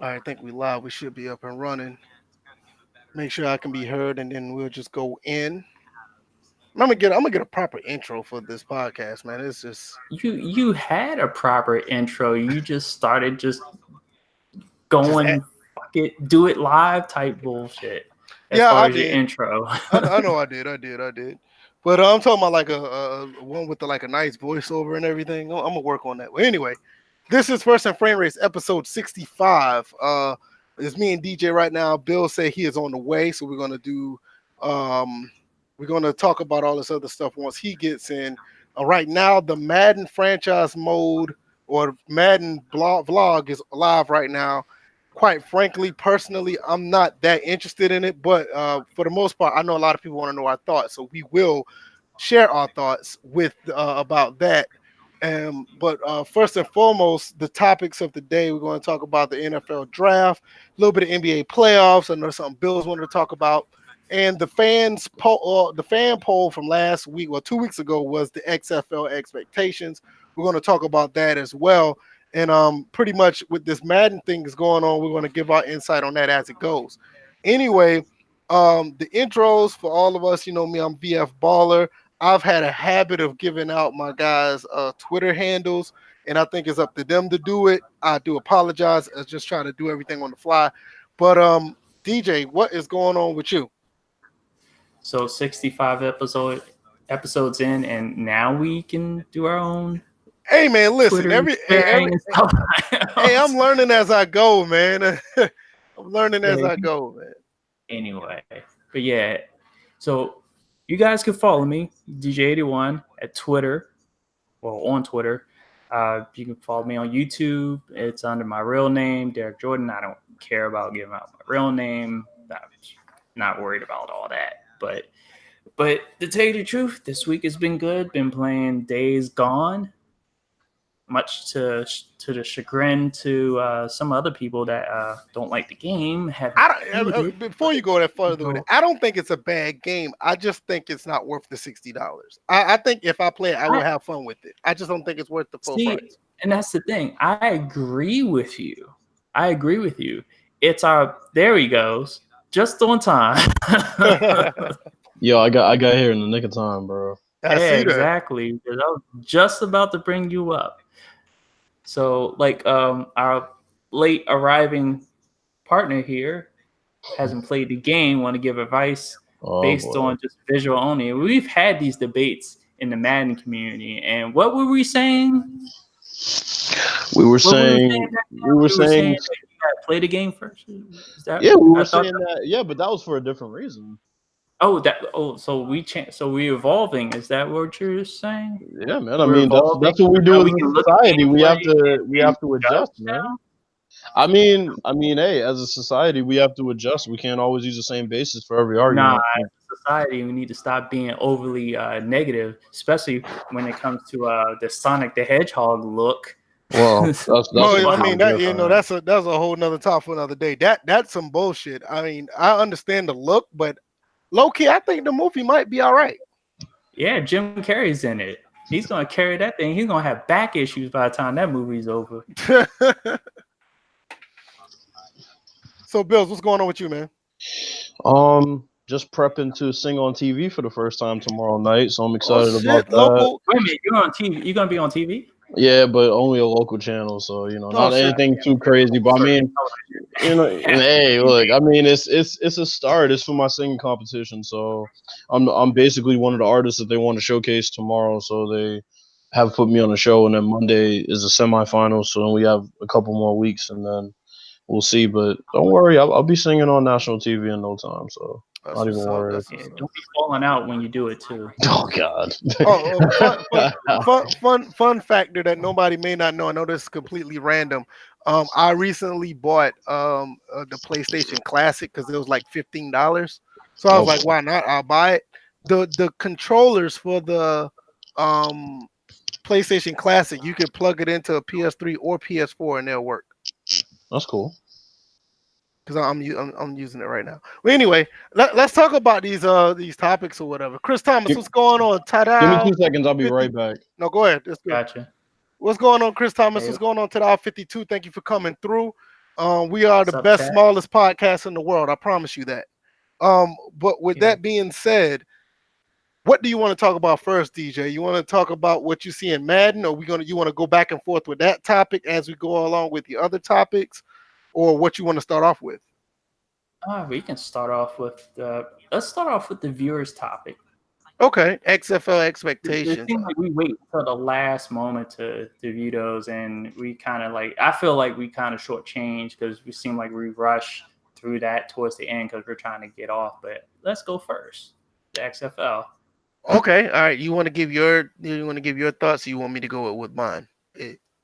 All right, I think we live. We should be up and running. Make sure I can be heard, and then we'll just go in. I'm gonna get a proper intro for this podcast, man. It's just You had a proper intro. You just started just just going fuck it, do it live type bullshit as yeah, far I as your did. intro. I know I did. But I'm talking about like a one with like a nice voiceover and everything. I'm gonna work on that. Well, anyway, this is First and Framerates episode 65. It's me and DJ right now. Bill said he is on the way, so um we're gonna talk about all this other stuff once he gets in. Right now, the Madden franchise mode or Madden vlog is live right now. Quite frankly, personally, I'm not that interested in it, but for the most part, I know a lot of people want to know our thoughts, so we will share our thoughts with about that. But first and foremost, the topics of the day, we're going to talk about the NFL draft, a little bit of NBA playoffs. I know something Bills wanted to talk about, and the fan poll from last week, well, 2 weeks ago, was the XFL expectations. We're going to talk about that as well. And pretty much with this Madden thing is going on, we're going to give our insight on that as it goes. Anyway, the intros for all of us, you know me, I'm VF Baller. I've had a habit of giving out my guys' Twitter handles, and I think it's up to them to do it. I do apologize. I just trying to do everything on the fly. But DJ, what is going on with you? So 65 episodes in, and now we can do our own Hey man, listen, Twitter sharing and stuff. hey, I'm learning as I go, man. I'm learning as Yeah. I go, man. Anyway, but yeah, so you guys can follow me, DJ81, at Twitter, well, on Twitter. You can follow me on YouTube. It's under my real name, Derek Jordan. I don't care about giving out my real name. I'm not worried about all that. But to tell you the truth, this week has been good. Been playing Days Gone, much to the chagrin to some other people that don't like the game. Have hated. Before you go that You further with it, know, I don't think it's a bad game. I just think it's not worth the $60. I think if I play it, I will I have fun with it. I just don't think it's worth the full see, price. and that's the thing. I agree with you. I agree with you. It's our there he goes, just on time. I Yo, I got here in the nick of time, bro. Yeah, see that. exactly. Because I was just about to bring you up. So, like, our late arriving partner here hasn't played the game. Want to give advice Oh based boy. on just visual only. We've had these debates in the Madden community, and what were we saying? We were What we were saying saying back we then? were We were saying saying that you gotta play the game first. Is that? yeah, we I were thought. saying that yeah, but that was for a different reason. So we evolving. Is that what you're saying? Yeah, man. I We're mean evolving. that's what we Now do as we a can look at society. gameplay We and have to judge adjust, man. now. I mean, hey, as a society, we have to adjust. We can't always use the same basis for every Nah, argument. as a society, we need to stop being overly negative, especially when it comes to the Sonic the Hedgehog look. Well, that's Well, I mean completely that different. that's a whole nother talk for another day. That's some bullshit. I mean, I understand the look, but low key, I think the movie might be all right. Yeah, Jim Carrey's in it. He's gonna carry that thing. He's gonna have back issues by the time that movie's over. So, Bills, what's going on with you, man? Just prepping to sing on TV for the first time tomorrow night, so I'm Oh excited about shit, that. local. Wait a minute, you're on TV. You're gonna be on TV? Yeah, but only a local channel, so Oh not shit. anything too crazy. But I mean, hey, look, I mean, it's a start. It's for my singing competition, so I'm basically one of the artists that they want to showcase tomorrow. So they have put me on a show, and then Monday is the semifinal. So then we have a couple more weeks, and then we'll see. But don't worry, I'll be singing on national TV in no time. So That's not even what's up. worried. That's Yeah, what's up. don't be falling out when you do it too. Oh God. Fun factor that nobody may not know. I know this is completely random. I recently bought the PlayStation Classic because it was like $15. So I was like, Okay. why not? I'll buy it. The controllers for the um PlayStation Classic, you can plug it into a PS3 or PS4 and they'll work. That's cool. Because I'm using it right now. Well, anyway, let's talk about these topics or whatever. Chris Thomas, Give, what's going on? give me Ta-da! 2 seconds. I'll be 50. right back. No, go ahead. That's good. Gotcha. What's going on, Chris Thomas? Hey, What's going on? Ta-da! 52. Thank you for coming through. We are the What's up, best, chat? smallest podcast in the world. I promise you that. But with Yeah. that being said, what do you want to talk about first, DJ? You want to talk about what you see in Madden, or you want to go back and forth with that topic as we go along with the other topics, or what you want to start off with? We can start off with let's start off with the viewers topic. Okay, XFL It expectations. seems like we wait until the last moment to view those, and we kind of like. I feel like we kind of shortchanged because we seem like we rush through that towards the end because we're trying to get off. But let's go first. The XFL. Okay, all right. You want to give your thoughts, or you want me to go with mine?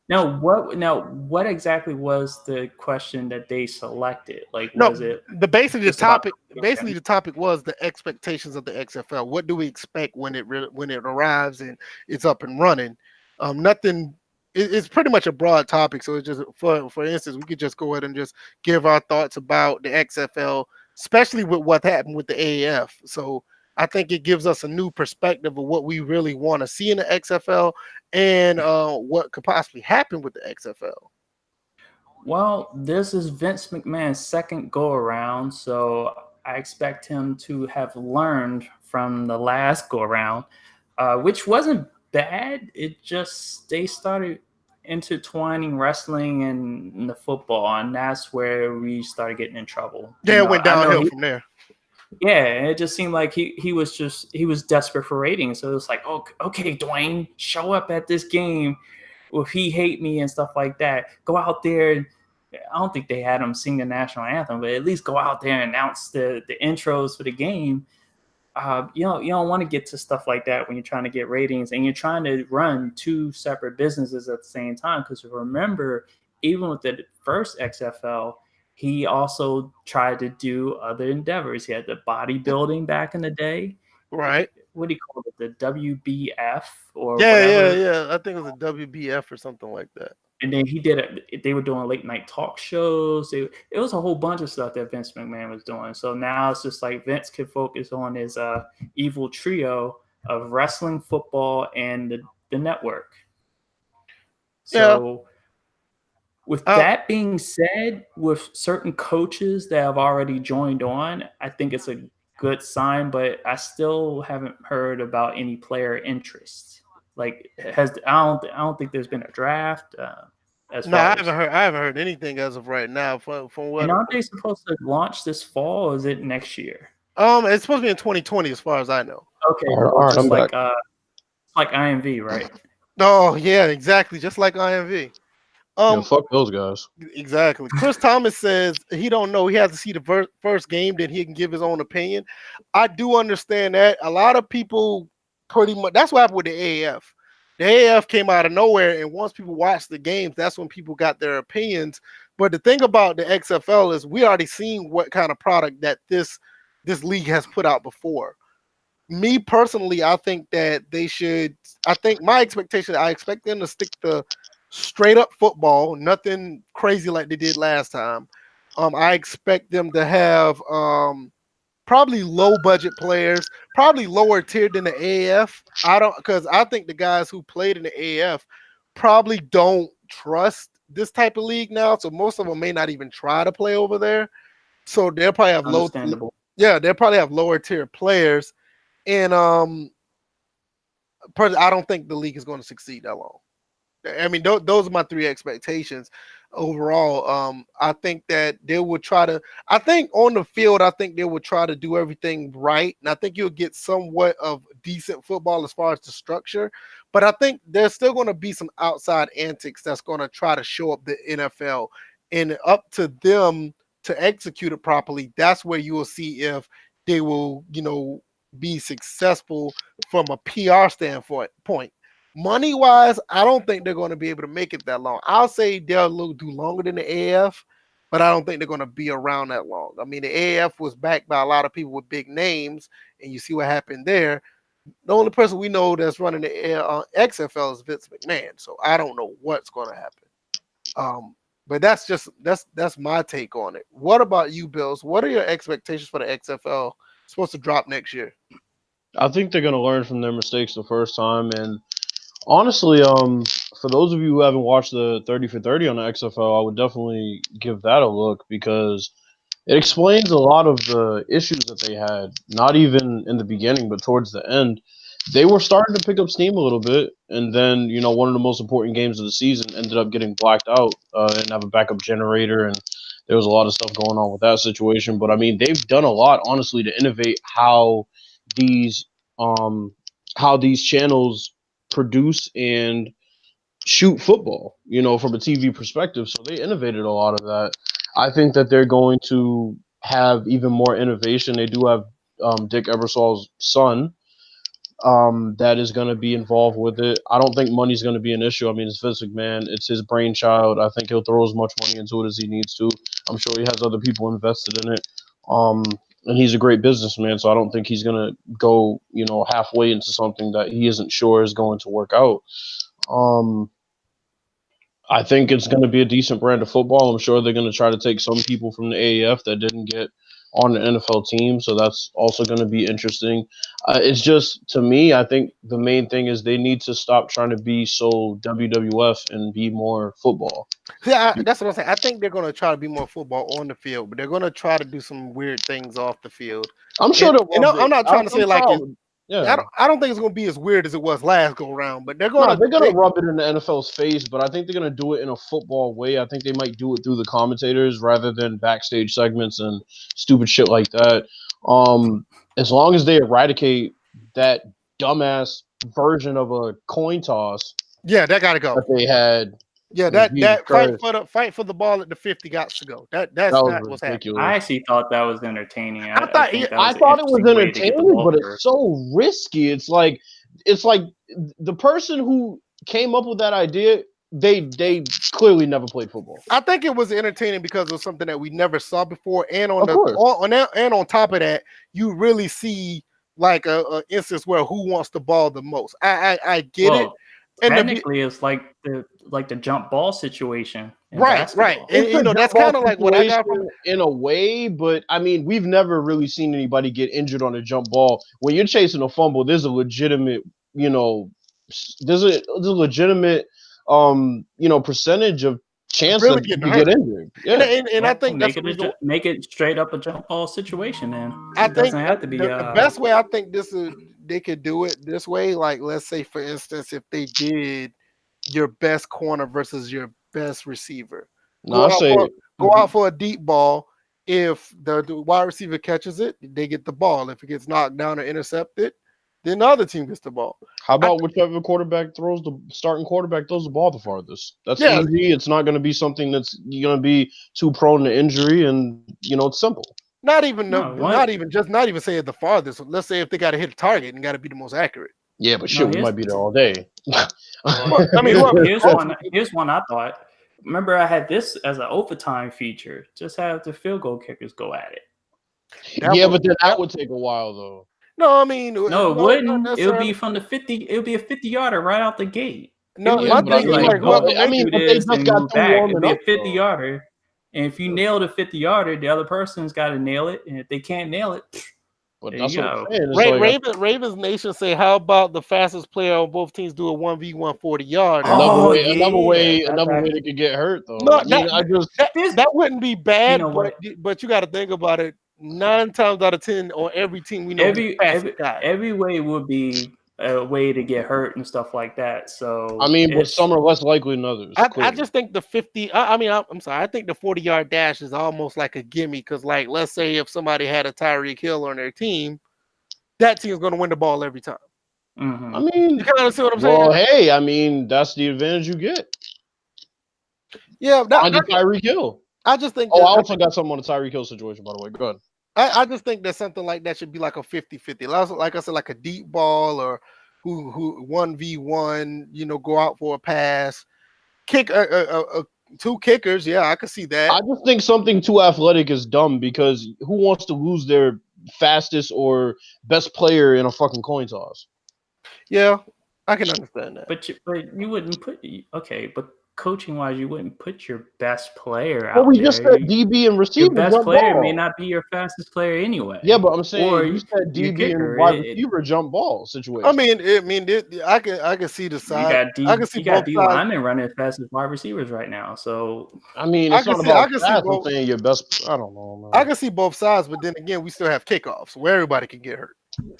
Now what exactly was the question that they selected? Like, No, was it the basically the just about topic the basically game? the topic was the expectations of the XFL. What do we expect when when it arrives and it's up and running? Nothing. It's pretty much a broad topic, so it's just for instance, we could just go ahead and just give our thoughts about the XFL, especially with what happened with the AAF. So I think it gives us a new perspective of what we really want to see in the XFL and what could possibly happen with the XFL. Well, this is Vince McMahon's second go around, so I expect him to have learned from the last go around, which wasn't bad. It just they started intertwining wrestling and the football, and that's where we started getting in trouble. Yeah, it went I know downhill he, from there. yeah, it just seemed like he was desperate for ratings. So it was like, oh, okay, Dwayne, show up at this game. If he hate me and stuff like that, go out there. I don't think they had him sing the national anthem, but at least go out there and announce the intros for the game. You don't want to get to stuff like that when you're trying to get ratings and you're trying to run two separate businesses at the same time. Because remember, even with the first XFL, he also tried to do other endeavors. He had the bodybuilding back in the day. Right. What do you call it? The WBF or Yeah, yeah, whatever. yeah. I think it was a WBF or something like that. And then he did it. They were doing late night talk shows. It was a whole bunch of stuff that Vince McMahon was doing. So now it's just like Vince could focus on his evil trio of wrestling, football, and the network. Yeah. So with Uh, that being said, with certain coaches that have already joined on, I think it's a good sign. But I still haven't heard about any player interest. Like I don't think there's been a draft as no, I far haven't as. heard. I haven't heard anything as of right now. From And what aren't they supposed to launch this fall? Or is it next year? it's supposed to be in 2020, as far as I know. Okay, All so right, I'm just back. like IMV, right? Oh yeah, exactly. Just like IMV. Yeah, Um, fuck those guys. exactly. Chris Thomas says he don't know. He has to see the first game, then he can give his own opinion. I do understand that. A lot of people pretty much. That's what happened with the AAF. The AAF came out of nowhere, and once people watched the games, that's when people got their opinions. But the thing about the XFL is we already seen what kind of product that this league has put out before. Me personally, I think that they should. I think my expectation. I expect them to stick to straight up football, nothing crazy like they did last time. I expect them to have probably low budget players, probably lower tier than the AAF. I don't because I think the guys who played in the AAF probably don't trust this type of league now. So most of them may not even try to play over there. So they'll probably have Understandable. they'll probably have lower tier players. And I don't think the league is going to succeed that long. I mean, those are my three expectations overall. I think that they will try to. I think on the field, I think they will try to do everything right, and I think you'll get somewhat of decent football as far as the structure. But I think there's still going to be some outside antics that's going to try to show up the NFL, and up to them to execute it properly. That's where you will see if they will, be successful from a PR standpoint. Money wise, I don't think they're going to be able to make it that long. I'll say they'll do longer than the AAF, but I don't think they're going to be around that long. I mean, the AAF was backed by a lot of people with big names, and you see what happened there. The only person we know that's running the XFL is Vince McMahon, so I don't know what's going to happen. But that's my take on it. What about you, Bills? What are your expectations for the XFL? It's supposed to drop next year. I think they're gonna learn from their mistakes the first time, and Honestly, for those of you who haven't watched the 30 for 30 on the XFL, I would definitely give that a look because it explains a lot of the issues that they had, not even in the beginning, but towards the end. They were starting to pick up steam a little bit, and then, one of the most important games of the season ended up getting blacked out. They didn't have a backup generator, and there was a lot of stuff going on with that situation. But I mean, they've done a lot, honestly, to innovate these um, how these channels produce and shoot football, from a TV perspective. So they innovated a lot of that. I think that they're going to have even more innovation. They do have Dick Ebersol's son that is going to be involved with it. I don't think money's going to be an issue. I mean, it's Vince McMahon. It's his brainchild. I think he'll throw as much money into it as he needs to. I'm sure he has other people invested in it. Um, and he's a great businessman, so I don't think he's going to go, halfway into something that he isn't sure is going to work out. Um, I think it's going to be a decent brand of football. I'm sure they're going to try to take some people from the AAF that didn't get on the NFL team, so that's also going to be interesting. It's just, to me, I think the main thing is they need to stop trying to be so WWF and be more football. Yeah, that's what I'm saying. I think they're going to try to be more football on the field, but they're going to try to do some weird things off the field. I'm sure I'm not trying to say like it. Yeah. I don't think it's going to be as weird as it was last go round, but they're going to rub it in the NFL's face, but I think they're going to do it in a football way. I think they might do it through the commentators rather than backstage segments and stupid shit like that. As long as they eradicate that dumbass version of a coin toss, yeah, that got to go. That they had. Yeah, that fight for the ball at the 50 got to go. That's not what's happening. I actually thought that was entertaining. I thought it was entertaining, but it's so risky. It's like the person who came up with that idea, they clearly never played football. I think it was entertaining because it was something that we never saw before, and on top of that, you really see like a instance where who wants the ball the most. I get it. And technically, it's like the jump ball situation. Right. And that's kind of like what I got from in a way, but I mean, we've never really seen anybody get injured on a jump ball. When you're chasing a fumble, there's a legitimate, percentage of chance really that you get injured. Yeah, and I think make it straight up a jump ball situation. Then it doesn't have to be the best way. I think they could do it this way. Like, let's say, for instance, if they did your best corner versus your best receiver, go out for a deep ball. If the wide receiver catches it, they get the ball. If it gets knocked down or intercepted, then the other team gets the ball. How about whichever starting quarterback throws the ball the farthest? That's easy. It's not going to be something that's going to be too prone to injury, and it's simple. Not even say at the farthest. Let's say if they got to hit a target and got to be the most accurate. Yeah, but we might be there all day. I mean, here's one I thought. Remember, I had this as an overtime feature. Just have the field goal kickers go at it. But then that would take a while, though. No, I mean, no, it wouldn't. It would be from the 50. It would be a 50-yarder right out the gate. No, my thing is like, they just got back. It'd be a 50-yarder, and if you nail the 50-yarder, the other person's got to nail it, and if they can't nail it, but that's what I'm saying. Ravens Nation say, how about the fastest player on both teams do a 1v1 40-yard? Another way they could get hurt, though. No, that wouldn't be bad, but you got to think about it. 9 times out of 10 on every team we know, every way would be a way to get hurt and stuff like that. So I mean, but some are less likely than others. I just think the 50. I'm sorry. I think the 40-yard dash is almost like a gimme because, like, let's say if somebody had a Tyreek Hill on their team, that team's going to win the ball every time. Mm-hmm. I mean, you kind of see what I'm saying? Well, hey, I mean, that's the advantage you get. Yeah, Tyreek Hill. I just think. I also got something on the Tyreek Hill situation, by the way. Go ahead. I just think that something like that should be like a 50-50. Like I said, like a deep ball or who 1v1, go out for a pass. Kick 2 kickers. Yeah, I could see that. I just think something too athletic is dumb because who wants to lose their fastest or best player in a fucking coin toss? Yeah, I can understand that. But you wouldn't put – okay, but coaching wise, you wouldn't put your best player out Well, we there. just said DB and receiver. Your best jump player ball. may not be your fastest player anyway. Yeah, but I'm saying Or you said your DB and kicker, wide receiver jump ball situation. I can see the side. You I can see got both D sides. linemen running as fast as wide receivers right now. So I mean, I it's can not see- I about can see fast. I'm both. saying your best. I don't know, man. I can see both sides, but then again, we still have kickoffs where everybody can get hurt.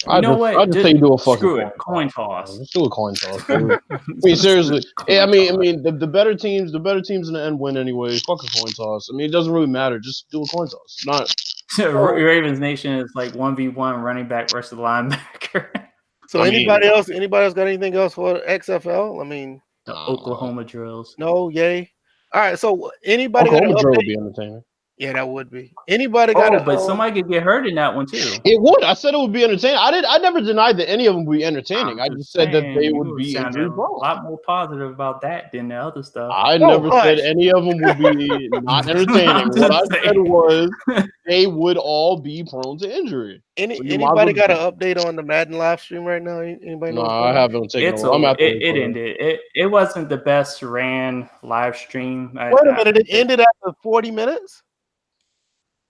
I just say do a fucking screw it, coin toss. Let's do a coin toss, dude. I mean, seriously. I mean, the better teams in the end win anyway. Fuck a coin toss. I mean, it doesn't really matter. Just do a coin toss. Not. Ravens Nation is like 1v1 running back versus linebacker. So anybody else got anything else for XFL? I mean, the Oklahoma drills. No, yay. All right, so anybody Oklahoma got drill would be entertaining. Yeah, that would be. Anybody got but somebody could get hurt in that one too. It would. I said it would be entertaining. I never denied that any of them would be entertaining. I just said that they would be injury prone. A lot more positive about that than the other stuff. I never said any of them would be not entertaining. What I said was they would all be prone to injury. Anybody got an update on the Madden live stream right now? Anybody know? No, I haven't taken it. It ended. It wasn't the best ran live stream. Wait a minute, it ended after 40 minutes?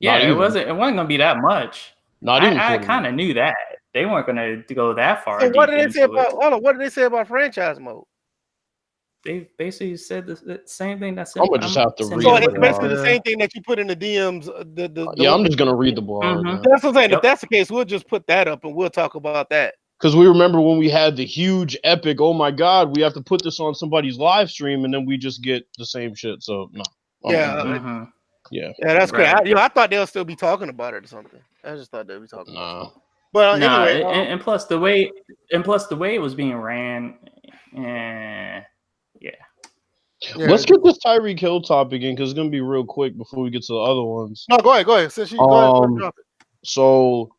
Yeah, it wasn't gonna be that much. Not even. I kind of knew that they weren't gonna go that far. So what did they say about? Hold on, what did they say about franchise mode? They basically said the same thing. That's I'm gonna just have to read. So it's basically the same thing that you put in the DMs. I'm just gonna read the blog. Mm-hmm. That's what I'm saying. Yep. If that's the case, we'll just put that up and we'll talk about that. Because we remember when we had the huge epic. Oh my God, we have to put this on somebody's live stream, and then we just get the same shit. So no. Yeah. Yeah, that's great. I thought they'll still be talking about it or something. I just thought they'd be talking about it. But anyway, and plus the way it was being ran, yeah. Let's get this Tyreek Hill topic in because it's gonna be real quick before we get to the other ones. No, go ahead. Since you go ahead, drop it. So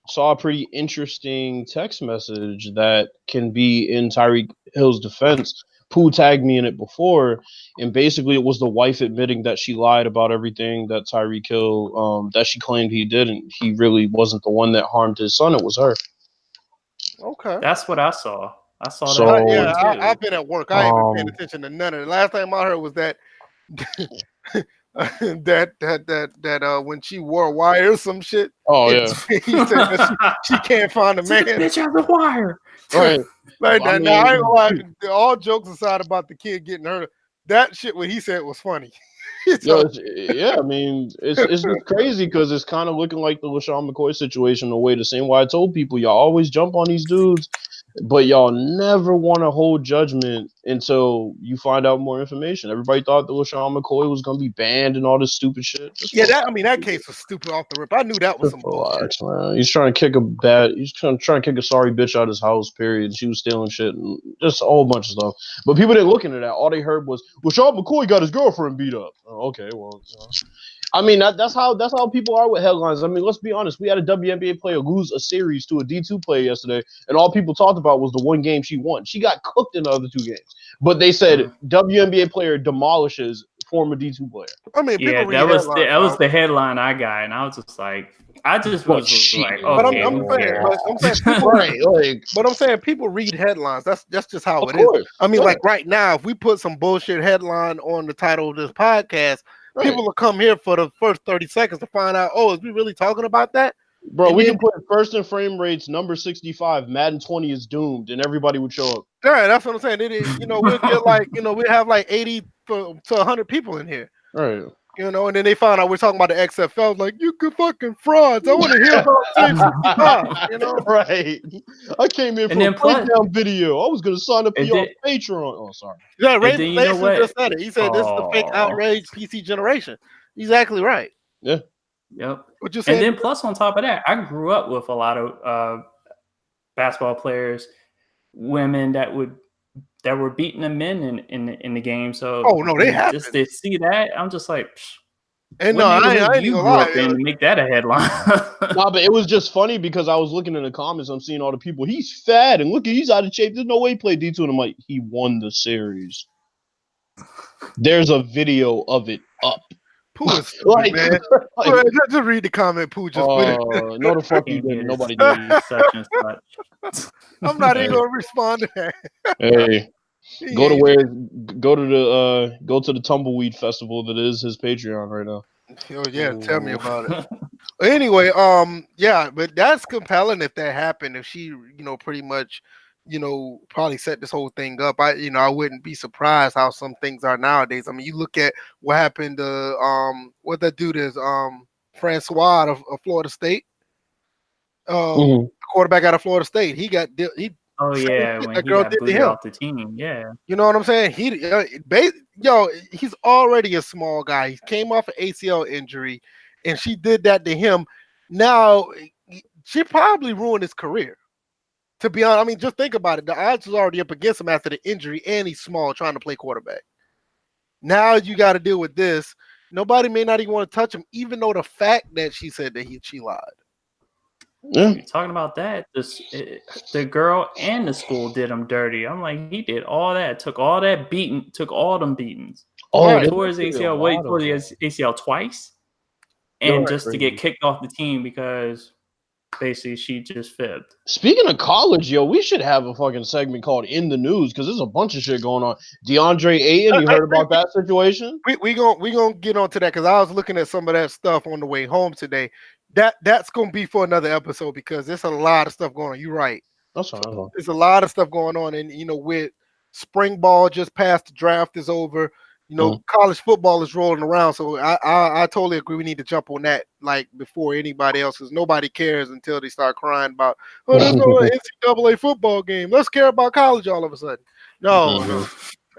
saw a pretty interesting text message that can be in Tyreek Hill's defense. Pooh tagged me in it before, and basically it was the wife admitting that she lied about everything that Tyreek Hill, that she claimed he did, and he really wasn't the one that harmed his son. It was her. Okay, that's what I saw. I saw so, that. Yeah, I've been at work. I ain't been paying attention to none of it. Last time I heard was that that when she wore a wire or some shit. Oh yeah, he said that she can't find a man. Bitch has a wire. Right. Like that. Now I ain't gonna lie. All jokes aside about the kid getting hurt, that shit what he said was funny. Yeah, I mean, it's just crazy because it's kind of looking like the LaShawn McCoy situation. The way the same way I told people, y'all always jump on these dudes, but y'all never want to hold judgment until you find out more information. Everybody thought that LaShawn McCoy was gonna be banned and all this stupid shit. That case was stupid off the rip. I knew that was some bullshit. Man. He's trying to kick trying to kick a sorry bitch out of his house. Period. She was stealing shit and just a whole bunch of stuff. But people didn't look into that. All they heard was LaShawn McCoy got his girlfriend beat up. Okay, well. I mean, that's how people are with headlines. I mean, let's be honest. We had a WNBA player lose a series to a D2 player yesterday, and all people talked about was the one game she won. She got cooked in the other two games. But they said WNBA player demolishes former D2 player. I mean, that was the headline I got, and I was just like, okay. But I'm saying people read headlines. That's just how it is. I mean, like right now, if we put some bullshit headline on the title of this podcast, people will come here for the first 30 seconds to find out, is we really talking about that? Bro, we can put first in frame rates, number 65, Madden 20 is doomed, and everybody would show up. Yeah, that's what I'm saying. It is, we'll get we'll have like 80 to 100 people in here. Right. And then they found out we're talking about the XFL. Like, you could fucking frauds. I want to hear about 65, Right. I came in for a breakdown video. I was going to sign up for your Patreon. Oh, sorry. Yeah, Ray just said it. He said this is the fake outrage PC generation. He's exactly right. Yeah. Yep. What you saying? And then plus on top of that, I grew up with a lot of basketball players, women that were beating the men in the game. So they have just to see that, I'm just like, and I ain't gonna lie, to make that a headline. Nah, but it was just funny because I was looking in the comments, I'm seeing all the people. He's fat and look, he's out of shape. There's no way he played D2, and I'm like, he won the series. There's a video of it up. Pooh is stupid, man. Just read the comment. Pooh just put it. No, the fuck you didn't. Nobody did. Such and such. I'm not even gonna respond to that. Hey, Go to the tumbleweed festival that is his Patreon right now. Oh yeah, tell me Ooh. about it. Anyway, yeah, but that's compelling if that happened. If she, pretty much, probably set this whole thing up. I wouldn't be surprised how some things are nowadays. I mean, you look at what happened to what that dude is, Francois of Florida State, Mhm. quarterback out of Florida State. He Oh same yeah, shit when that he girl got did to booted him. off the team. Yeah. You know what I'm saying? He's already a small guy. He came off an ACL injury, and she did that to him. Now she probably ruined his career. To be honest, I mean, just think about it. The odds was already up against him after the injury, and he's small, trying to play quarterback. Now you got to deal with this. Nobody may not even want to touch him, even though the fact that she said that she lied. Yeah. You're talking about that. The girl and the school did him dirty. I'm like, he did all that, took all that beating, took all them beatings. Oh, Right. Tore his ACL. What, he tore his ACL twice, and You're just to get crazy. kicked off the team because basically she just fibbed. Speaking of college, yo, we should have a fucking segment called "In the News" because there's a bunch of shit going on. DeAndre Ayton, you heard about that situation? We gonna get onto that because I was looking at some of that stuff on the way home today. That's gonna be for another episode because there's a lot of stuff going on. You're right. That's fine. There's a lot of stuff going on, and with spring ball just past, the draft is over. College football is rolling around, so I totally agree. We need to jump on that like before anybody else, because nobody cares until they start crying about, oh, there's no NCAA football game. Let's care about college all of a sudden. No.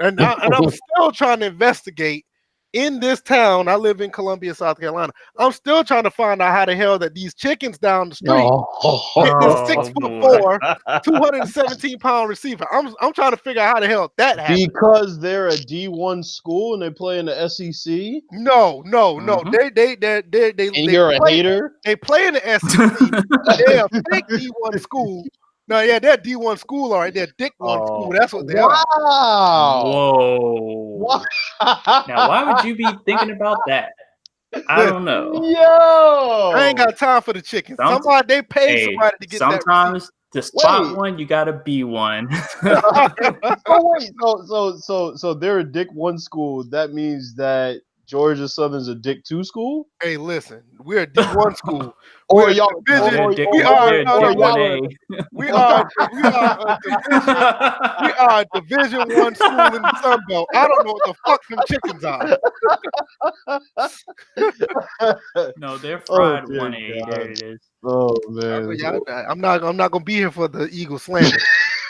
And I'm still trying to investigate in this town. I live in Columbia, South Carolina. I'm still trying to find out how the hell that these chickens down the street get this Oh, 6'4", 217-pound receiver. I'm trying to figure out how the hell that happened. Because they're a D1 school and they play in the SEC. No. Mhm. They And you're a hater. They play in the SEC. They're a fake D1 school. No, yeah, they're D1 school, all right. They're Dick One school. That's what they are. Wow. Whoa. Now, why would you be thinking about that? I don't know. Yo, I ain't got time for the chickens. Somebody they pay somebody to get that. Sometimes to spot one, you gotta be one. Oh wait, so they're a Dick 1 school. That means that Georgia Southern's a Dick 2 school. Hey, listen, we're a D1 school. Or We're y'all, a division. or Dick- We are they're no, Dick no, 1A. we are a division 1 school in the Sun Belt. I don't know what the fuck them chickens are. No, they're fried dear 1A. God. There it is. Oh man, I'm not gonna be here for the Eagle slander.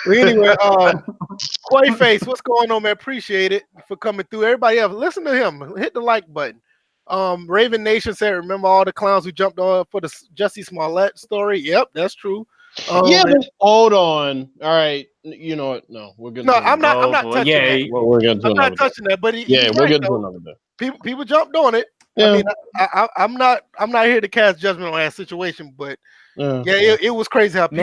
But anyway, Clayface, what's going on, man? Appreciate it for coming through. Everybody else, listen to him. Hit the like button. Raven Nation said, remember all the clowns who jumped on for the Jussie Smollett story? Yep, that's true. yeah, but hold on. All right, you know what? No, we're good. No, I'm not touching that. We're going to I'm another not touching that. But we're right, getting to another day. People jumped on it. Yeah. I mean, I'm not here to cast judgment on that situation, but it was crazy how people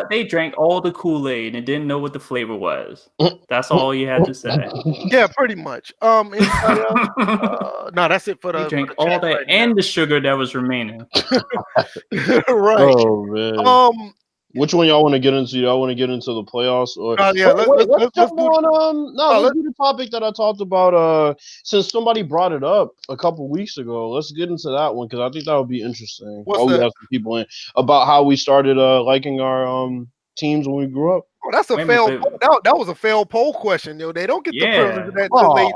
they drank all the Kool-Aid and didn't know what the flavor was. That's all you had to say. Yeah, pretty much. Anybody else? No, that's it for the. They drank all that right and the sugar that was remaining. Right. Oh man. Which one y'all want to get into? Y'all want to get into the playoffs or? Yeah, let's jump on. Let's do the topic that I talked about. Since somebody brought it up a couple weeks ago, let's get into that one because I think that would be interesting. What's we that? have some people in about how we started liking our teams when we grew up. Oh, that's a failed. That was a failed poll question. They don't get the privilege of that until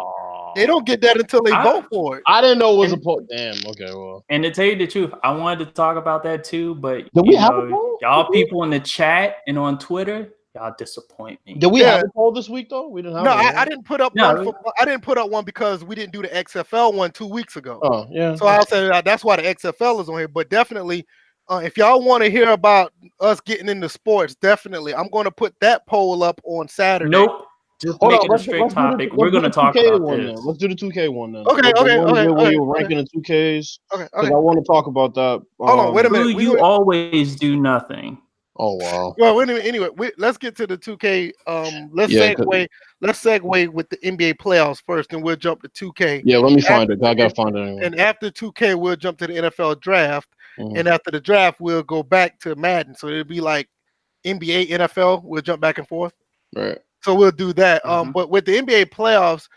they don't get that until they vote for it. I didn't know it was a poll. Damn. Okay. Well. And to tell you the truth, I wanted to talk about that too, but y'all people in the chat and on Twitter, y'all disappoint me. Did we have a poll this week though? We didn't have. No, I didn't put up one. I didn't put up one because we didn't do the XFL one 2 weeks ago. Oh yeah. So I'll say that's why the XFL is on here. But definitely, if y'all want to hear about us getting into sports, definitely, I'm going to put that poll up on Saturday. Nope. Just make it a straight topic. We're going to talk about this. Let's do the 2K one then. Okay. We were ranking the 2Ks. Okay. I want to talk about that. Hold on, wait a minute. You always do nothing. Oh wow. Well, anyway, let's get to the 2K. Let's segue with the NBA playoffs first, and we'll jump to 2K. Yeah, let me find it. I gotta find it anyway. And after 2K, we'll jump to the NFL draft, and after the draft, we'll go back to Madden. So it'll be like NBA, NFL. We'll jump back and forth. Right. So we'll do that. Mhm. But with the NBA playoffs,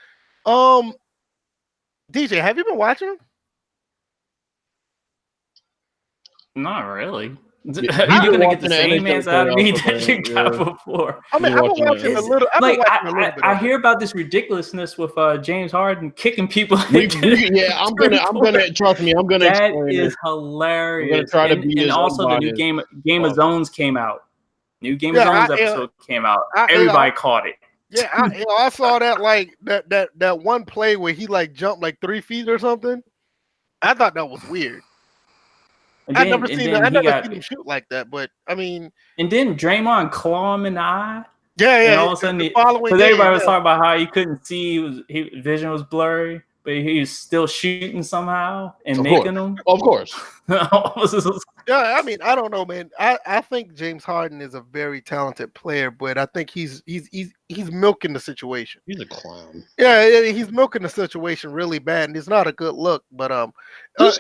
DJ, have you been watching them? Not really. Yeah, Are you been gonna get the watching the same NHL answer out of me playoffs, that you got yeah. before? I mean, You're I've been watching that, watching yeah. a little. I've been Like watching a little bit. I of hear it. about this ridiculousness with James Harden kicking people. Yeah, I'm gonna trust me. I'm gonna That explain is it. hilarious. try to be And as also the new unbiased. Game of Zones came out. New Game of Yeah, Zones episode came out. I- Everybody caught it. Yeah, I saw that like that one play where he like jumped like 3 feet or something. I thought that was weird. I never seen him shoot like that. But I mean, and then Draymond claw him in the eye. yeah. And all of a sudden, the following because game, everybody was talking about how he couldn't see, his vision was blurry, but he was still shooting somehow and making them. Of course. Yeah, I mean, I don't know, man. I think James Harden is a very talented player, but I think he's milking the situation. He's a clown. Yeah, he's milking the situation really bad, and it's not a good look. But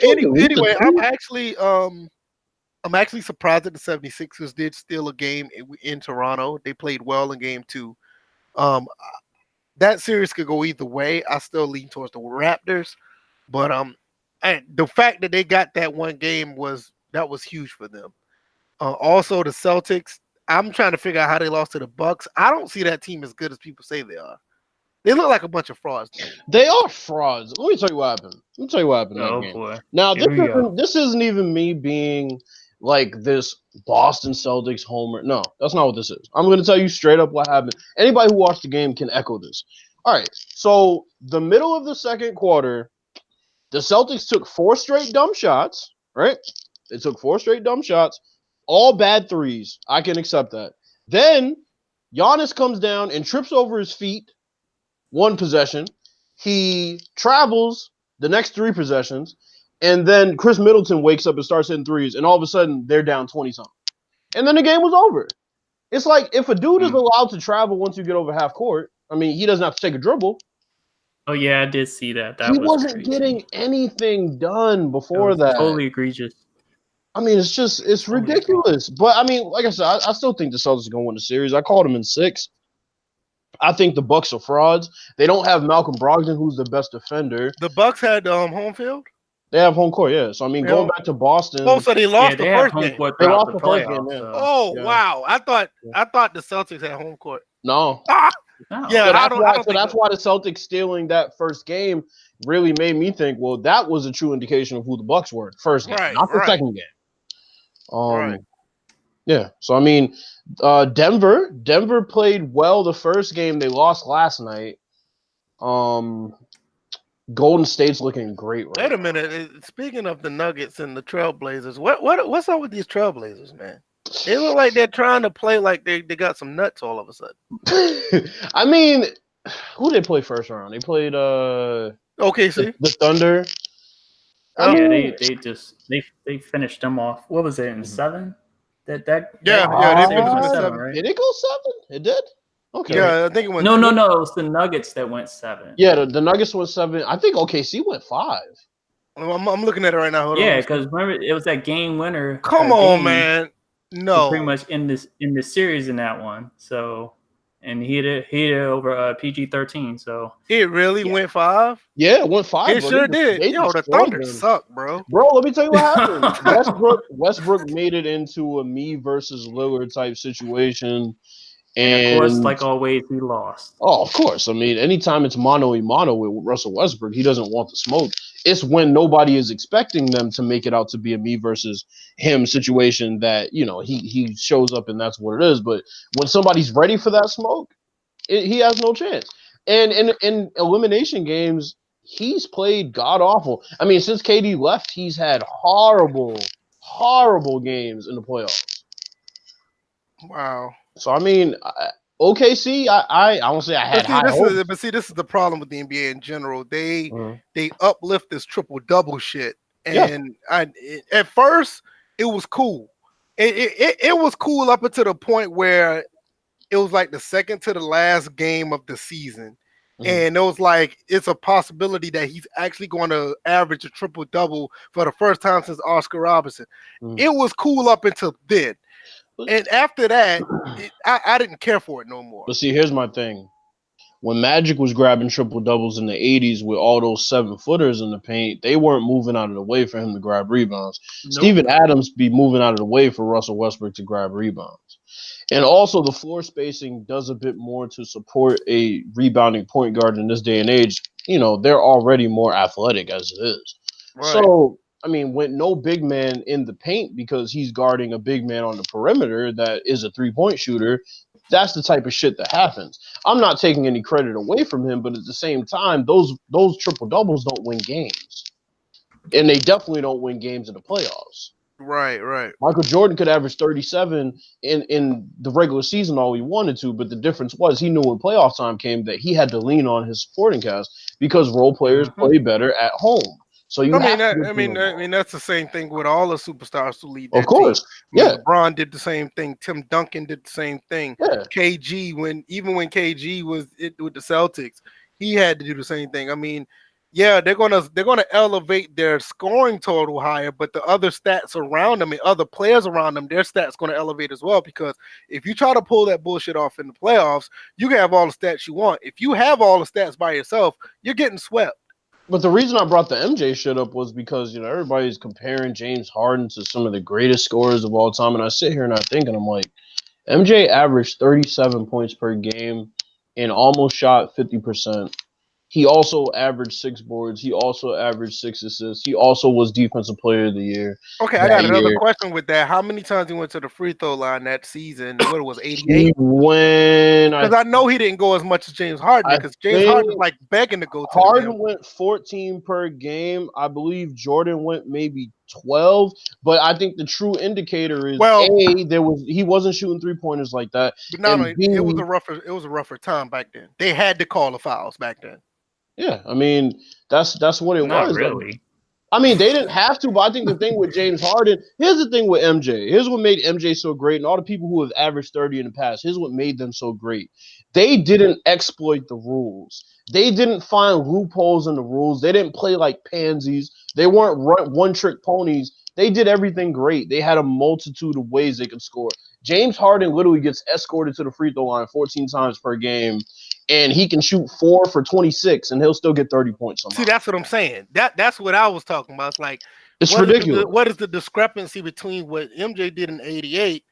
anyway, I'm actually surprised that the 76ers did steal a game in Toronto. They played well in game 2. That series could go either way. I still lean towards the Raptors, but and the fact that they got that one game was huge for them. Also, the Celtics. I'm trying to figure out how they lost to the Bucks. I don't see that team as good as people say they are. They look like a bunch of frauds. They are frauds. Let me tell you what happened. In that game. Boy. Now, this isn't even me being like this Boston Celtics homer. No, that's not what this is. I'm going to tell you straight up what happened. Anybody who watched the game can echo this. All right. So, the middle of the second quarter, the Celtics took 4 straight dumb shots, right? They took 4 straight dumb shots, all bad threes. I can accept that. Then, Giannis comes down and trips over his feet. 1 possession. He travels the next 3 possessions, and then Chris Middleton wakes up and starts hitting threes, and all of a sudden they're down 20-something. And then the game was over. It's like if a dude is allowed to travel once you get over half court, I mean, he doesn't have to take a dribble. Oh, yeah, I did see that. He wasn't getting anything done before that. Totally egregious. I mean, it's ridiculous. But, I mean, like I said, I still think the Celtics are going to win the series. I called them in 6. I think the Bucks are frauds. They don't have Malcolm Brogdon, who's the best defender. The Bucks had home field. They have home court, yeah. So I mean, going back to Boston. Oh, so they lost the first game. They lost the first game. Yeah. Oh wow! I thought the Celtics had home court. No. No. Yeah, so that's why the Celtics stealing that first game really made me think, well, that was a true indication of who the Bucks were. First game, not the second game. Right. Yeah. So I mean, Denver played well the first game. They lost last night. Golden State's looking great right Wait a minute. Speaking of the Nuggets and the Trailblazers, what's up with these Trailblazers, man? They look like they're trying to play like they got some nuts all of a sudden. I mean, who did they play first round? They played OKC. The Thunder. They finished them off. What was it in 7? They finished with 7, right? Did it go 7? It did. Okay. Yeah, I think it went. No. It was the Nuggets that went 7. Yeah, the Nuggets went 7. I think OKC went 5. I'm looking at it right now. Hold on. Because remember it was that game winner. Come on, man. No. Pretty much in this series in that one. So, and he hit it over PG-13. So it really went 5. Yeah, it went 5. It sure did. Yo, the Thunder suck, bro. Bro, let me tell you what happened. Westbrook made it into a me versus Lillard type situation. And of course, like always, he lost. Oh, of course. I mean, anytime it's mano-a-mano with Russell Westbrook, he doesn't want the smoke. It's when nobody is expecting them to make it out to be a me versus him situation that, he shows up and that's what it is. But when somebody's ready for that smoke, he has no chance. And in elimination games, he's played god-awful. I mean, since KD left, he's had horrible, horrible games in the playoffs. Wow. So, I mean, OKC, I won't say I had high hopes. But see, this is the problem with the NBA in general. They uplift this triple-double shit. And at first, it was cool. It was cool up until the point where it was like the second to the last game of the season. And it was like, it's a possibility that he's actually going to average a triple-double for the first time since Oscar Robertson. It was cool up until then. And after that, I didn't care for it no more. But see, here's my thing. When Magic was grabbing triple doubles in the 80s with all those 7-footers in the paint, they weren't moving out of the way for him to grab rebounds. Nope. Steven Adams be moving out of the way for Russell Westbrook to grab rebounds. And also the floor spacing does a bit more to support a rebounding point guard in this day and age. You know, they're already more athletic as it is. Right. So, I mean, with no big man in the paint because he's guarding a big man on the perimeter that is a three-point shooter, that's the type of shit that happens. I'm not taking any credit away from him, but at the same time, those triple doubles don't win games, and they definitely don't win games in the playoffs. Right. Michael Jordan could average 37 in the regular season all he wanted to, but the difference was he knew when playoff time came that he had to lean on his supporting cast because role players play better at home. So I mean that's the same thing with all the superstars who lead that of course. team. Yeah. LeBron did the same thing. Tim Duncan did the same thing. Yeah. KG when KG was with the Celtics, he had to do the same thing. I mean, yeah, they're gonna elevate their scoring total higher, but the other stats around them and other players around them, their stats gonna elevate as well. Because if you try to pull that bullshit off in the playoffs, you can have all the stats you want. If you have all the stats by yourself, you're getting swept. But the reason I brought the MJ shit up was because, you know, everybody's comparing James Harden to some of the greatest scorers of all time. And I sit here and I think, and I'm like, MJ averaged 37 points per game and almost shot 50%. He also averaged 6 boards. He also averaged 6 assists. He also was Defensive Player of the Year. Okay, I got another question with that. How many times he went to the free throw line that season? What it was, 88? He went. Because I know he didn't go as much as James Harden because James Harden was like begging to go to Harden went 14 per game. I believe Jordan went maybe 12. But I think the true indicator is he wasn't shooting 3-pointers like that. But not only it was a rougher time back then. They had to call the fouls back then. Yeah, I mean that's what it was. Not really. Like, I mean, they didn't have to, but I think the thing with James Harden, here's the thing with MJ. Here's what made MJ so great, and all the people who have averaged 30 in the past, here's what made them so great. They didn't exploit the rules. They didn't find loopholes in the rules. They didn't play like pansies. They weren't one-trick ponies. They did everything great. They had a multitude of ways they could score. James Harden literally gets escorted to the free throw line 14 times per game, and he can shoot 4 for 26, and he'll still get 30 points somehow. See, that's what I'm saying. That's what I was talking about. It's like, it's ridiculous. What is the discrepancy between what MJ did in '88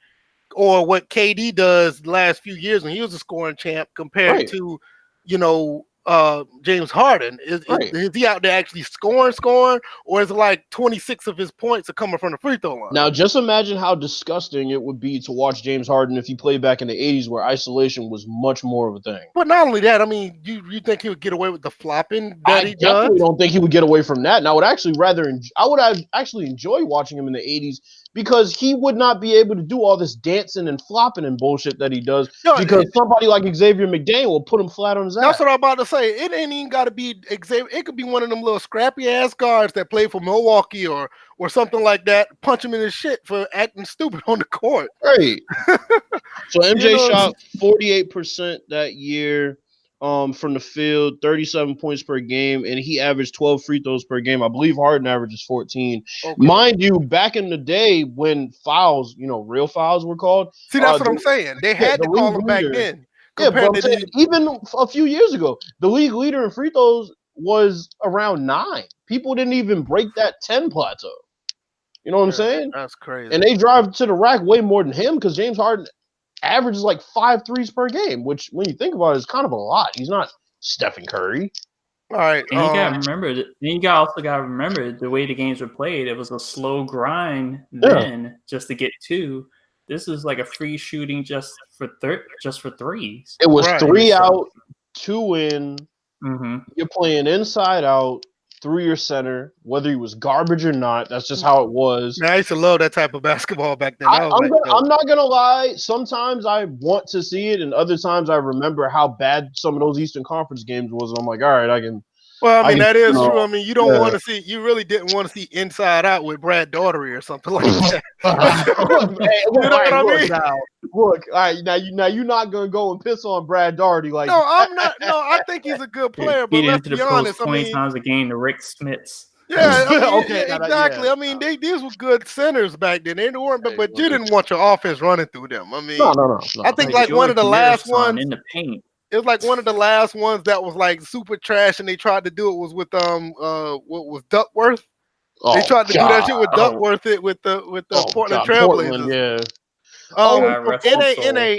or what KD does the last few years when he was a scoring champ compared to, you know, James Harden? Is he out there actually scoring, or is it like 26 of his points are coming from the free throw line? Now, just imagine how disgusting it would be to watch James Harden if he played back in the 80s where isolation was much more of a thing. But not only that, I mean, you think he would get away with the flopping that he does? I definitely don't think he would get away from that. And I would actually enjoy watching him in the 80s because he would not be able to do all this dancing and flopping and bullshit that he does because somebody like Xavier McDaniel will put him flat on his ass. That's what I'm about to say. It ain't even got to be Xavier. It could be one of them little scrappy ass guards that play for Milwaukee or something like that. Punch him in his shit for acting stupid on the court. Right. So MJ shot 48% that year from the field, 37 points per game, and he averaged 12 free throws per game. I believe Harden averages 14. Okay. Mind you, back in the day when fouls, you know, real fouls were called. See, that's what I'm saying. They had to call them back then. Yeah, but even a few years ago, the league leader in free throws was around 9. People didn't even break that 10 plateau. You know what I'm saying? That's crazy. And they drive to the rack way more than him because James Harden averages like 5 threes per game, which when you think about it is kind of a lot. He's not Stephen Curry. All right. And you also got to remember the way the games were played. It was a slow grind then just to get 2. This is like a free shooting just for threes. It was 3 out, 2 in. Mm-hmm. You're playing inside out through your center, whether he was garbage or not. That's just how it was. Man, I used to love that type of basketball back then. I'm not going to lie. Sometimes I want to see it, and other times I remember how bad some of those Eastern Conference games was. And I'm like, all right, I can. Well, I mean, that is true. I mean, you don't want to see. You really didn't want to see Inside Out with Brad Daugherty or something like that. You know what I mean? Look, all right, now you're not gonna go and piss on Brad Daugherty like. No, I'm not. No, I think he's a good player. But let's be honest. 20 times a game to Rick Smits. Yeah, I mean, Okay, yeah, now that- exactly. yeah. I mean, these were good centers back then. They weren't, but you didn't want your offense running through them. I mean, No. I think Like like one of George the last Harrison ones. in the paint. It was like one of the last ones that was like super trash, and they tried to do it was with what was Duckworth. They tried to do that shit with Duckworth with the Portland Portland, Trailblazers. yeah. God rest his soul. NA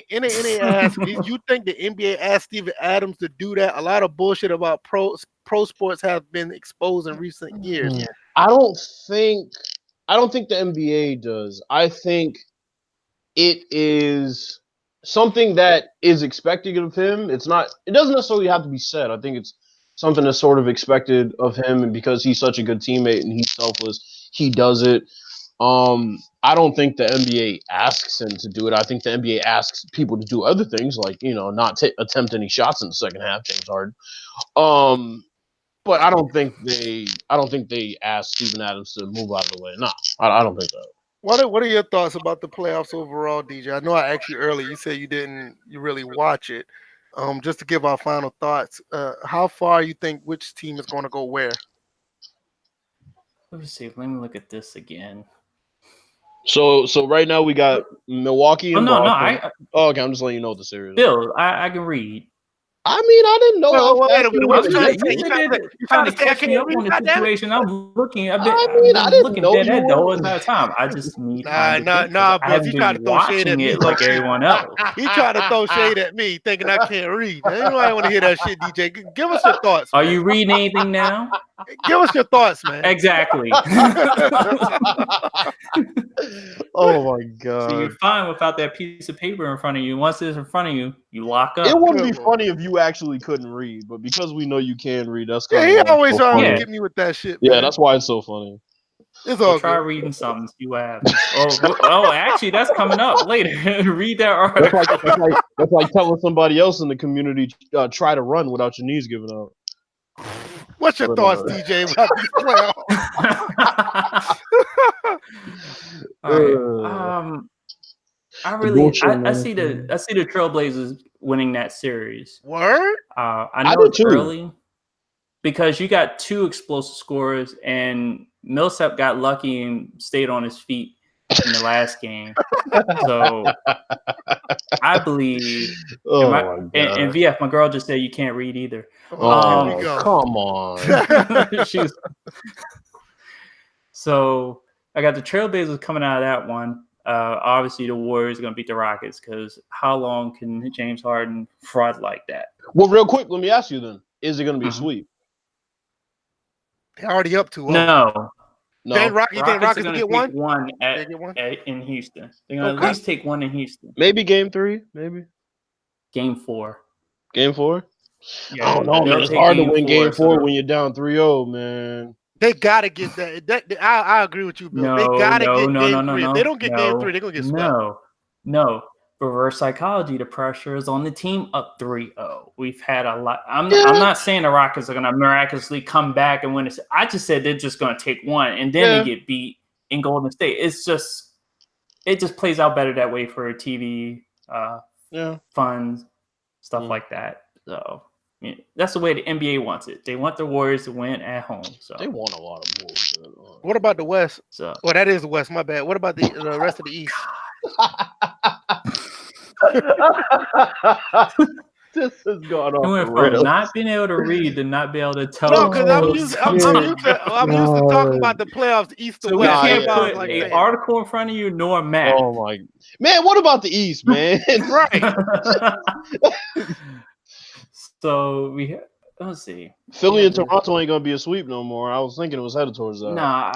asked, did you think the NBA asked Steven Adams to do that? A lot of bullshit about pro sports have been exposed in recent years. I don't think the NBA does. I think it is something that is expected of him. It doesn't necessarily have to be said. I think it's something that's sort of expected of him, and because he's such a good teammate and he's selfless, he does it. I don't think the NBA asks him to do it. I think the NBA asks people to do other things, like not attempt any shots in the second half. James Harden. But I don't think they asked Steven Adams to move out of the way. No, I don't think that. What are your thoughts about the playoffs overall, DJ? I know I asked you earlier. You said you really watch it. Just to give our final thoughts, how far you think which team is going to go where? Let me see. Let me look at this again. So right now we got Milwaukee and Boston. Okay, I'm just letting you know what the series. Bill, I can read. I mean, I didn't know. Wait a minute. What you trying to say? You trying to catch me up on the situation? I'm looking. I've been looking know dead at the whole entire time. I just need time. Nah, I haven't been watching it like everyone else. He trying to throw shade at me, thinking I can't read. You know I want to hear that shit, DJ. Give us your thoughts. Are you reading anything now? Give us your thoughts, man. Exactly. Oh my god! So you're fine without that piece of paper in front of you. Once it's in front of you, you lock up. It wouldn't be funny if you actually couldn't read, but because we know you can read, that's kind he of always trying funny. to get me with that shit. Yeah, man. that's why it's so funny. It's all try reading something. See what happens. Oh, actually, that's coming up later. Read that article. That's like telling somebody else in the community try to run without your knees giving out. What's your thoughts, DJ, about these playoffs? All right. I see the Trailblazers winning that series. Word? I know it's early because you got two explosive scorers, and Millsap got lucky and stayed on his feet in the last game. So I believe. And VF, my girl just said you can't read either. Oh, come on. So I got the Trailblazers coming out of that one. Obviously, the Warriors are going to beat the Rockets because how long can James Harden fraud like that? Well, real quick, let me ask you then: is it going to be a sweep? They're already up to No. You think Rockets will get one? One in Houston. They're going to at least take one in Houston. Maybe game 3, maybe. Game 4. Game 4? Yeah, I don't know, man. It's hard to win game 4 when you're down 3-0, man. They gotta get that. I agree with you, Bill. They gotta get game 3. If they don't get game 3, they're gonna get swept. No. Reverse psychology. The pressure is on the team up 3-0. We've had a lot. I'm not saying the Rockets are gonna miraculously come back and win it. I just said they're just gonna take one and then they get beat in Golden State. It just plays out better that way for TV funds, stuff like that. So. Yeah, that's the way the NBA wants it. They want the Warriors to win at home. So they want a lot of bullshit. What about the West? So, that is the West. My bad. What about the rest of the East? This has gone off. Went from not being able to read to not be able to tell. No, because I'm used to talking about the playoffs, East to West. We can't put an article in front of you nor a map. Oh my man! What about the East, man? Right. So let's see. Philly and Toronto ain't gonna be a sweep no more. I was thinking it was headed towards that. Nah,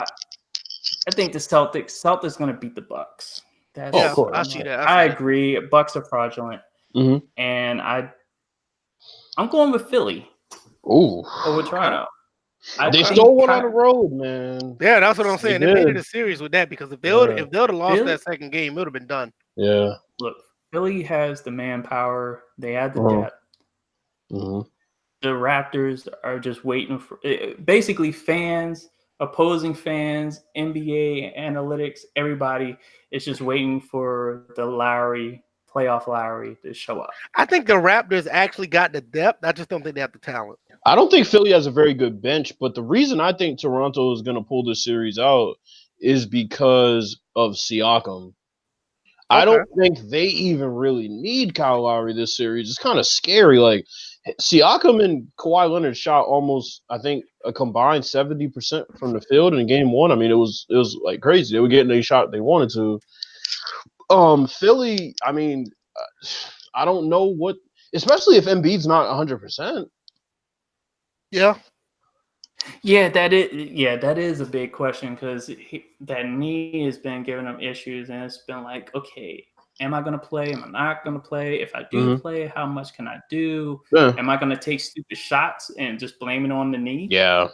I think the Celtics gonna beat the Bucks. Of course. I see that. I agree. Bucks are fraudulent, and I'm going with Philly. Ooh, over Toronto. They stole one on the road, man. Yeah, that's what I'm saying. They made it a series with that because if they would have lost that second game, it would have been done. Yeah. Look, Philly has the manpower. They have the depth. Mm-hmm. The Raptors are just waiting for basically fans, opposing fans, NBA analytics, everybody is just waiting for the playoff Lowry to show up. I think the Raptors actually got the depth. I just don't think they have the talent. I don't think Philly has a very good bench, but the reason I think Toronto is going to pull this series out is because of Siakam. I Okay. don't think they even really need Kyle Lowry this series. It's kind of scary. Like Siakam and Kawhi Leonard shot almost, I think, a combined 70% from the field in game one. I mean, it was like crazy. They were getting a shot they wanted to. Philly. I mean, I don't know what, especially if Embiid's not 100%. Yeah. Yeah, that is a big question because that knee has been giving him issues, and it's been like, okay, am I gonna play? Am I not gonna play? If I do Mm-hmm. play, how much can I do? Yeah. Am I gonna take stupid shots and just blame it on the knee? Yeah.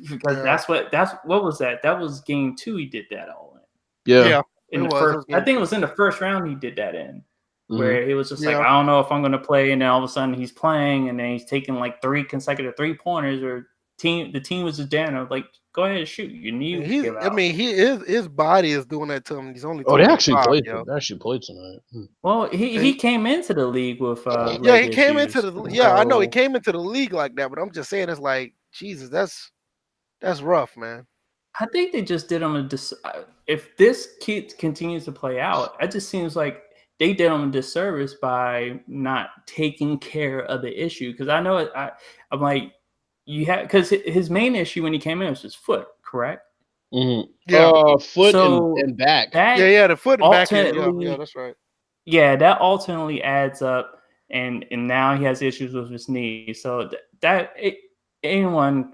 Because Yeah. that's what was that? That was game 2. He did that all Yeah. Yeah. in It the was. first. I think it was in the first round he did that in. Mm-hmm. Where he was just like, Yeah. I don't know if I'm going to play, and then all of a sudden he's playing, and then he's taking like 3 consecutive 3-pointers, or the team was just down. I was like, go ahead and shoot. Your knee will give out. I mean, his body is doing that to him. He's only Oh, they actually 25, played. yo. They actually played tonight. Well, he came into the league with Yeah, leg he came into issues. the. Yeah, I know he So came into the league like that, but I'm just saying, it's like, Jesus, that's rough, man. I think they just did him if this kid continues to play out, it just seems like they did him a disservice by not taking care of the issue. Because I know I'm like, you have, because his main issue when he came in was his foot, correct? Mm-hmm. Yeah. Foot So and back. Yeah, the foot and back end. ultimately, Yeah, that's right. yeah, that ultimately adds up, and now he has issues with his knee. So anyone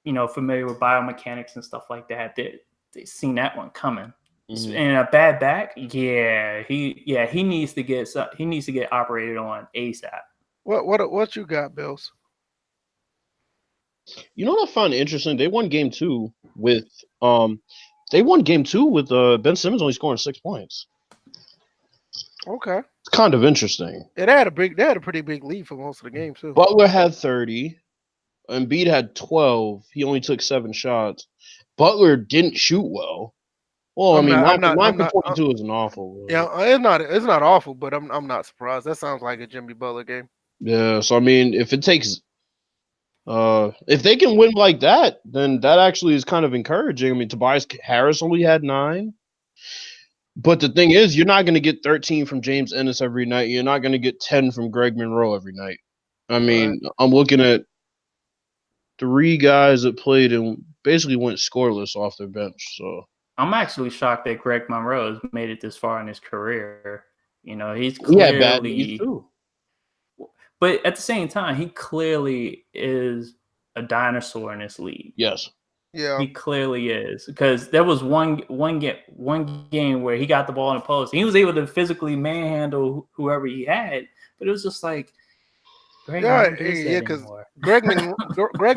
familiar with biomechanics and stuff like that, they seen that one coming. Mm-hmm. And a bad back, he needs to get operated on ASAP. What you got, Bills? You know what I find interesting? They won game 2 with Ben Simmons only scoring 6 points. Okay. It's kind of interesting. Yeah, they had a pretty big lead for most of the game too. Butler had 30. Embiid had 12. He only took 7 shots. Butler didn't shoot well. Well, I mean, 9 for 22 isn't awful. Yeah, it's not awful, but I'm not surprised. That sounds like a Jimmy Butler game. Yeah, so I mean, if they can win like that, then that actually is kind of encouraging. I mean, Tobias Harris only had 9. But the thing is, you're not going to get 13 from James Ennis every night. You're not going to get 10 from Greg Monroe every night. I mean, I'm looking at 3 guys that played and basically went scoreless off their bench. So I'm actually shocked that Greg Monroe has made it this far in his career. He's clearly bad knees too. But at the same time, he clearly is a dinosaur in this league. Yes. Yeah. He clearly is, because there was one game where he got the ball in the post. And he was able to physically manhandle whoever he had, but it was just like, Greg, because Greg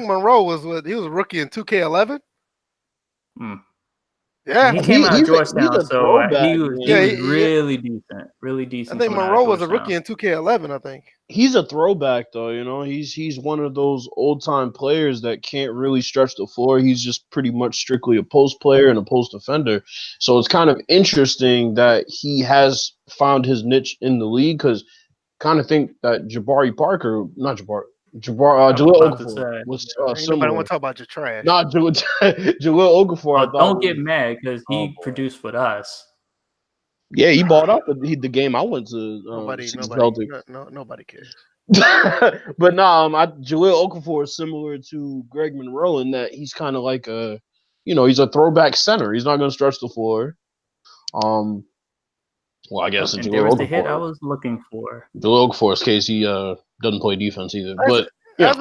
Monroe was he was a rookie in 2K11. Yeah, he came out of Georgetown, so he was really decent. I think Monroe was a rookie in 2K11. I think he's a throwback, though. He's one of those old time players that can't really stretch the floor. He's just pretty much strictly a post player and a post defender. So it's kind of interesting that he has found his niche in the league, because kind of think that Jaleel Okafor was ain't nobody want to talk about your trash. Nah, Jaleel Okafor. Don't get mad because he produced with us. Yeah, he bought up the game I went to. Nobody cares. But Jaleel Okafor is similar to Greg Monroe in that he's kind of like he's a throwback center. He's not going to stretch the floor. Well, I guess there was the hit I was looking for. Jaleel Okafor's case, he doesn't play defense either. But as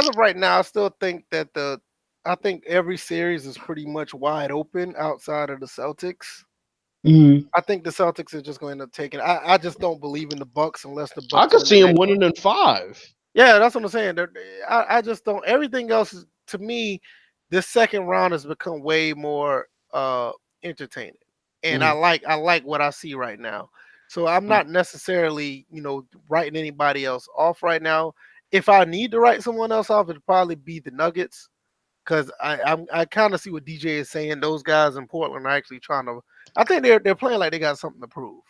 of right now, I still think that I think every series is pretty much wide open outside of the Celtics. Mm-hmm. I think the Celtics are just going to end up taking. I just don't believe in the Bucks unless the Bucks. I could see him winning in 5. Yeah, that's what I'm saying. I just don't. Everything else is, to me, this second round has become way more entertaining, and I like what I see right now. So I'm not necessarily writing anybody else off right now. If I need to write someone else off, it'd probably be the Nuggets, because I kind of see what DJ is saying. Those guys in Portland are actually trying to. I think they're playing like they got something to prove.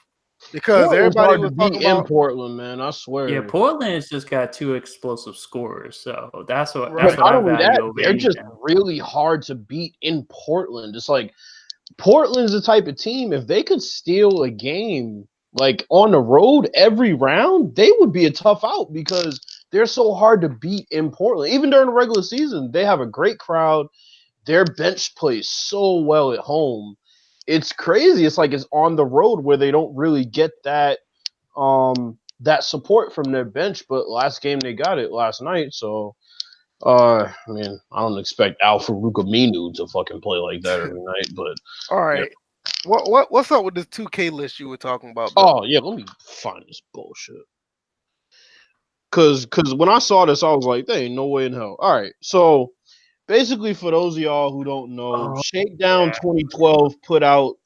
because Portland's everybody hard to was talking beat in about. Portland, man. I swear. Yeah, Portland's just got 2 explosive scorers, so that's what Right. I Not only value that, over they're just anything. really hard to beat in Portland. It's like Portland's the type of team, if they could steal a game like on the road every round, they would be a tough out because they're so hard to beat in Portland. Even during the regular season, they have a great crowd. Their bench plays so well at home. It's crazy. It's like it's on the road where they don't really get that support from their bench, but last game they got it last night, so I mean, I don't expect Alpha Rukaminu to fucking play like that every night, but All yeah. right. What's up with this 2K list you were talking about? Bill? Oh yeah, let me find this bullshit. Cause when I saw this, I was like, there ain't no way in hell. All right, so basically, for those of y'all who don't know, Oh, Shakedown 2012 put out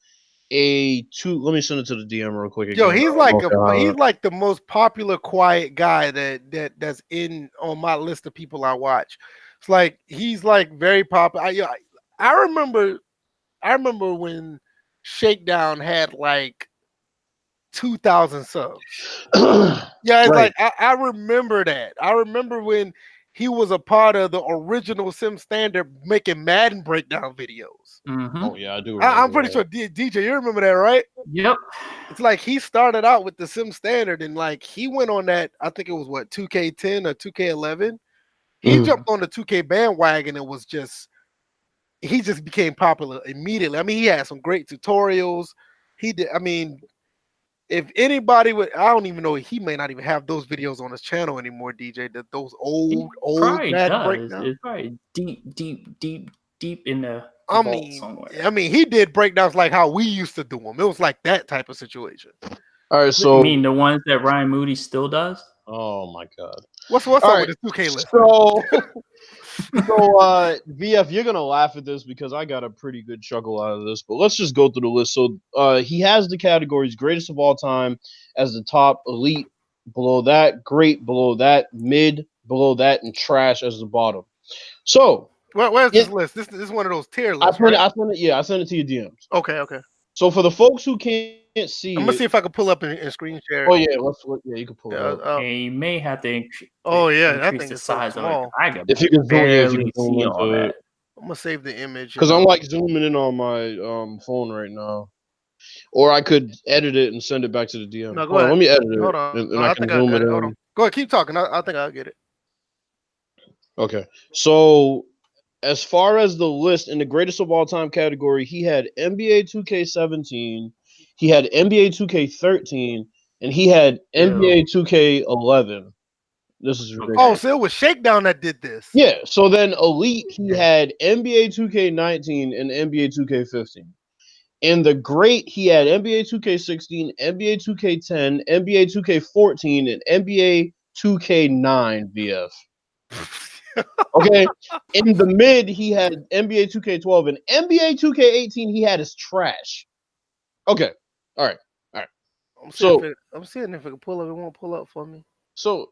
a two. Let me send it to the DM real quick again. Yo, I don't know if y'all have he's it. like the most popular quiet guy that's in on my list of people I watch. It's like he's like very popular. I remember when Shakedown had like 2,000 subs. Yeah, it's Right. like I remember that. I remember when he was a part of the original Sim Standard making Madden breakdown videos. Oh yeah, I do. Remember I'm pretty sure DJ, you remember that, right? Yep. It's like he started out with the Sim Standard and like he went on that. I think it was what 2K10 or 2K11. He Mhm. jumped on the 2K bandwagon and he just became popular immediately. I mean, he had some great tutorials. He did. I mean, if anybody would, I don't even know. He may not even have those videos on his channel anymore. DJ, those He old probably Madden does. breakdowns. It's probably deep in the I vault mean, somewhere. he did breakdowns like how we used to do them. It was like that type of situation. All right, You so mean the ones that Ryan Moody still does? oh my god. What's All up right, with the 2K list? so VF, you're gonna laugh at this because I got a pretty good chuckle out of this, but let's just go through the list. So he has the categories greatest of all time as the top, elite below that, great below that, mid below that, and trash as the bottom. So Where's it, this list? This is one of those tier I lists, sent right? it, I sent it, yeah, I sent it to your DMs. Okay. So for the folks who can't see I'm gonna it, see if I can pull up and screen share. oh yeah, yeah, you can pull Yeah, it up. And you may have to that increase thing the is so size of it. small. I can If you can zoom, yeah, if you can barely zoom see all into it, that. I'm gonna save the image. because I'm like zooming in on my phone right now. Or I could edit it and send it back to the DM. No, go Hold on, ahead. let me edit it, Hold on. and No, I I can think I zoom got it it. Hold on. in. Go ahead. Keep talking. I think I'll get it. Okay, so as far as the list in the greatest of all time category, he had NBA 2K17, he had NBA 2K13, and he had NBA 2K11. This is ridiculous. Oh, Okay. so it was Shakedown that did this. Yeah, so then Elite, he had NBA 2K19 and NBA 2K15. In the great, he had NBA 2K16, NBA 2K10, NBA 2K14, and NBA 2K9 VF. Okay. In the mid, he had NBA 2K12 and NBA 2K18. He had his trash. Okay. All right. I'm So seeing if it can pull up. It won't pull up for me. so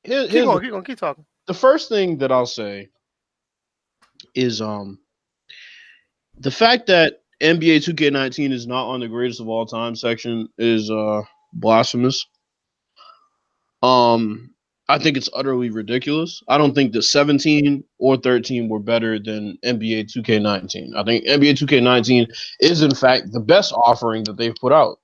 Keep here's going. Keep talking. the first thing that I'll say is the fact that NBA 2K19 is not on the greatest of all time section is blasphemous. I think it's utterly ridiculous. I don't think that 17 or 13 were better than NBA 2K19. I think NBA 2K19 is in fact the best offering that they've put out.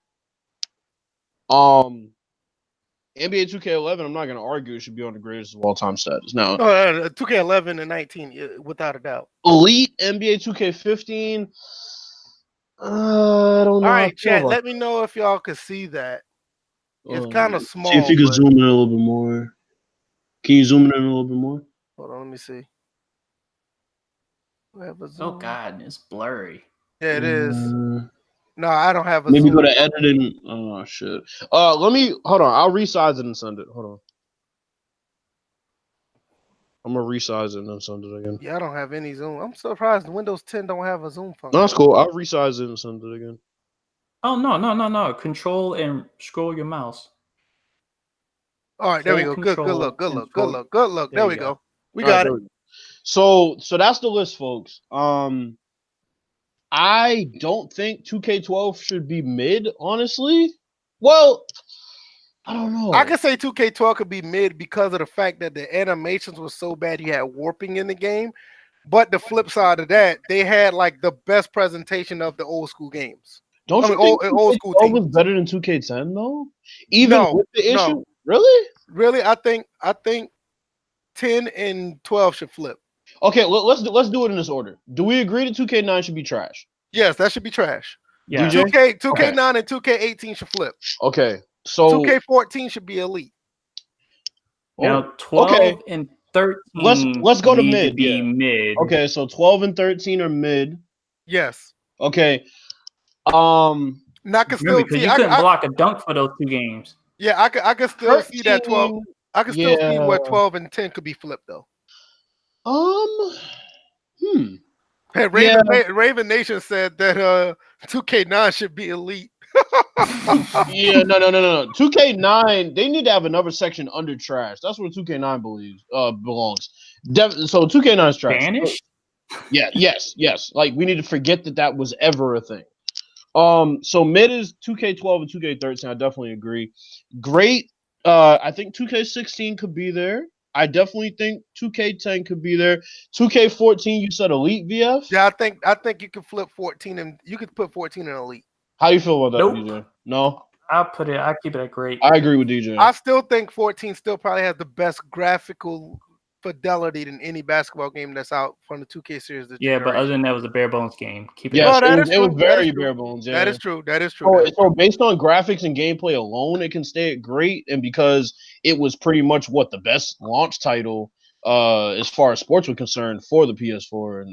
NBA 2K11, I'm not going to argue it should be on the greatest of all time status. Now, 2K11 and 19, without a doubt. Elite NBA 2K15, I don't know. All How right, I feel chat. about Let me know if y'all can see that. It's that. kind of See if small. you can But zoom in a little bit more. Can you zoom in a little bit more? hold on, let me see. We have a Oh zoom. God, it's blurry. Yeah, it is. No, I don't have a Maybe zoom. go to editing. Oh shit. Let me hold on. I'll resize it and send it. Hold on. I'm gonna resize it and then send it again. Yeah, I don't have any zoom. I'm surprised Windows 10 don't have a zoom function. No, that's cool. I'll resize it and send it again. Oh no. Control and scroll your mouse. All right, there we go. Hold Good control look. Good and look. scroll. Good look. Good look. There There we you go. go. We All right, got there it. we go. So that's the list, folks. I don't think 2K12 should be mid, honestly. Well, I don't know. I could say 2K12 could be mid because of the fact that the animations were so bad you had warping in the game. But the flip side of that, they had like the best presentation of the old school games. Don't I you mean, think old school 2K12 was teams. better than 2K10 though? Even No, with the issue, no. really? Really, I think 10 and 12 should flip. Okay, let's do it in this order. Do we agree that 2K9 should be trash? Yes, that should be trash. Yeah. DJ? 2K9 and 2K18 should flip. Okay, so 2K14 should be elite. Now 12 okay. and 13 Let's go to need mid. to be Yeah. mid. Okay, so 12 and 13 are mid. Yes. Okay. And I can still Remember, because see. you couldn't block a dunk for those 2 games. Yeah, I could still see that 12. 13, I can still see yeah. where 12 and 10 could be flipped though. Hey, Raven Nation said that 2K9 should be elite. Yeah, no. 2K9, they need to have another section under trash. That's where 2K9 belongs. So 2K9 is trash. Banished? Yeah, yes. Like we need to forget that was ever a thing. So mid is 2K12 and 2K13. I definitely agree. Great. I think 2K16 could be there. I definitely think 2K10 could be there. 2K14, you said elite VF? Yeah, I think you could flip 14 and you could put 14 in elite. How you feel about that, Nope. DJ? No? I'll keep it at great. I agree with DJ. I still think 14 still probably has the best graphical fidelity than any basketball game that's out from the 2K series. Yeah, but other than that, it was a bare bones game. Keep it. Yes, Well, it was very bare bones. Yeah. That is true. That is true. So based on graphics and gameplay alone, it can stay at great. And because it was pretty much the best launch title as far as sports were concerned for the PS4. And,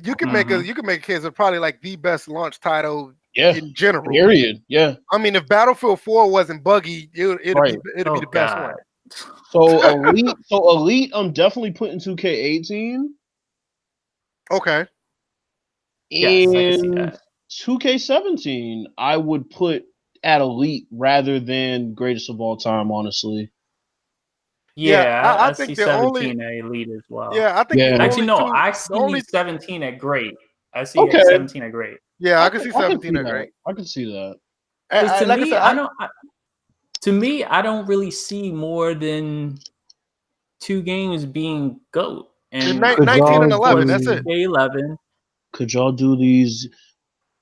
you can make a case of probably like the best launch title in general. Period. Yeah. I mean, if Battlefield 4 wasn't buggy, it'd be the best one. So elite, I'm definitely putting 2K18. Okay. Yes, I can see And that. 2K17, I would put at elite rather than greatest of all time, honestly. Yeah, I I think see the 17 at elite as well. Yeah, I think Actually, no, I see 17 at great. I see 17 at great. Yeah, I can see 17 at great. I can see that. To me, I don't really see more than 2 games being GOAT. And 19 and 11, that's it. 11. Could y'all do these?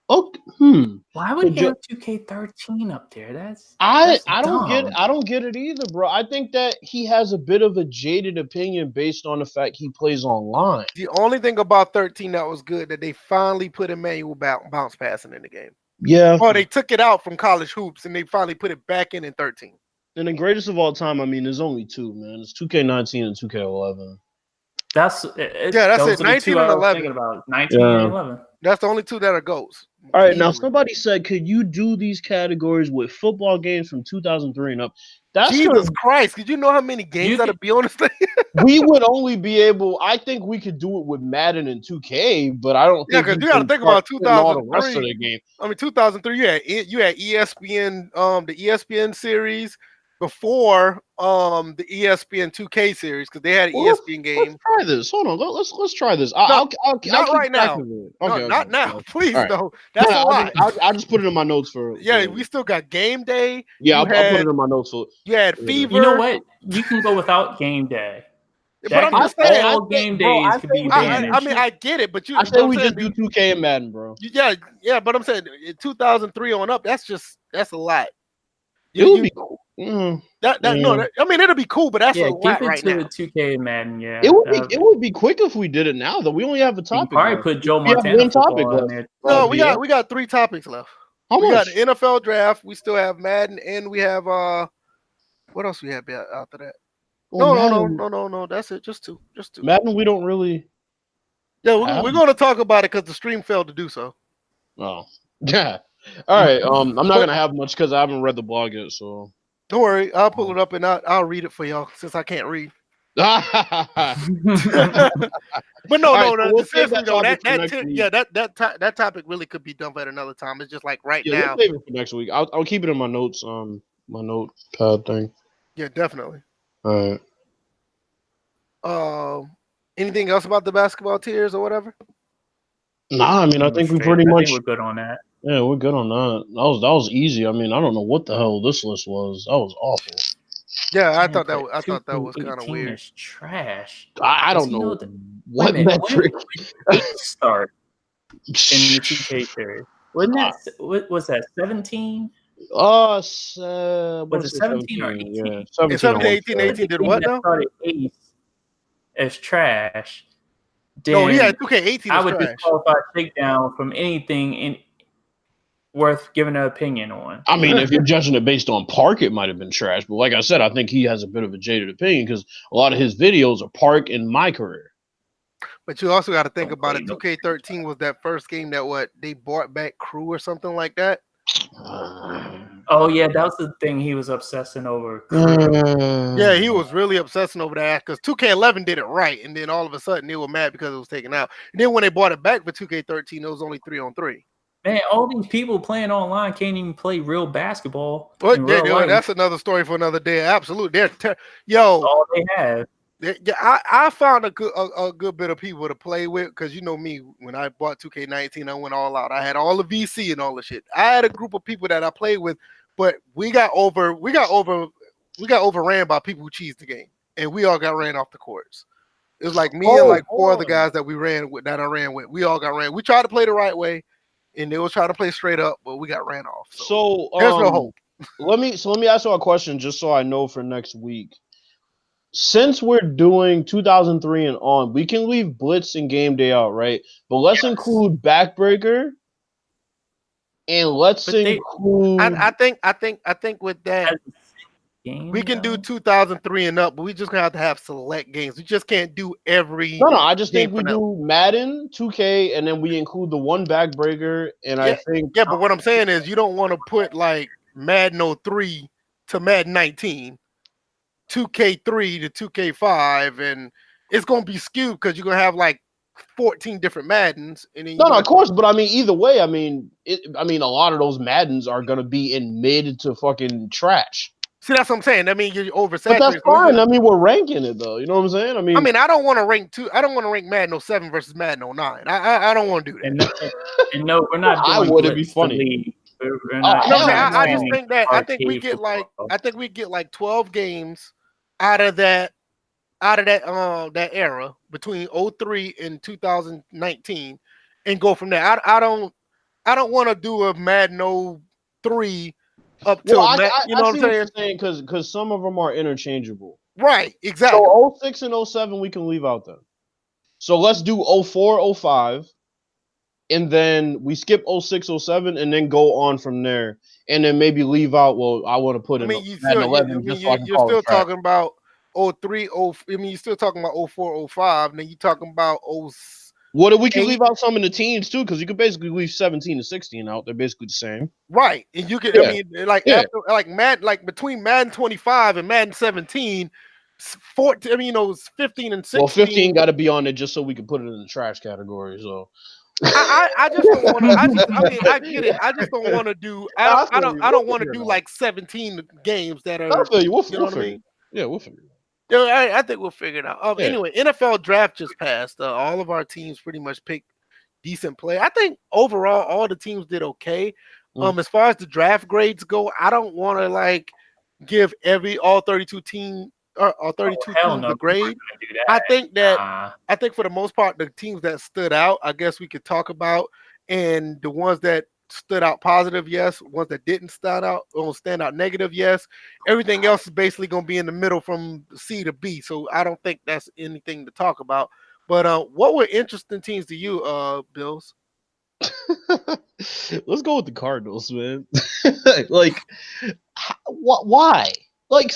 Why would you have 2K13 up there? That's I dumb. don't get it either, bro. I think that he has a bit of a jaded opinion based on the fact he plays online. The only thing about 13 that was good that they finally put a manual bounce passing in the game. Yeah. Oh, they took it out from college hoops and they finally put it back in 13. And the greatest of all time, I mean, there's only 2, man. It's 2K19 and 2K11. That's it. 19 and 11. About 19 and 11. That's the only 2 that are goals. All right, now somebody said, could you do these categories with football games from 2003 and up? Jesus Christ, did you know how many games that'll be on this thing? We would only be able, I think we could do it with Madden and 2K, but I don't think because you got to think about 2003. All the rest of the game. I mean, 2003, you had ESPN, the ESPN series before the ESPN 2K series because they had an ESPN game. Let's try this. Hold on, let's try this. I'll not right now. Okay, not now. Please, right. no. That's a lot. I'll just put it in my notes for. We still got game day. Yeah, I'll put it in my notes for. You had Fever. You know what? You can go without game day. But I'm just saying, all game days could be managed. I mean, I get it, but I say we just do 2K and Madden, bro. Yeah, but I'm saying 2003 on up. That's a lot. It would be cool. No, I mean it'll be cool, but that's a lot right now. 2K and Madden, yeah. It would be quick if we did it now, though. We only have a topic. You probably put Joe Montana topic in there. No, we got 3 topics left. How much? We got the NFL draft. We still have Madden, and we have what else we have after that? No. That's it. Just two. Madden, we don't really. Yeah, we're going to talk about it because the stream failed to do so. Oh, yeah. All right. I'm not gonna have much because I haven't read the blog yet. So don't worry, I'll pull it up and I'll read it for y'all since I can't read. But seriously though, that topic really could be done at another time. It's just like now. Let's save it for next week. I'll keep it in my notes. My notepad thing. Yeah, definitely. All right. Anything else about the basketball tiers or whatever? Nah, I mean, I think we pretty much we're good on that. Yeah, we're good on that. That was easy. I mean, I don't know what the hell this list was. That was awful. Yeah, I Man, thought that but was, I thought that was kind of 2K18 weird. is trash. I Does don't he know know that? Wait a what minute. metric. When did 8 start in the 2K series? Wasn't that what was that 17? I want Was to it say 17 or 17. Yeah, 18? In 17. I 17, want 18, to say. 18 did Anything what that now? started 8 as trash, No, yeah, then 2K18 I is would trash. disqualify takedown from anything worth giving an opinion on. I mean, if you're judging it based on Park, it might have been trash. But like I said, I think he has a bit of a jaded opinion because a lot of his videos are Park in my career. But you also got to think Don't about play it. no. 2K13 was that first game that they brought back Crew or something like that. Oh yeah, that was the thing he was obsessing over. Crew. Yeah, he was really obsessing over that because 2K11 did it right, and then all of a sudden they were mad because it was taken out. And then when they brought it back for 2K13, it was only 3-on-3. Man, all these people playing online can't even play real basketball But in real life. that's another story for another day. Absolutely, All they have. I found a good bit of people to play with because you know me, when I bought 2K19, I went all out. I had all the VC and all the shit. I had a group of people that I played with, but we got overran by people who cheesed the game, and we all got ran off the courts. It was like me and like four other guys that I ran with. We all got ran. We tried to play the right way, and they was trying to play straight up, but we got ran off. So there's no hope. let me ask you a question just so I know for next week. Since we're doing 2003 and on, we can leave Blitz and Game Day out, right? But let's include Backbreaker and let's include. I think with that. Game, We can do 2003 and up, but we just gonna have select games. We just can't do every. No, I just think we finale. do Madden, 2K, and then we include the one Backbreaker. And I think but what I'm saying is you don't want to put like Madden 03 to Madden 19, 2K3 to 2K5, and it's gonna be skewed because you're gonna have like 14 different Maddens. And then no, of course, but I mean, either way, I mean, a lot of those Maddens are gonna be in mid to fucking trash. See, that's what I'm saying. I mean, you're oversaturated. But that's fine. I mean, we're ranking it though. You know what I'm saying? I mean, I don't want to rank I don't want to rank Madden 07 versus Madden 09. I don't want to do that. And no, we're not doing. I would. It'd be funny. I just think that I think we get like 12 games out of that that era between 03 and 2019 and go from there. I don't want to do a Madden 03 up till you know what I'm saying? Because some of them are interchangeable. Right, exactly. So 06 and 07 we can leave out then. So let's do 04, 05. And then we skip 06, 07, and then go on from there. And then maybe leave out, well, I want to put in Madden 11 just so I can you're still talking about 03, you're still talking about 04, 05, and then you're talking about 06. What we can leave out some in the teens too, because you could basically leave 17 and 16 out. They're basically the same. Right. And you can after like between Madden 25 and Madden 17, 14, 15 and 16. Well, 15 got to be on it just so we can put it in the trash category. So I just don't want to. I get it. I just don't want to do. I don't want to do like 17 games that are. I feel you. We'll know what I mean? Yeah, we'll figure it out. Yeah, I think we'll figure it out. Anyway, NFL draft just passed. All of our teams pretty much picked decent play. I think overall all the teams did okay. As far as the draft grades go, I don't want to like give all 32 teams a grade. I think for the most part, the teams that stood out, I guess we could talk about, and the ones that stood out positive, yes. Ones that didn't stand out negative, yes. Everything else is basically going to be in the middle from C to B. So I don't think that's anything to talk about. But what were interesting teams to you, Bills? Let's go with the Cardinals, man. Like, why? Like,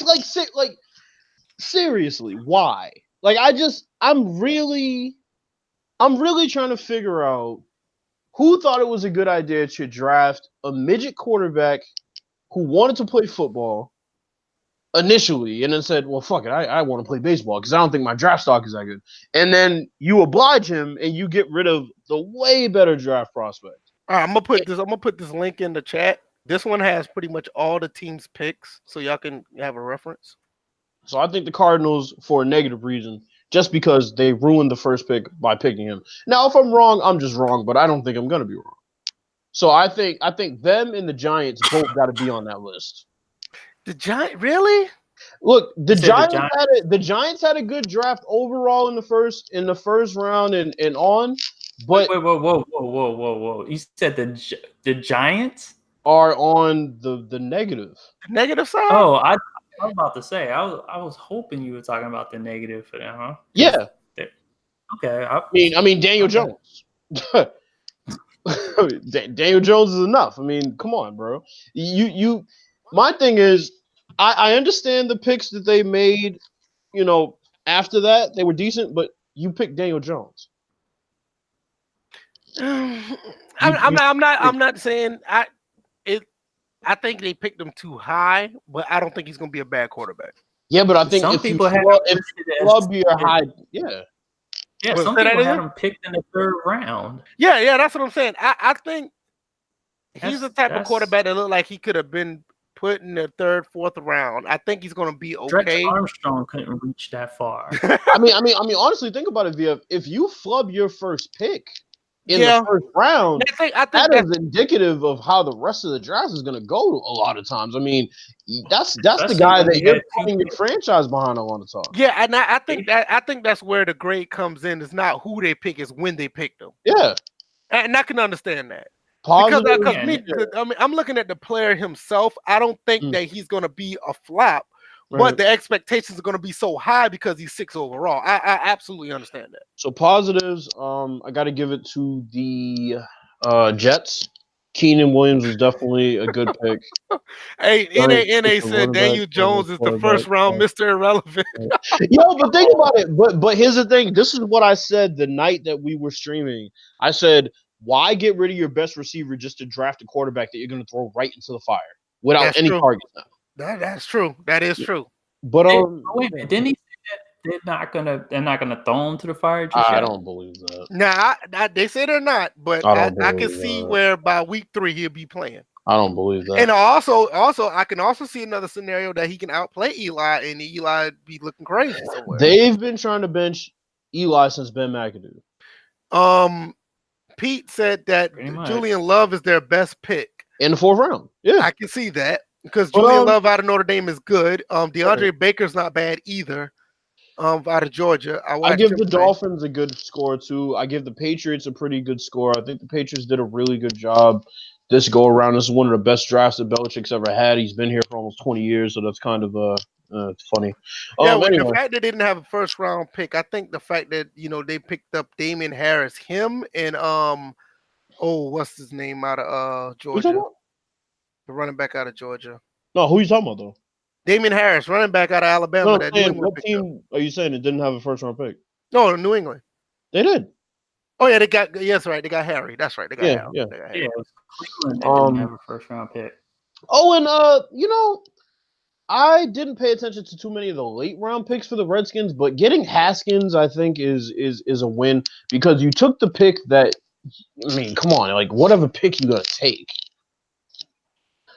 seriously, why? Like, I'm really trying to figure out who thought it was a good idea to draft a midget quarterback who wanted to play football initially and then said, well, fuck it, I want to play baseball because I don't think my draft stock is that good. And then you oblige him and you get rid of the way better draft prospect. All right, I'm gonna put this link in the chat. This one has pretty much all the teams' picks, so y'all can have a reference. So I think the Cardinals, for a negative reason, just because they ruined the first pick by picking him. Now, if I'm wrong, I'm just wrong, but I don't think I'm going to be wrong. So I think them and the Giants both got to be on that list. The Giant, really? Look, the Giants Giants? the Giants had a good draft overall in the first round and on, but Wait, whoa! You said the Giants? are on the negative. The negative side? Oh, I was about to say I was hoping you were talking about the negative for them, huh? Yeah, Okay. I mean Daniel Okay. Jones. Daniel Jones is enough. I mean, come on, bro. You. My thing is, I understand the picks that they made. You know, after that they were decent, but you picked Daniel Jones. I'm not saying I think they picked him too high, but I don't think he's gonna be a bad quarterback. Yeah, but I think Some if you people have flub your high, yeah. Yeah, Well, some say that people had again? him picked in the third round. Yeah, that's what I'm saying. I think he's the type of That's- quarterback that looked like he could have been put in the third, fourth round. I think he's gonna be Stretch okay. Armstrong couldn't reach that far. I mean, honestly, think about it, VF. If you flub your first pick in Yeah. the first round, I think that that's is indicative of how the rest of the draft is going to go. A lot of times, I mean, that's the Especially guy when that you you're had putting your franchise behind a lot of times. yeah, and I think that's where the grade comes in. It's not who they pick, it's when they pick them. Yeah, And I can understand that. positive. Because I mean, I'm looking at the player himself. I don't think that he's going to be a flop, but the expectations are going to be so high because he's 6 overall. I absolutely understand that. So positives, I got to give it to the Jets. Keenan Williams was definitely a good pick. Hey, NA said Daniel Jones is the first round Mr. Irrelevant. Yo, but think about it. But here's the thing. This is what I said the night that we were streaming. I said, why get rid of your best receiver just to draft a quarterback that you're going to throw right into the fire without That's any true. targets now? That's true. That is true. But wait a minute, didn't he say that they're not gonna throw him to the fire just I yet? don't believe that. Nah, they say they're not, but I don't I can believe see that. where by week 3 he'll be playing. I don't believe that. And also I can also see another scenario that he can outplay Eli and Eli be looking crazy somewhere. They've been trying to bench Eli since Ben McAdoo. Pete said that Pretty much. Julian Love is their best pick. In the 4th round. Yeah. I can see that because But, Julian Love out of Notre Dame is good. DeAndre Baker's not bad either. Out of Georgia. I give the Dolphins a good score too. I give the Patriots a pretty good score. I think the Patriots did a really good job this go around. This is one of the best drafts that Belichick's ever had. He's been here for almost 20 years, so that's kind of funny. Yeah, Anyway. the fact that they didn't have a first round pick, I think the fact that they picked up Damian Harris, him and what's his name out of Georgia, the running back out of Georgia. No, who are you talking about though? Damian Harris, running back out of Alabama. No, what team are you saying it didn't have a first round pick? No, New England. They did. Oh yeah, they got They got Harry. That's right. They got Harry. Yeah. They got Harry. Yeah, it was Cleveland that didn't have a first round pick. Oh, and I didn't pay attention to too many of the late round picks for the Redskins, but getting Haskins, I think, is a win because you took the pick that. I mean, come on, like whatever pick you gonna take.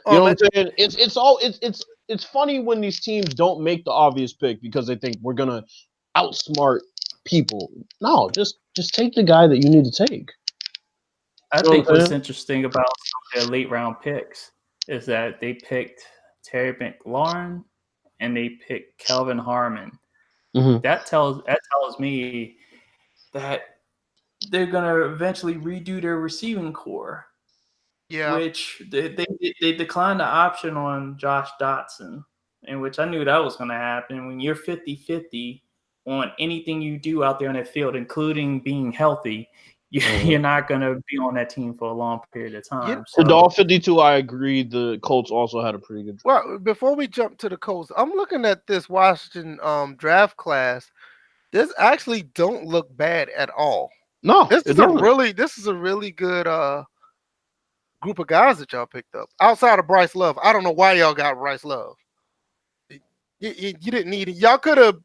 You know what I'm saying? It's funny when these teams don't make the obvious pick because they think we're gonna outsmart people. No, just take the guy that you need to take. I think what's interesting about some of their late round picks is that they picked Terry McLaurin and they picked Kelvin Harmon. Mm-hmm. That tells me that they're gonna eventually redo their receiving core. Yeah. Which they declined the option on Josh Dotson, in which I knew that was gonna happen. When you're 50-50 on anything you do out there on that field, including being healthy, you're not going to be on that team for a long period of time. Yeah. So, All 52, I agree. The Colts also had a pretty good draft. Well, before we jump to the Colts, I'm looking at this Washington draft class. This actually don't look bad at all. No, this is a really good group of guys that y'all picked up. Outside of Bryce Love, I don't know why y'all got Bryce Love. You didn't need it. Y'all could have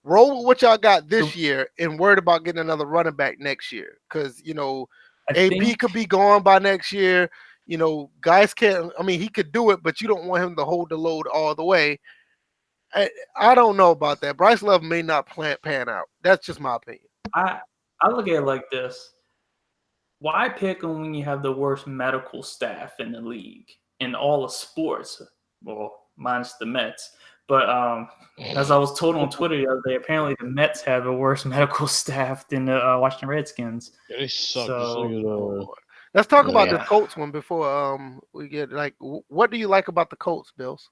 rolled with what y'all got this year and worried about getting another running back next year. Because, AP could be gone by next year. Guys can't – I mean, he could do it, but you don't want him to hold the load all the way. I don't know about that. Bryce Love may not pan out. That's just my opinion. I look at it like this. why pick them when you have the worst medical staff in the league in all of sports? Well, minus the Mets. But as I was told on Twitter the other day, apparently the Mets have a worse medical staff than the Washington Redskins. Yeah, they suck. Just So, look at Lord. Let's talk about Yeah. the Colts one before we get like what do you like about the Colts, Bills?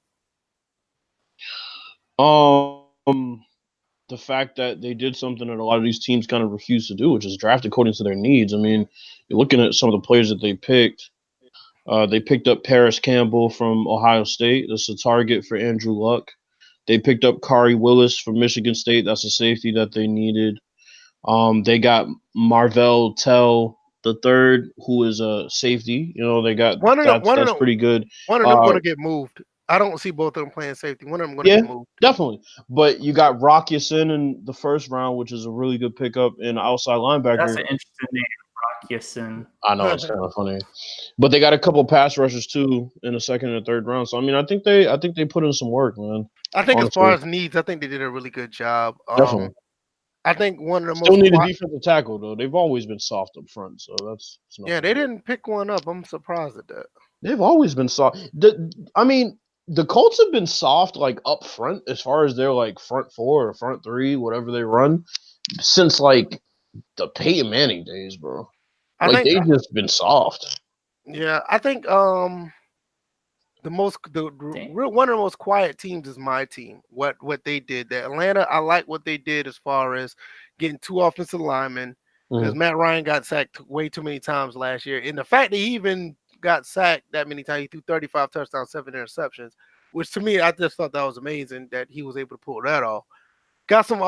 the fact that they did something that a lot of these teams kind of refuse to do, which is draft according to their needs. I mean, you're looking at some of the players that they picked. They picked up Paris Campbell from Ohio State. That's a target for Andrew Luck. They picked up Kari Willis from Michigan State. That's a safety that they needed. They got Marvell Tell the third, who is a safety. You know, they got One of them, that's pretty good. one of them going to get moved. I don't see both of them playing safety. One of them going to Yeah, get moved. definitely. But you got Rock Yasin in the first round, which is a really good pickup in outside linebacker. that's an interesting name, Rock Yasin. I know it's kind of funny, but they got a couple pass rushers too in the second and third round. So I mean, I think they put in some work, man. I think as far Honestly. as needs, I think they did a really good job. Definitely. I think one of the Still most need a defensive tackle though. They've always been soft up front, so that's yeah, they didn't pick one up. I'm surprised at that. They've always been soft. I mean, the Colts have been soft like up front as far as their like front four or front three, whatever they run, since like the Peyton Manning days, bro. I Like think they've just been soft. yeah, I think one of the most quiet teams is my team. What they did, the Atlanta, I like what they did as far as getting two offensive linemen because Matt Ryan got sacked way too many times last year, and the fact that he even got sacked that many times, he threw 35 touchdowns, 7 interceptions, which to me I just thought that was amazing that he was able to pull that off. Got some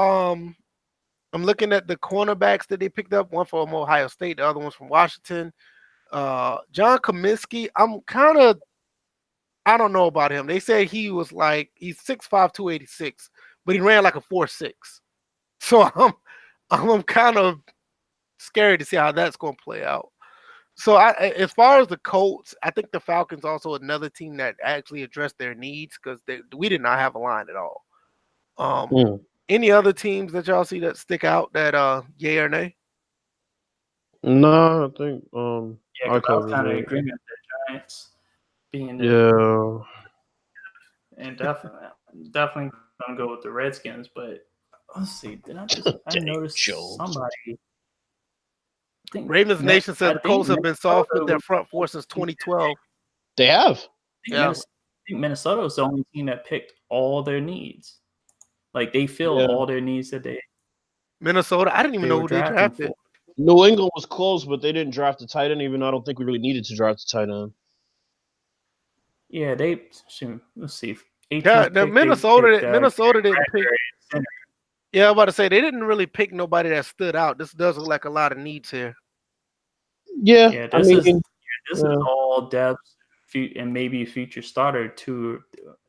I'm looking at the cornerbacks that they picked up, one from Ohio State, the other one's from Washington. John Cominsky, I don't know about him. They say he was like he's 6'5", 286, but he ran like a 4'6". So I'm kind of scared to see how that's going to play out. So as far as the Colts, I think the Falcons also another team that actually addressed their needs because we did not have a line at all. Any other teams that y'all see that stick out that yay or nay? No, I think Yeah, because I was kind of in agreement with the Giants being and definitely gonna go with the Redskins. But let's see, did I notice somebody? I think Ravens Nation said the Colts have been soft with their front four since 2012. They have. I think Minnesota was the only team that picked all their needs. Like they filled all their needs that they. Minnesota, I didn't even know who they drafted. New England was close, but they didn't draft a tight end. Even though I don't think we really needed to draft a tight end. Yeah, let's see. Yeah, Minnesota didn't pick. Yeah, I'm about to say they didn't really pick nobody that stood out. This does look like a lot of needs here. Yeah, this is all depth and maybe a future starter to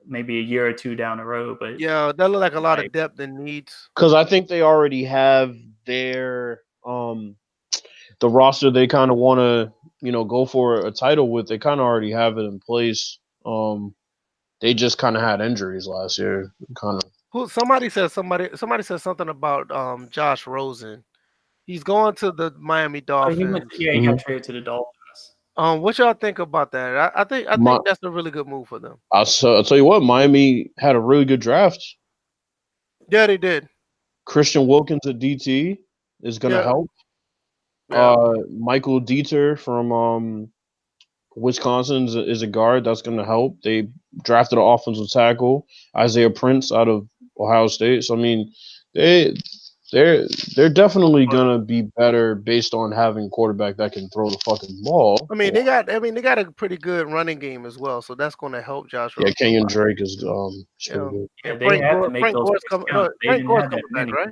maybe a year or two down the road. But yeah, that look like a lot of depth and needs. Because I think they already have their the roster they kind of want to go for a title with. They kind of already have it in place. They just kind of had injuries last year. Kind of. Somebody said something about Josh Rosen. He's going to the Miami Dolphins. He got traded to the Dolphins. What y'all think about that? I think that's a really good move for them. I'll tell you what, Miami had a really good draft. Yeah, they did. Christian Wilkins at DT is going to help. Yeah. Michael Dieter from Wisconsin is a guard that's going to help. They drafted an offensive tackle, Isaiah Prince out of Ohio State. So I mean, they're definitely gonna be better based on having a quarterback that can throw the fucking ball. I mean, they got a pretty good running game as well, so that's going to help Josh. Yeah, Kenyon Drake is pretty good. Yeah, they have to make those picks count. Frank Gore's coming back, right?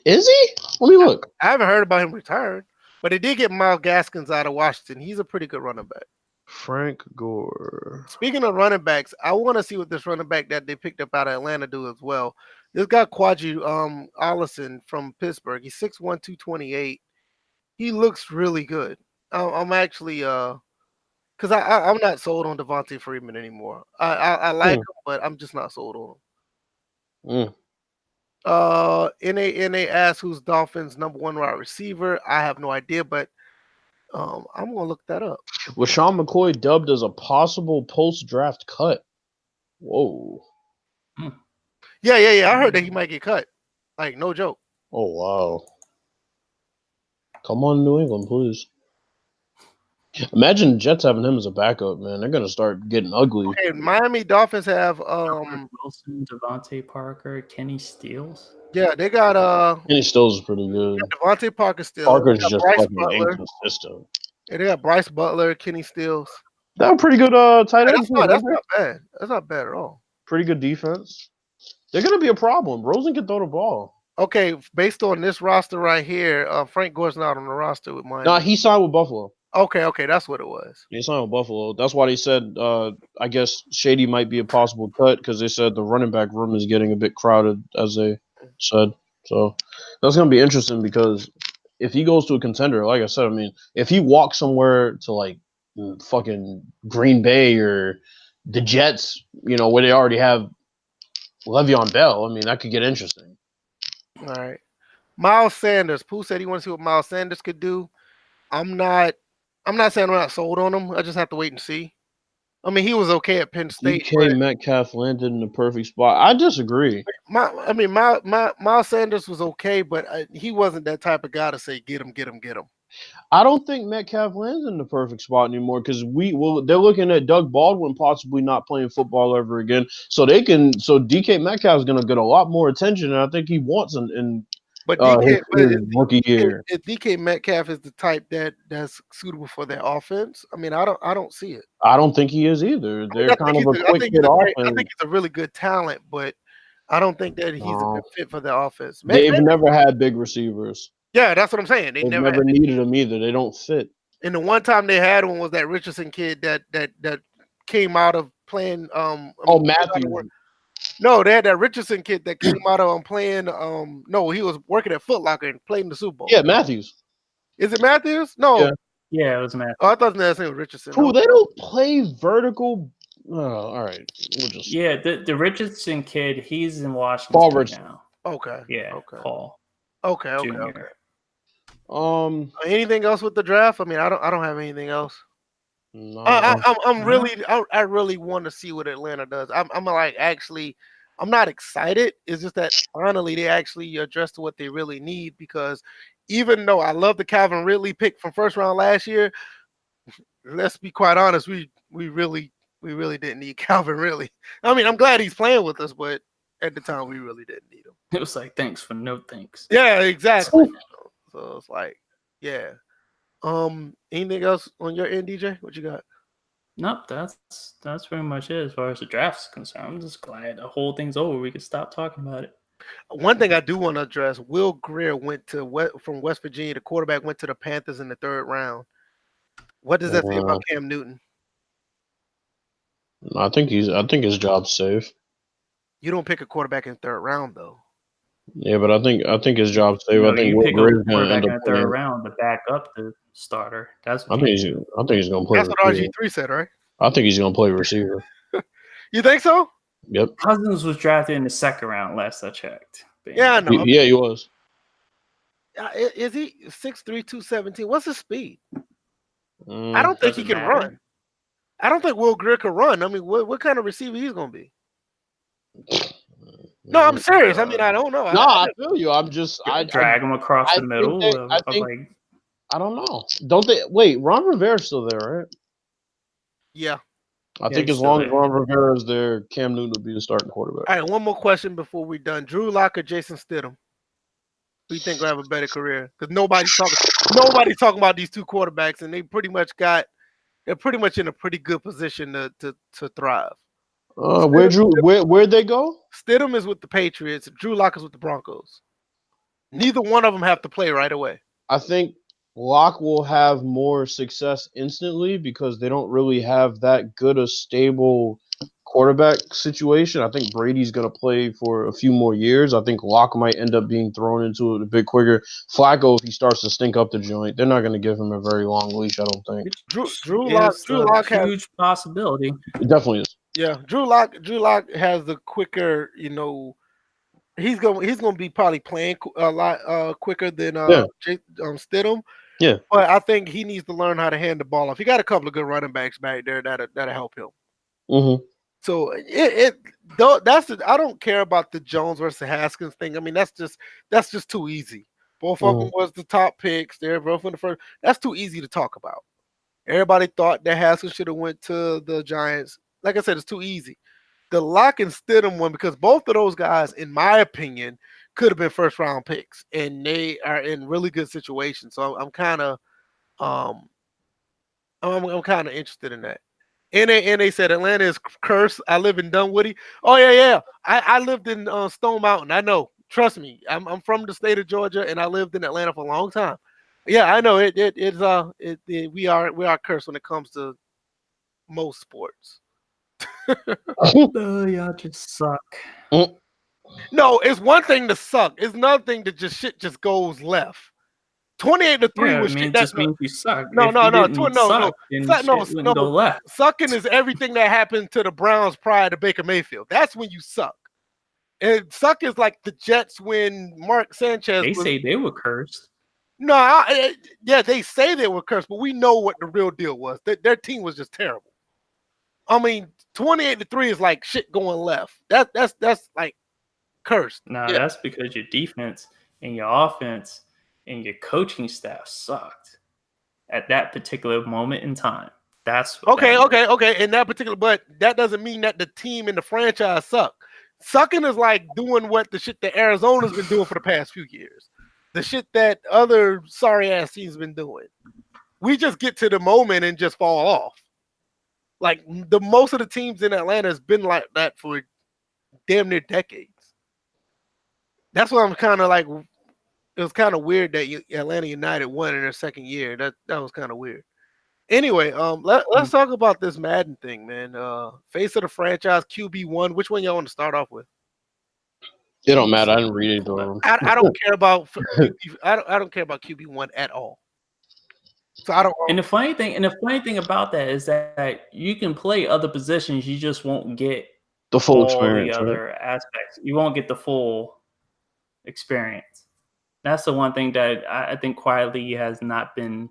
Is he? Let me look. I haven't heard about him retiring, but they did get Myles Gaskins out of Washington. He's a pretty good running back. Frank Gore. Speaking of running backs, I want to see what this running back that they picked up out of Atlanta do as well. This guy Quadri Allison from Pittsburgh. He's 6'1", 228. He looks really good. I'm actually because I'm not sold on Devontae Freeman anymore. I like him, but I'm just not sold on him. NA asks who's Dolphins' #1 wide receiver. I have no idea, but I'm gonna look that up. Was Sean McCoy dubbed as a possible post-draft cut? Whoa. Yeah. I heard that he might get cut. Like, no joke. Oh, wow. Come on, New England, please. Imagine Jets having him as a backup, man. They're going to start getting ugly. Okay, Miami Dolphins have Wilson, Devontae Parker, Kenny Steals. yeah, they got Kenny Stills is pretty good. Devontae Parker still. Parker's just Bryce fucking Butler. inconsistent. Yeah, they got Bryce Butler, Kenny Stills. That was pretty good tight end. That's not bad. That's not bad at all. Pretty good defense. They're going to be a problem. Rosen can throw the ball. Okay, based on this roster right here, Frank Gore's not on the roster with Miami. Nah, he signed with Buffalo. Okay, that's what it was. He signed with Buffalo. That's why they said, I guess Shady might be a possible cut because they said the running back room is getting a bit crowded, as they said. So that's going to be interesting because if he goes to a contender, like I said, I mean, if he walks somewhere to like fucking Green Bay or the Jets, where they already have Le'Veon Bell, I mean, that could get interesting. All right. Miles Sanders. Pooh said he wants to see what Miles Sanders could do. I'm not saying I'm not sold on him. I just have to wait and see. I mean, he was okay at Penn State. DK Metcalf landed in the perfect spot. I disagree. Miles Sanders was okay, but he wasn't that type of guy to say get him. I don't think Metcalf lands in the perfect spot anymore because they're looking at Doug Baldwin possibly not playing football ever again. So DK Metcalf is going to get a lot more attention, and I think he wants in his rookie year. If DK Metcalf is the type that's suitable for their offense, I mean, I don't see it. I don't think he is either. They're kind of a quick hit offense. I think he's a really good talent, but I don't think that he's a good fit for their offense. They've never had big receivers. Yeah, that's what I'm saying. They've never needed them either. They don't fit. And the one time they had one was that Richardson kid that came out of playing. Matthews. No, they had that Richardson kid that came out of playing. No, he was working at Foot Locker and played in the Super Bowl. Yeah, Matthews. Is it Matthews? No. Yeah, it was Matthews. Oh, I thought his name was Richardson. Cool. They don't play vertical. Oh, all right. The Richardson kid. He's in Washington now. Okay. Yeah. Okay. Paul. Okay. Anything else with the draft? I mean, I don't have anything else. No. I really want to see what Atlanta does. I'm not excited. It's just that finally they actually addressed what they really need, because even though I love the Calvin Ridley pick from first round last year, let's be quite honest, we really didn't need Calvin Ridley. I mean, I'm glad he's playing with us, but at the time we really didn't need him. It was like thanks for no thanks. Yeah, exactly. So it's like, yeah. Anything else on your end, DJ? What you got? Nope, that's pretty much it as far as the draft's concerned. I'm just glad the whole thing's over. We can stop talking about it. One thing I do want to address: Will Grier went from West Virginia. The quarterback went to the Panthers in the 3rd round. What does that say about Cam Newton? I think his job's safe. You don't pick a quarterback in the 3rd round, though. Yeah, but I think his job's safe. No, I think you pick a quarterback in the 3rd playing. round to back up the starter. That's what I think he's going to play. That's what RG3 said, right? I think he's going to play receiver. You think so? Yep. Cousins was drafted in the 2nd round last I checked. Yeah, I know. Yeah, he was. Is he 6'3", 217? What's his speed? I don't think he can run. I don't think Will Grier can run. I mean, what kind of receiver he's going to be? No, I'm serious. I mean, I don't know. No, I feel you. I'm just drag him across the middle. I don't know. Don't they? Wait, Ron Rivera's still there, right? Yeah. I think as long as Ron Rivera's there, Cam Newton will be the starting quarterback. All right, one more question before we're done. Drew Lock or Jason Stidham? Who you think will have a better career? Because nobody's talking about these two quarterbacks, and they're pretty much in a pretty good position to thrive. Where'd they go? Stidham is with the Patriots. Drew Lock is with the Broncos. Neither one of them have to play right away. I think Lock will have more success instantly because they don't really have that good a stable quarterback situation. I think Brady's going to play for a few more years. I think Lock might end up being thrown into it a bit quicker. Flacco, if he starts to stink up the joint, they're not going to give him a very long leash, I don't think. Drew Lock has a huge possibility. It definitely is. Yeah, Drew Lock has the quicker, he's gonna be probably playing a lot quicker than Yeah, Stidham. yeah. But I think he needs to learn how to hand the ball off. He got a couple of good running backs back there that'll help him. Mm-hmm. So it though I don't care about the Jones versus Haskins thing. I mean that's just too easy. Both of them Mm-hmm. was the top picks. They're both in the first. That's too easy to talk about. Everybody thought that Haskins should have went to the Giants. Like I said, it's too easy. The Lock and Stidham one because both of those guys, in my opinion, could have been first round picks, and they are in really good situations. So I'm kind of um I'm kind of interested in that. And they said Atlanta is cursed. I live in Dunwoody. Oh yeah. I lived in Stone Mountain. I know. Trust me. I'm from the state of Georgia, and I lived in Atlanta for a long time. Yeah, I know we are cursed when it comes to most sports. Y'all just suck. No, it's one thing to suck. It's another thing that just shit just goes left. 28-3 Yeah, I was mean, shit. it just means you suck. No, If no, you no, didn't no, no, suck, then suck, no, shit wouldn't no. go left. Sucking is everything that happened to the Browns prior to Baker Mayfield. That's when you suck. And suck is like the Jets when Mark Sanchez They was. say they were cursed. No, yeah, they say they were cursed, but we know what the real deal was. Their team was just terrible. I mean, 28-3 is like shit going left. That's like cursed. Nah, Yeah. that's because your defense and your offense and your coaching staff sucked at that particular moment in time. That's what that means. Okay. In that particular, but that doesn't mean that the team and the franchise suck. Sucking is like doing what the shit that Arizona's been doing for the past few years. The shit that other sorry ass teams been doing. We just get to the moment and just fall off. Like the most of the teams in Atlanta has been like that for damn near decades. That's why I'm kind of like it was kind of weird that Atlanta United won in their second year. That was kind of weird. Anyway, let's talk about this Madden thing, man. Face of the franchise QB1. Which one y'all want to start off with? It don't matter. I didn't read either of them. I don't care about QB, I don't care about QB1 at all. So I don't. And the funny thing about that is that you can play other positions, you just won't get The full all experience, the other aspects. You won't get the full experience. That's the one thing that I think quietly has not been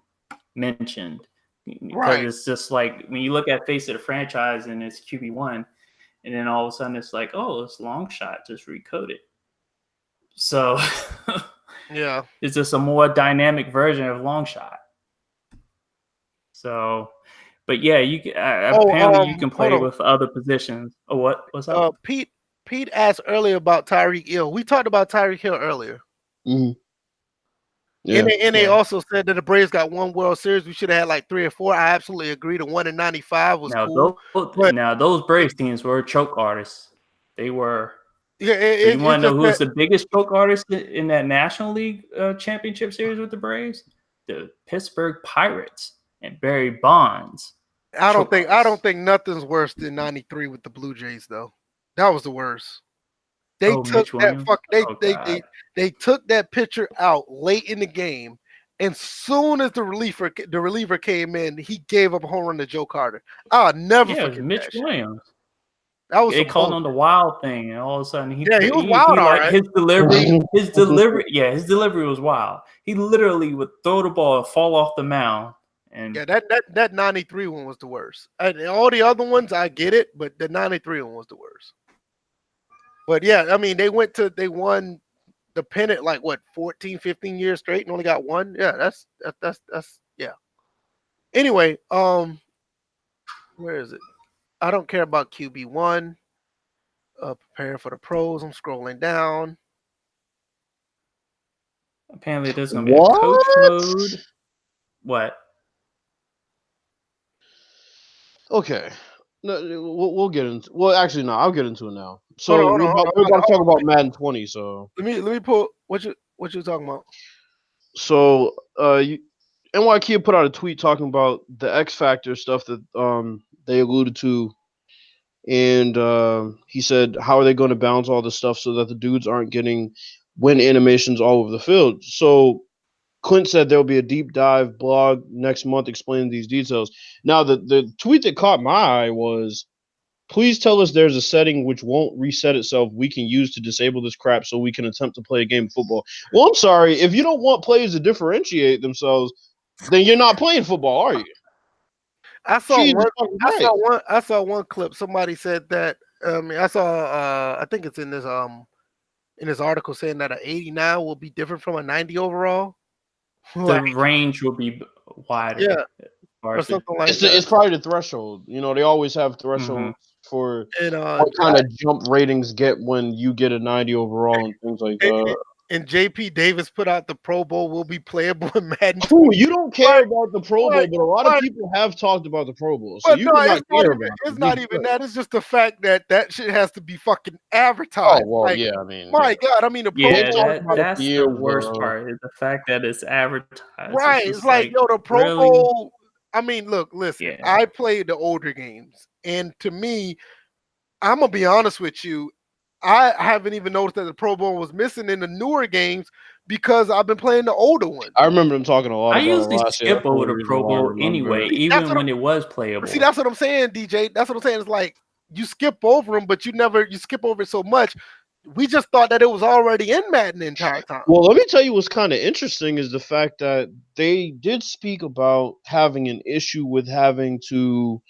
mentioned. Because Right. it's just like when you look at face of the franchise and it's QB1, and then all of a sudden it's like, oh, it's long shot, just recoded. So Yeah. it's just a more dynamic version of long shot. So, but yeah, you can, apparently you can play hold on. with other positions. Oh, what's up? Pete asked earlier about Tyreek Hill. We talked about Tyreek Hill earlier. Mm-hmm. Yeah. And they also said that the Braves got one World Series. We should have had like 3 or 4. I absolutely agree. The one in '95 was cool. Now those Braves teams were choke artists. They were. Yeah, you want to know who's the biggest choke artist in that National League Championship Series with the Braves? The Pittsburgh Pirates and Barry Bonds. I don't think nothing's worse than '93 with the Blue Jays though. That was the worst. They took that they took that pitcher out late in the game, and soon as the reliever came in, he gave up a home run to Joe Carter. I'll never forget Mitch that shit. Williams. That was they called on the wild thing, and all of a sudden he was wild. All right. His delivery was wild. He literally would throw the ball, fall off the mound, and yeah, that '93 one was the worst. And all the other ones, I get it, but the '93 one was the worst. But yeah, I mean, they won the pennant like what 14, 15 years straight and only got one. Yeah, that's yeah. Anyway, where is it? I don't care about QB1. Preparing for the pros. I'm scrolling down. Apparently, there's gonna be a coach mode. What? Okay. No, we'll get into. Well, actually, no. I'll get into it now. So Hold on, we're about to talk about Madden 20. So let me pull what you talking about. So NYK put out a tweet talking about the X Factor stuff that they alluded to, and he said, how are they going to balance all this stuff so that the dudes aren't getting win animations all over the field? So Clint said there'll be a deep dive blog next month explaining these details. Now, the tweet that caught my eye was Please tell us there's a setting which won't reset itself we can use to disable this crap so we can attempt to play a game of football. Well, I'm sorry. If you don't want players to differentiate themselves, then you're not playing football, are you? I saw Jesus one. fucking I saw Christ. one. I saw one clip. Somebody said that. I saw. I think it's in this article saying that an 89 will be different from a 90 overall. The Like, range will be wider. yeah, Or or something like It's that. probably the threshold. You know, they always have thresholds for And what kind of jump ratings get when you get a 90 overall and things like that. and JP Davis put out the Pro Bowl will be playable in Madden. Cool, you don't care about the Pro Bowl, Right, but a lot of right. people have talked about the Pro Bowl, so But you no, cannot it's not care even. about It's it. not even that. It's just the fact that that shit has to be fucking advertised. Oh well, Like, yeah, I mean, my God, I mean the Pro yeah, Bowl. that's Yeah, the worst bro. part. Is the fact that it's advertised. Right. It's It's just like, yo, the Pro really? Bowl. I mean, look, listen, Yeah. I played the older games, and to me, I'm gonna be honest with you, I haven't even noticed that the Pro Bowl was missing in the newer games because I've been playing the older ones. I remember them talking a lot I about it usually last year. skip over the Pro Bowl anyway, That's even what when it was playable. See, that's what I'm saying, DJ. That's what I'm saying. It's like you skip over them, but you skip over it so much. We just thought that it was already in Madden the entire time. Well, let me tell you what's kind of interesting is the fact that they did speak about having an issue with having to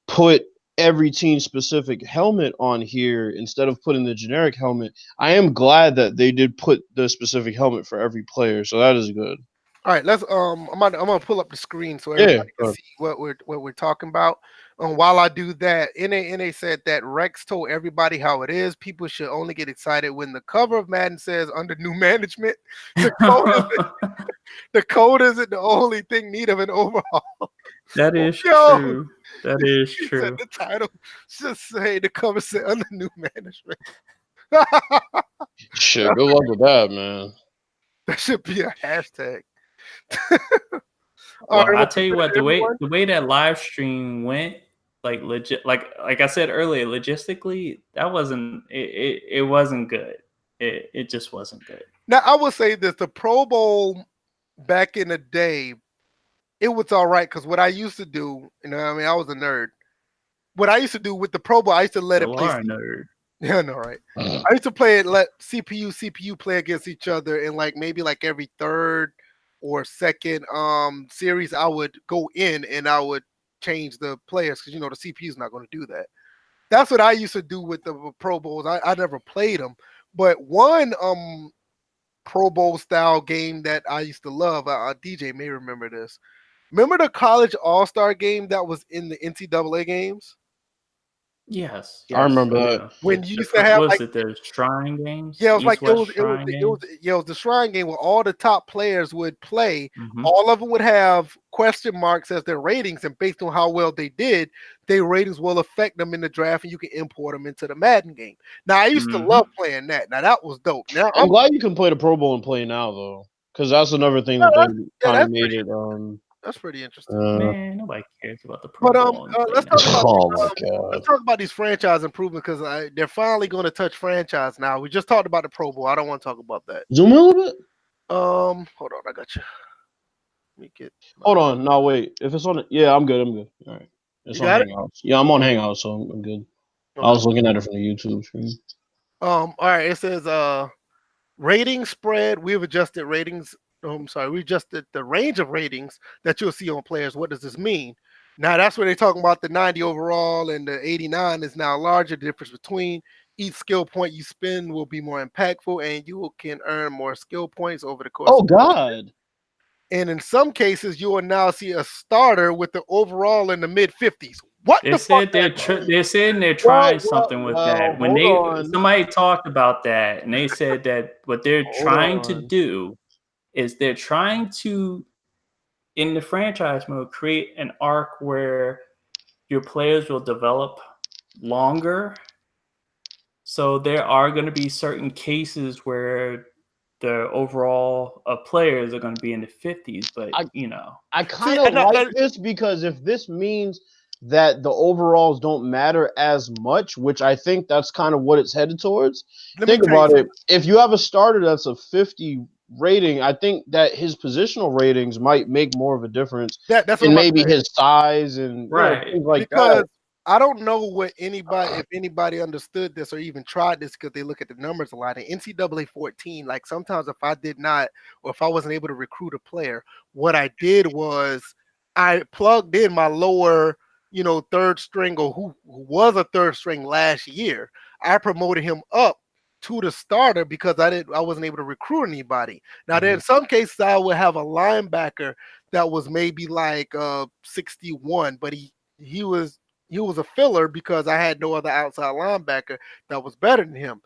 put every team specific helmet on here instead of putting the generic helmet. I am glad that they did put the specific helmet for every player, so that is good. All right, let's I'm gonna pull up the screen so Yeah, everybody go can ahead. see what we're talking about. While I do that, NA said that Rex told everybody how it is. People should only get excited when the cover of Madden says under new management. The code isn't the only thing need of an overhaul. That is Yo. true. That is He said true. the title just say the cover said under new management. Shit, good luck with that, man. That should be a hashtag. Well, All right, I'll tell you what, the everyone. way that live stream went, like legit, like I said earlier, logistically, that wasn't it wasn't good. It just wasn't good. Now I will say this: the Pro Bowl back in the day, it was all right because what I used to do, you know, I mean, I was a nerd. What I used to do with the Pro Bowl, I used to let it You play. are a nerd. Yeah, no, right. I used to let CPU play against each other, and like maybe like every third or second series, I would go in and I would change the players because you know the CPU is not going to do that. That's what I used to do with the Pro Bowls. I never played them, but one Pro Bowl style game that I used to love. DJ may remember this. Remember the college All-Star game that was in the NCAA games? Yes, I remember that. When you used to have was like it the Shrine games? yeah, it was like East West Shrine games? it was the Shrine game where all the top players would play. Mhm. All of them would have question marks as their ratings, and based on how well they did, their ratings will affect them in the draft, and you can import them into the Madden game. Now I used to love playing that. Now that was dope. Now I'm glad you can play the Pro Bowl and play now though, because that's another thing that they kind of made it. That's pretty interesting. Man, nobody cares about the Pro But Bowl. let's talk about Oh my god! let's talk about these franchise improvements because they're finally going to touch franchise now. We just talked about the Pro Bowl. I don't want to talk about that. Zoom in a little bit. Hold on, I got you. Let me get. Hold on, no wait. If it's on it, yeah, I'm good. I'm good. All right, it's You on got it? Hangouts. Yeah, I'm on Hangouts, so I'm good. I was looking at it from the YouTube screen. All right. It says rating spread. We've adjusted ratings. I'm sorry, we adjusted the range of ratings that you'll see on players. What does this mean? Now that's where they're talking about the 90 overall and the 89 is now larger. The difference between each skill point you spend will be more impactful, and you can earn more skill points over the course. Oh God! And in some cases, you will now see a starter with the overall in the mid 50s. What They the said fuck? they're saying they're trying Well, something with that. When somebody talked about that, and they said that what they're trying to do is they're trying to, in the franchise mode, create an arc where your players will develop longer. So there are going to be certain cases where the overall players are going to be in the 50s, but I kind of like this because if this means that the overalls don't matter as much, which I think that's kind of what it's headed towards. Think about it. If you have a starter that's a 50 rating, I think that his positional ratings might make more of a difference that's in maybe his size and right. things like because that. I don't know what anybody, if anybody understood this or even tried this, because they look at the numbers a lot. In NCAA 14, like sometimes if I did not, or if I wasn't able to recruit a player, what I did was I plugged in my lower, third string, or who was a third string last year. I promoted him up to the starter because I wasn't able to recruit anybody. Now, there in some cases I would have a linebacker that was maybe like 61, but he was a filler because I had no other outside linebacker that was better than him.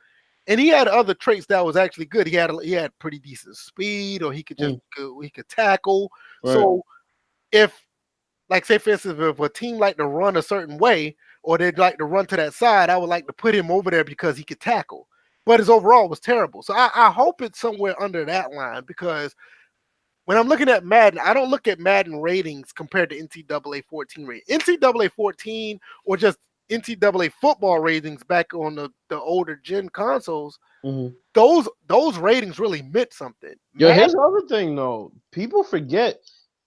And he had other traits that was actually good. He had pretty decent speed, or he could he could tackle. Right. So if, like, say for instance, if a team like to run a certain way, or they'd like to run to that side, I would like to put him over there because he could tackle. But his overall was terrible. So I hope it's somewhere under that line, because when I'm looking at Madden, I don't look at Madden ratings compared to NCAA 14 rating. NCAA 14 or just NCAA football ratings back on the older gen consoles, those ratings really meant something. Yo, here's another thing though. People forget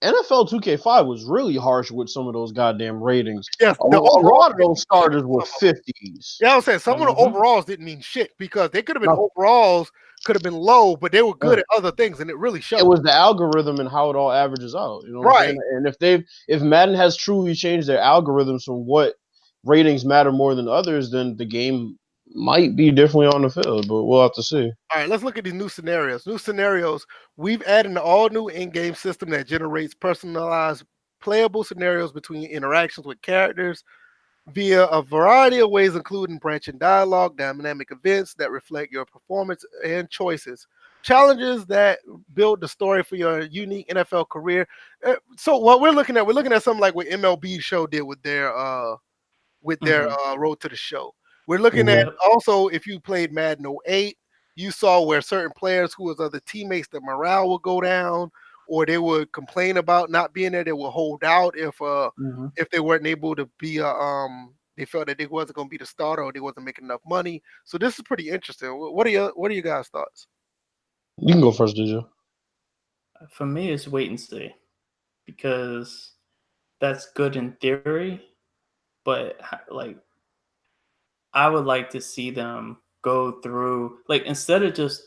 NFL 2K5 was really harsh with some of those goddamn ratings. Yes, A lot of those starters were 50s. Yeah, I was saying some of the overalls didn't mean shit, because they could have been overalls, could have been low, but they were good at other things, and it really showed. It was the algorithm and how it all averages out. You know what I'm saying? And if Madden has truly changed their algorithms from what ratings matter more than others, then the game might be differently on the field, but we'll have to see. All right, let's look at these new scenarios. We've added an all-new in-game system that generates personalized playable scenarios between interactions with characters via a variety of ways, including branching dialogue, dynamic events that reflect your performance and choices, challenges that build the story for your unique NFL career. So what we're looking at something like what MLB show did with their Road to the Show. We're looking at also, if you played Madden 08, you saw where certain players who was other teammates, the morale would go down, or they would complain about not being there. They would hold out if they weren't able to be they felt that they wasn't going to be the starter, or they wasn't making enough money. So this is pretty interesting. What are you guys' thoughts? You can go first, DJ. For me, it's wait and see, because that's good in theory, but like, I would like to see them go through, like, instead of just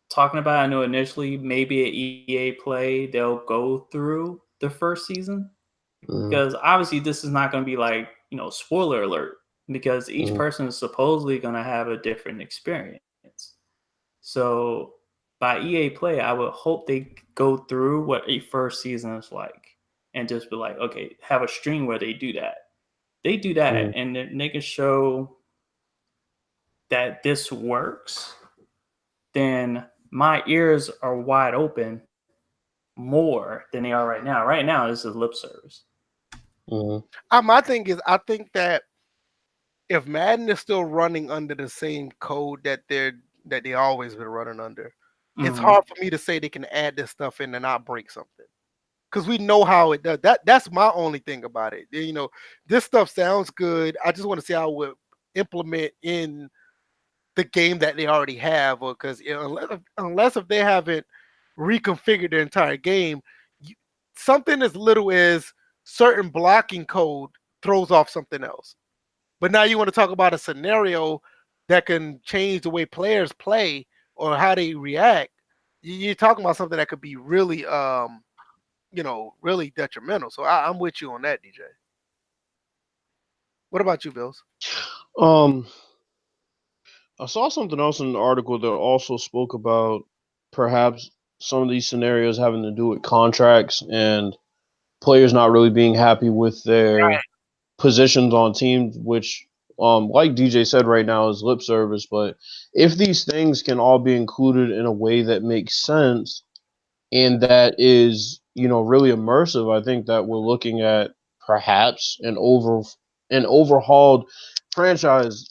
talking about it, I know initially maybe at EA Play they'll go through the first season, because obviously this is not going to be like, spoiler alert, because each person is supposedly going to have a different experience. So by EA Play, I would hope they go through what a first season is like, and just be like, okay, have a stream where they do that. They do that, and then they can show that this works, then my ears are wide open more than they are right now. Right now, this is lip service. My thing is, I think that if Madden is still running under the same code that they always been running under, it's hard for me to say they can add this stuff in and not break something, because we know how it does. That's my only thing about it. This stuff sounds good. I just want to see how it would implement in the game that they already have, or because unless if they haven't reconfigured their entire game, something as little as certain blocking code throws off something else. But now you want to talk about a scenario that can change the way players play or how they react. You're talking about something that could be really, really detrimental. So I'm with you on that, DJ. What about you, Bills? I saw something else in the article that also spoke about perhaps some of these scenarios having to do with contracts and players not really being happy with their positions on teams, which, like DJ said right now, is lip service. But if these things can all be included in a way that makes sense and that is, really immersive, I think that we're looking at perhaps an overhauled franchise.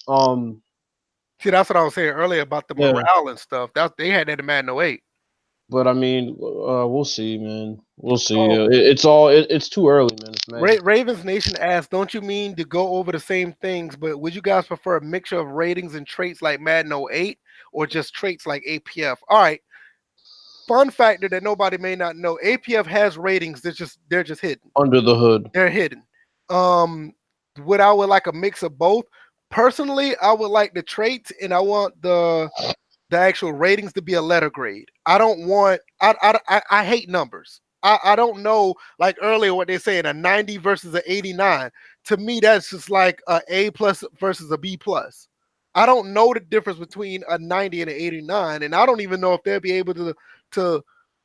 See, that's what I was saying earlier about the morale and stuff. They had that in Madden 08. But I mean, we'll see, man. We'll see. It's too early, man. Ravens Nation asked, "Don't you mean to go over the same things? But would you guys prefer a mixture of ratings and traits like Madden 08, or just traits like APF?" All right. Fun factor that nobody may not know: APF has ratings. They're just hidden under the hood. They're hidden. Would I would like a mix of both? Personally, I would like the traits, and I want the actual ratings to be a letter grade. I don't want. I hate numbers. I don't know, like earlier what they're saying, a 90 versus an 89. To me, that's just like a A plus versus a B plus. I don't know the difference between a 90 and an 89, and I don't even know if they'll be able to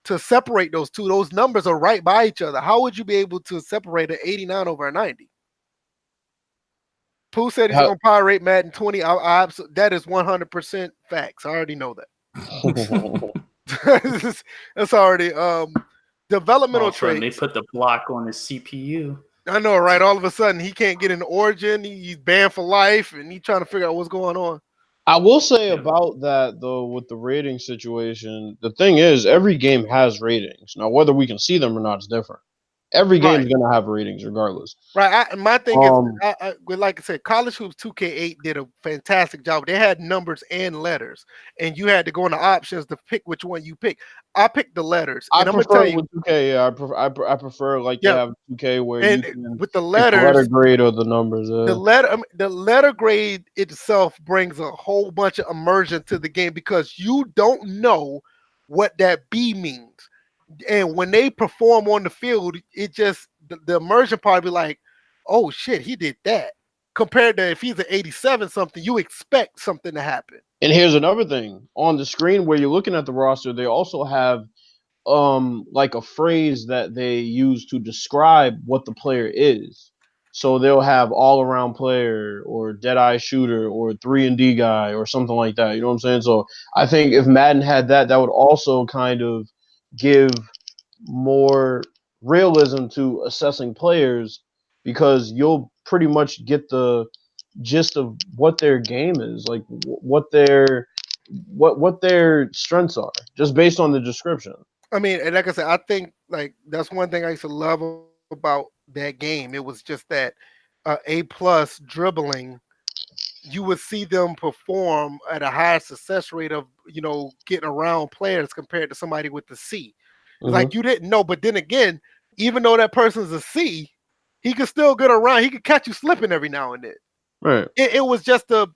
to separate those two. Those numbers are right by each other. How would you be able to separate an 89 over a 90? Pooh said he's How- gonna pirate Madden 20. That is 100% facts. I already know that. That's already developmental All of a sudden, they traits. put the block on his CPU. I know, right? All of a sudden, he can't get an origin. He's banned for life, and he's trying to figure out what's going on. I will say Yeah. about that though, with the rating situation, the thing is, every game has ratings. Now, whether we can see them or not is different. Every game Right. is gonna have ratings, regardless. Right. My thing is, Um, like I said, College Hoops 2K8 did a fantastic job. They had numbers and letters, and you had to go into options to pick which one you pick. I picked the letters, I and I'm gonna prefer tell it you, with 2K. Yeah, I prefer like they yeah, have 2K where you and can with the pick the letter letters, grade or the numbers. the letter grade itself brings a whole bunch of immersion to the game because you don't know what that B means. And when they perform on the field, it just the immersion part be like, oh shit, he did that. Compared to if he's an 87 something, you expect something to happen. And here's another thing: on the screen where you're looking at the roster, they also have like a phrase that they use to describe what the player is. So they'll have all around player or dead eye shooter or 3-and-D guy or something like that. You know what I'm saying? So I think if Madden had that, that would also kind of give more realism to assessing players because you'll pretty much get the gist of what their game is, like what their strengths are, just based on the description. I mean, and like I said, I think like that's one thing I used to love about that game. It was just that A plus dribbling, you would see them perform at a higher success rate of getting around players compared to somebody with the C. It's Hmm. like you didn't know, but then again, even though that person's a C, he could still get around. He could catch you slipping every now and then. Right. It was just a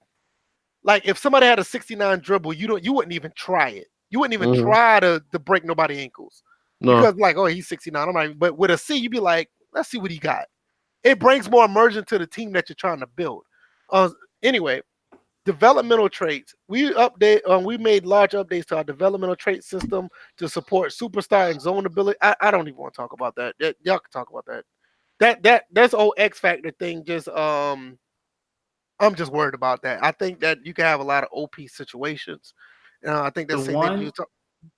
like if somebody had a 69 dribble, you wouldn't even try it. You wouldn't even Hmm. try to break nobody ankles No. because like, oh, he's 69. I'm like, but with a C, you'd be like, let's see what he got. It brings more immersion to the team that you're trying to build. Uh, anyway, developmental traits. We made large updates to our developmental trait system to support superstar and zone ability. I don't even want to talk about that. Y'all can talk about that. That's old X Factor thing. Just I'm just worried about that. I think that you can have a lot of OP situations. I think The that's the same thing you one talk.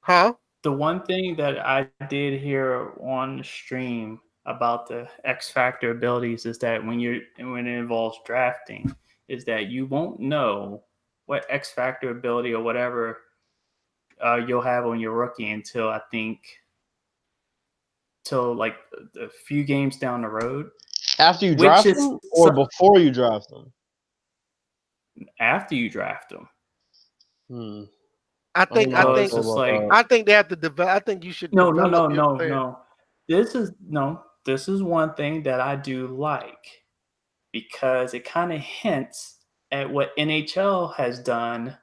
Huh? the one thing that I did hear on the stream about the X Factor abilities is that when it involves drafting, is that you won't know what X Factor ability or whatever you'll have on your rookie until I think till like a few games down the road, After you which draft is them or before you draft them? after you draft them. Hmm. I I don't think know I how I think Because feel it's about like that. I think they have to develop. I think you should no, no, develop no, your no, player. no. This is one thing that I do like because it kind of hints at what NHL has done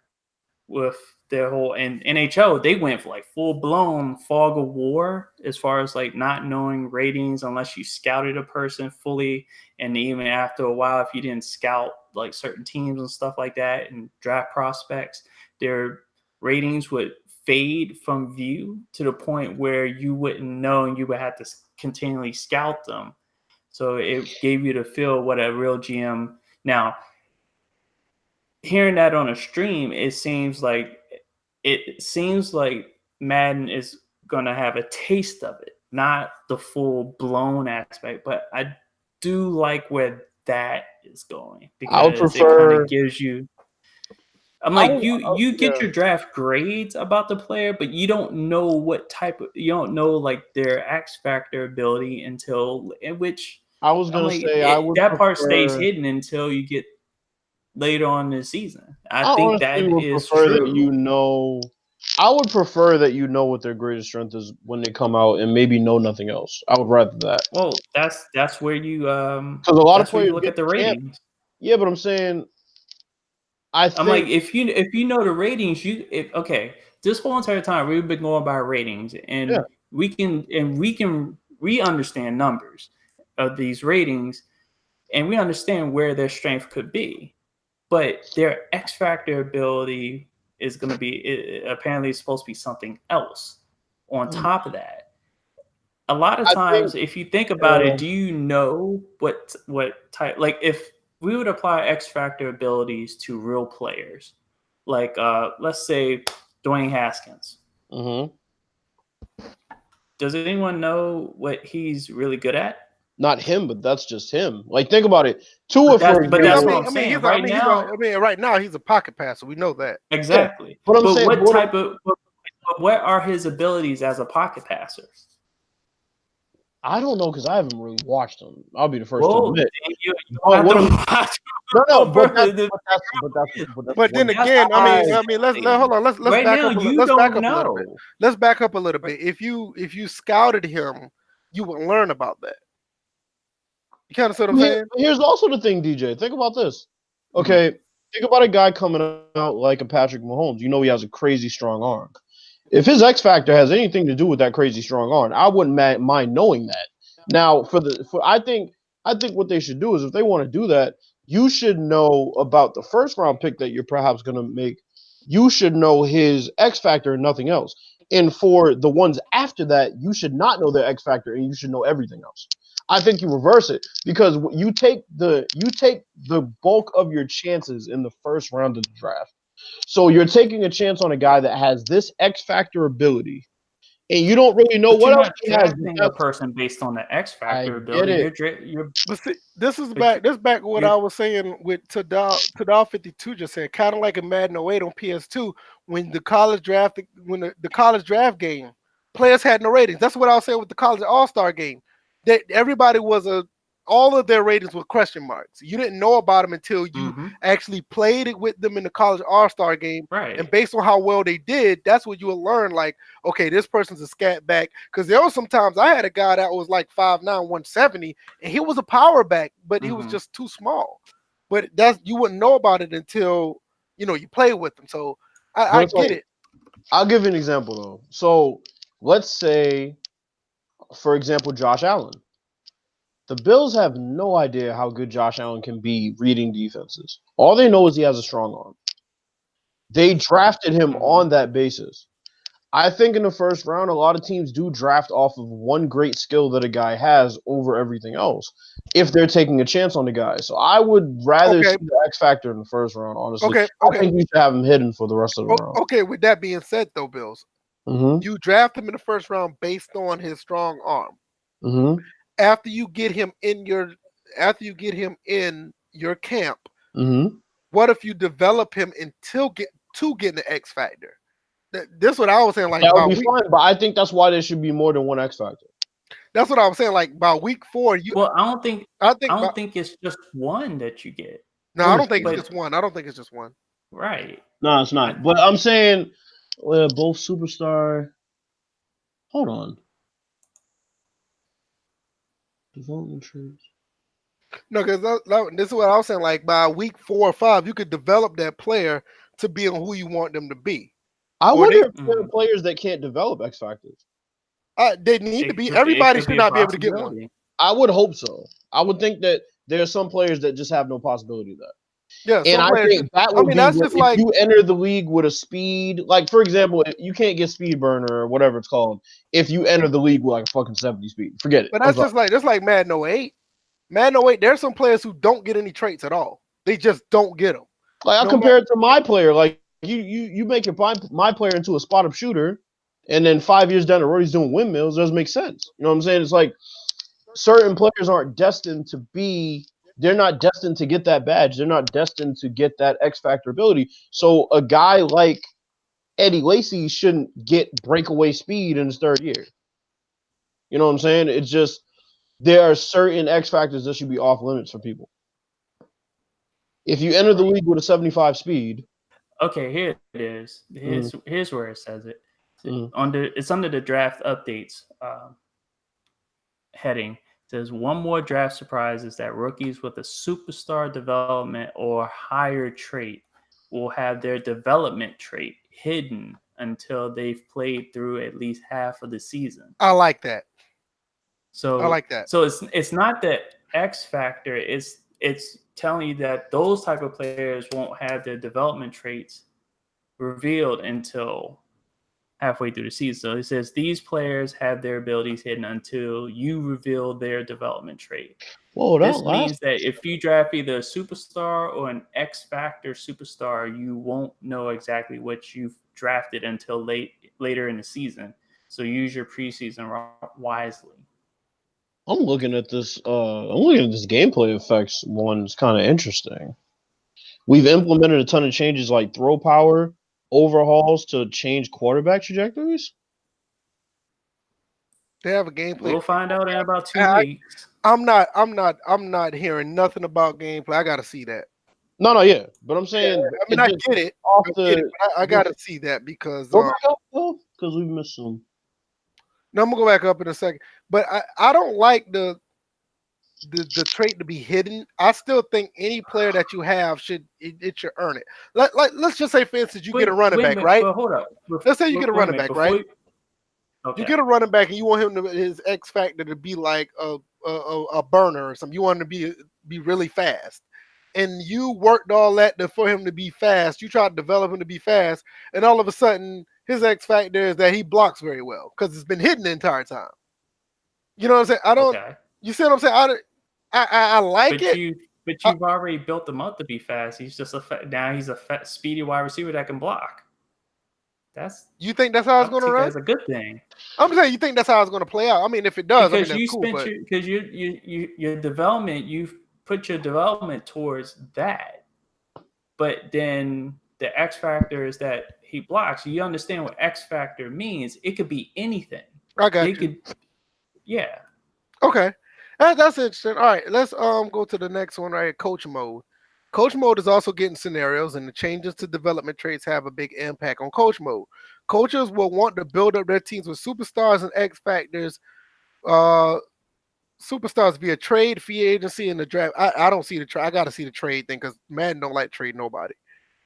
with their whole and NHL they went for like full blown fog of war as far as like not knowing ratings unless you scouted a person fully, and even after a while if you didn't scout like certain teams and stuff like that and draft prospects, their ratings would fade from view to the point where you wouldn't know and you would have to continually scout them. So it gave you the feel what a real GM. Now, hearing that on a stream, it seems like Madden is gonna have a taste of it, not the full blown aspect. But I do like where that is going I would because it kind prefer. of gives you. I'm I like would, you get yeah. your draft grades about the player, but you don't know what type of you don't know like their X factor ability until in which I was I'm gonna like say I would that part stays prefer. hidden until you get later on in the season. I I think honestly that would is prefer that true. you know I would prefer that you know what their greatest strength is when they come out and maybe know nothing else. I would rather that. Well, that's where you Because a lot of players look get at the to camp. ratings. Yeah, but I'm saying I I'm like, think if you know the ratings, okay, this whole entire time we've been going by ratings, and Yeah. we understand numbers of these ratings, and we understand where their strength could be, but their X factor ability is going to be apparently it's supposed to be something else on top of that. A lot of I think times, if you think about it, do you know what type? Like, if we would apply X factor abilities to real players, like let's say Dwayne Haskins. mhm. Does anyone know what he's really good at? Not him, but that's just him. Like think about it. Tua, for But Yeah, that's example. what I'm saying. Right he's now, right now he's a pocket passer. We know that. Yeah, exactly. but I'm But saying, what type of what are his abilities as a pocket passer? I don't know because I haven't really watched him. I'll be the first to Well, admit. you But have what to I'm watch no, but for that's the- But then That's again, why let's hold on. Let's right back now up. you Let's back don't up a little bit. know. Let's back up a little bit. If you scouted him, you would learn about that. You kind of see what I'm saying? Here's also the thing, DJ. Think about this. Mm-hmm. Okay, think about a guy coming out like a Patrick Mahomes. You know he has a crazy strong arm. If his X factor has anything to do with that crazy strong arm, I wouldn't mind knowing that. Now, I think what they should do is if they want to do that, you should know about the first round pick that you're perhaps going to make. You should know his X factor and nothing else. And for the ones after that, you should not know their X factor and you should know everything else. I think you reverse it because you take the bulk of your chances in the first round of the draft. So you're taking a chance on a guy that has this X factor ability, and you don't really know But what you're else not he has. drafting a person based on the X I factor get ability. it. You're But see, this is but back. This back what you're I was saying with Tadal 52 just said, kind of like a Madden 08 on PS2 when the college draft game players had no ratings. That's what I was saying with the college All-Star game. That everybody was all of their ratings were question marks. You didn't know about them until you actually played it with them in the college All-Star game. right. And based on how well they did, that's what you will learn. Like, okay, this person's a scat back. Because there was sometimes I had a guy that was like 5'9", 170, and he was a power back, but he was just too small. But you wouldn't know about it until you play with him. So I get it. I'll give you an example though. So let's say, for example, Josh Allen. The Bills have no idea how good Josh Allen can be reading defenses. All they know is he has a strong arm. They drafted him on that basis. I think in the first round, a lot of teams do draft off of one great skill that a guy has over everything else if they're taking a chance on the guy. So I would rather see the X factor in the first round, honestly. Okay. I think you should have him hidden for the rest of the round. Okay, with that being said, though, Bills, you draft him in the first round based on his strong arm. After you get him in your camp, what if you develop him until getting the X factor? This is what I was saying. Like that would be fine, but I think that's why there should be more than one X factor. That's what I was saying. Like by week 4, Well, I don't think it's just one that you get. No, I don't think it's just one. I don't think it's just one. Right. No, it's not. But I'm saying both superstar. Hold on. Development trees. No, because this is what I was saying. Like by week 4 or 5, you could develop that player to be on who you want them to be. I wonder if there are players that can't develop X factors. They need to be. Everybody should not be able to get one. I would hope so. I would think that there are some players that just have no possibility of that. Yeah, and I think that would be that's just like you enter the league with a speed. Like for example, you can't get speed burner or whatever it's called if you enter the league with like a fucking 70 speed. Forget it. But that's just like Madden 08. Madden 08, there's some players who don't get any traits at all. They just don't get them. Like I compare it to my player. Like you make my player into a spot up shooter, and then 5 years down the road he's doing windmills. It doesn't make sense. You know what I'm saying? It's like certain players aren't destined to be. They're not destined to get that badge. They're not destined to get that X factor ability. So a guy like Eddie Lacy shouldn't get breakaway speed in his 3rd year. You know what I'm saying? It's just there are certain X factors that should be off limits for people. If you enter the league with a 75 speed, Okay, here it is. Here's where it says it. It's under the draft updates heading. It says one more draft surprise is that rookies with a superstar development or higher trait will have their development trait hidden until they've played through at least half of the season. I like that. So I like that. So it's not the X factor. It's telling you that those type of players won't have their development traits revealed until halfway through the season. So it says these players have their abilities hidden until you reveal their development trait. Whoa, this means that if you draft either a superstar or an X factor superstar, you won't know exactly what you've drafted until later in the season. So use your preseason wisely. I'm looking at this. I'm looking at this gameplay effects one. It's kind of interesting. We've implemented a ton of changes like throw power, overhauls to change quarterback trajectories. They have a gameplay. We'll find out in about 2 weeks. I'm not hearing nothing about gameplay. I gotta see that. No, yeah, but I'm saying. Yeah, I mean, I get it. I gotta see that because we missed some. No, I'm gonna go back up in a second. But I don't like the trait to be hidden. I still think any player that you have should earn it. Let's just say, for instance, you get a running back, right? But hold up. Let's say you get a running back, right? Okay. You get a running back and you want him to his X factor to be like a burner or something. You want him to be really fast. And you worked all that for him to be fast. You tried to develop him to be fast, and all of a sudden his X factor is that he blocks very well because it's been hidden the entire time. You know what I'm saying? I don't. Okay. You see what I'm saying? I like it. But you've already built him up to be fast. He's just now he's a speedy wide receiver that can block. You think that's how it's going to run? That's a good thing. I'm saying you think that's how it's going to play out. I mean, if it does, because that's cool. Because your development, you've put your development towards that, but then the X factor is that he blocks. You understand what X factor means? It could be anything. I got you. Yeah. Okay, that's interesting. All right, let's go to the next one. Right, coach mode. Coach mode is also getting scenarios, and the changes to development traits have a big impact on coach mode. Coaches will want to build up their teams with superstars and X factors. Superstars via trade, free agency, and the draft. I don't see the trade. I got to see the trade thing because Madden don't like trade nobody.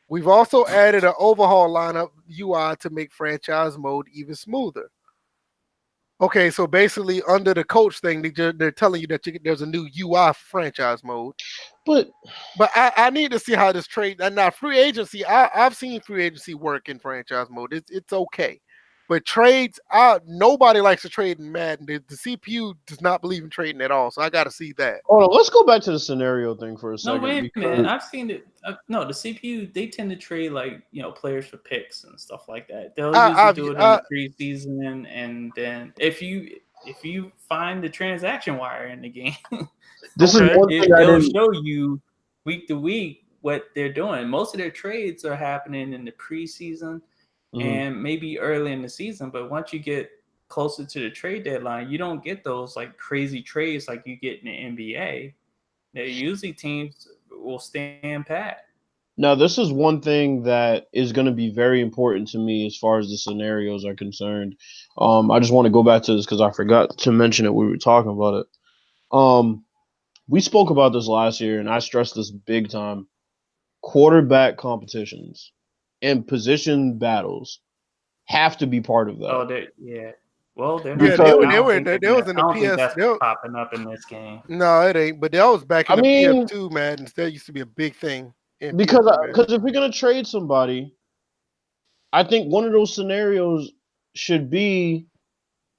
We've also added an overhaul lineup UI to make franchise mode even smoother. Okay, so basically under the coach thing, they're telling you that there's a new UI for franchise mode. But I need to see how this trade and now free agency. I've seen free agency work in franchise mode. It's okay. But trades, nobody likes to trade in Madden. The CPU does not believe in trading at all, so I got to see that. Hold on, let's go back to the scenario thing for a second. No, wait a minute. I've seen it. No, the CPU, they tend to trade players for picks and stuff like that. They'll usually do it in the preseason, and then if you find the transaction wire in the game, it'll show you week to week what they're doing. Most of their trades are happening in the preseason. And maybe early in the season, but once you get closer to the trade deadline, you don't get those like crazy trades like you get in the NBA. Usually teams will stand pat. Now, this is one thing that is going to be very important to me as far as the scenarios are concerned. I just want to go back to this because I forgot to mention it when we were talking about it. We spoke about this last year, and I stressed this big time. Quarterback competitions and position battles have to be part of that. Oh, yeah. Well, they're not. Yeah, they was in the PS. That's popping up in this game. No, it ain't. But that was back in the PS2, Madden. That used to be a big thing. Because if we're gonna trade somebody, I think one of those scenarios should be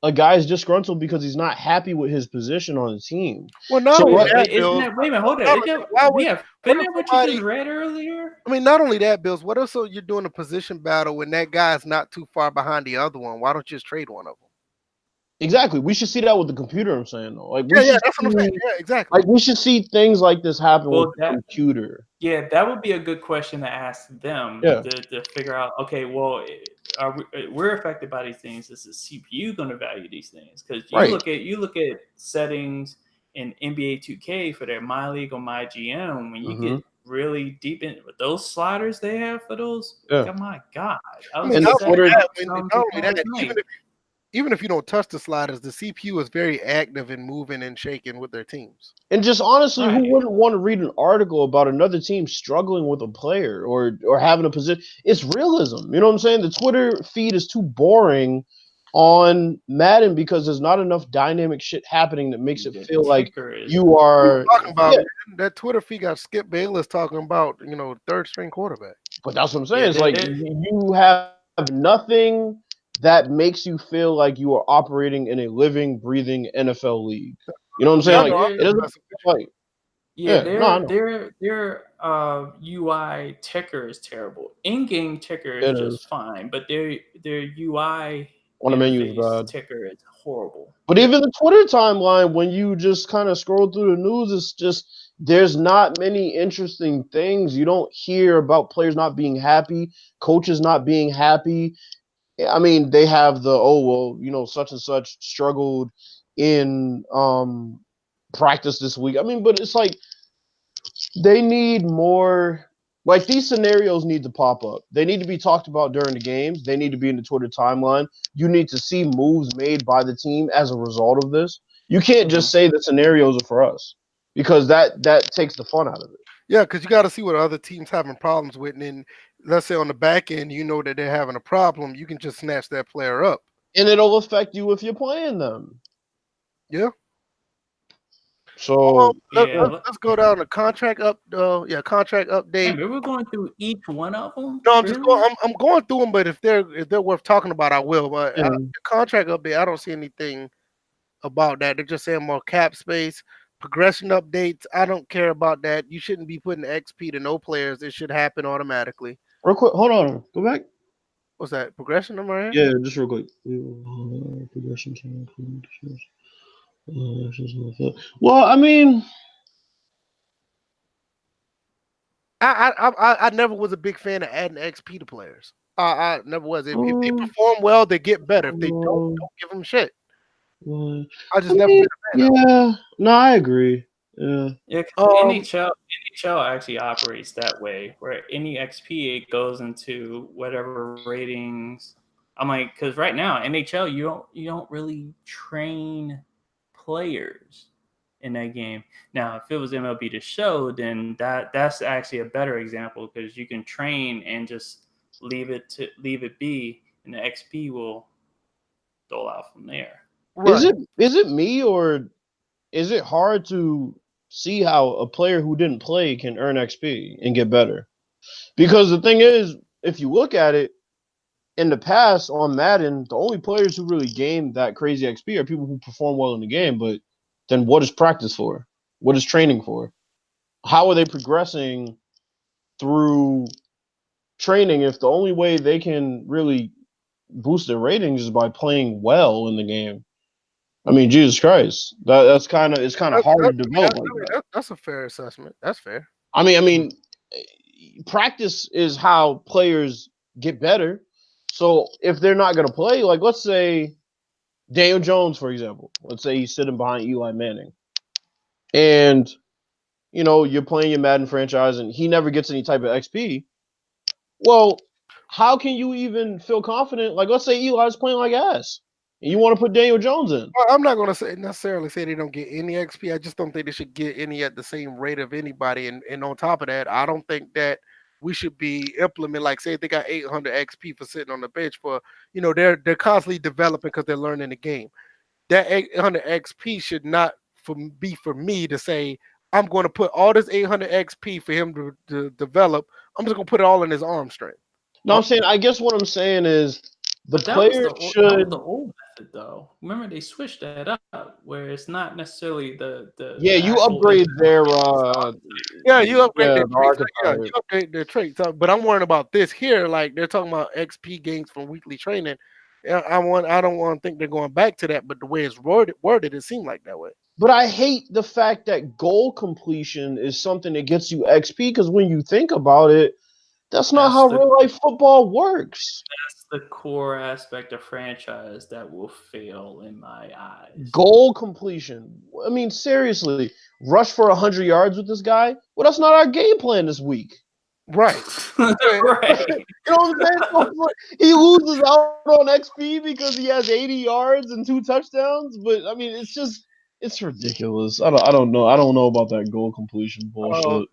a guy's disgruntled because he's not happy with his position on the team. Well, not only that, wait a minute, hold on. Isn't that what you just read earlier? I mean, not only that, Bills. What else? You're doing a position battle when that guy's not too far behind the other one. Why don't you just trade one of them? Exactly. We should see that with the computer. I'm saying though, that's what I'm saying. Yeah, exactly. Like we should see things like this happen with the computer. Yeah, that would be a good question to ask them to figure out. Okay, well, we're affected by these things. Is the CPU going to value these things? Because you look at settings in NBA 2K for their My League or My GM. When you get really deep in with those sliders they have for those. Yeah. Oh my god! I I was mean, And not the upset only Twitter, that, some not only last that, night. even if you don't touch the sliders, the CPU is very active in moving and shaking with their teams. and just honestly, who Right. wouldn't want to read an article about another team struggling with a player or having a position? It's realism. You know what I'm saying? The Twitter feed is too boring on Madden because there's not enough dynamic shit happening that makes it The feel like ticker is you What are you are. talking about, Yeah, man? That Twitter feed got Skip Bayless talking about, third string quarterback. but that's what I'm saying. yeah. It's like you have nothing that makes you feel like you are operating in a living, breathing NFL league. You know what I'm saying? Yeah, I Like know. I'm it just doesn't messing with feel like Yeah, yeah, no, I know their UI ticker is terrible. In-game ticker is it is. just fine, but their UI On the menu is interface bad. ticker is horrible. But even the Twitter timeline, when you just kind of scroll through the news, it's just there's not many interesting things. You don't hear about players not being happy, coaches not being happy. I mean, they have the such and such struggled in practice this week. I mean, but it's like they need more. Like these scenarios need to pop up. They need to be talked about during the games. They need to be in the Twitter timeline. You need to see moves made by the team as a result of this. You can't Mhm. just say the scenarios are for us because that takes the fun out of it. Yeah, because you got to see what other teams having problems with, and then let's say on the back end, you know that they're having a problem, you can just snatch that player up. And it'll affect you if you're playing them. Yeah. So Let, Yeah, let, let's go down to contract up. Contract update. damn, we were going through each one of them. No, I'm just Really? going. I'm going through them, but if they're worth talking about, I will. But yeah. the contract update, I don't see anything about that. They're just saying more cap space, progression updates. I don't care about that. You shouldn't be putting XP to no players. It should happen automatically. Real quick, hold on. Go back. What's that? Progression number here? Yeah, just real quick. Progression. Well, I mean, I never was a big fan of adding XP to players. I never was. If they perform well, they get better. If they don't give them shit. I just never been a fan of yeah. No, I agree. Yeah. Yeah, 'cause it. NHL actually operates that way, where any XP it goes into whatever ratings. I'm like, because right now NHL you don't really train players in that game. Now, if it was MLB The Show, then that's actually a better example because you can train and just leave it be, and the XP will dole out from there. Right. Is it me or is it hard to see how a player who didn't play can earn XP and get better? Because the thing is, if you look at it, in the past on Madden, the only players who really gain that crazy XP are people who perform well in the game. But then what is practice for? What is training for? How are they progressing through training if the only way they can really boost their ratings is by playing well in the game? I mean, Jesus Christ, that's kind of it's kind of hard to develop like that. That's a fair assessment. That's fair. I mean, practice is how players get better. So if they're not going to play, like let's say Daniel Jones, for example, let's say he's sitting behind Eli Manning, and you're playing your Madden franchise, and he never gets any type of XP. Well, how can you even feel confident? Like, let's say Eli's playing like ass, and you want to put Daniel Jones in. Well, I'm not going to necessarily say they don't get any XP. I just don't think they should get any at the same rate of anybody. And on top of that, I don't think that we should be implement like say if they got 800 XP for sitting on the bench for they're constantly developing because they're learning the game. That 800 XP should not be for me to say I'm going to put all this 800 XP for him to develop. I'm just going to put it all in his arm strength. No, I'm saying. I guess what I'm saying is the But that was player that was should. the old method, though. Remember, they switched that up, where it's not necessarily Yeah, the you actual upgrade their. Yeah, you upgrade Yeah, their the traits. Yeah, archetype. you upgrade their traits. But I'm worrying about this here. Like they're talking about XP gains from weekly training. Yeah, I don't want to think they're going back to that, but the way it's worded, it seemed like that way. But I hate the fact that goal completion is something that gets you XP because when you think about it, that's not That's how the real life football works. that's the core aspect of franchise that will fail in my eyes. Goal completion. I mean, seriously, rush for 100 yards with this guy. Well, that's not our game plan this week. Right. Right. You know what I'm saying? He loses out on XP because he has 80 yards and 2 touchdowns. But I mean, it's ridiculous. I don't know. I don't know about that goal completion bullshit.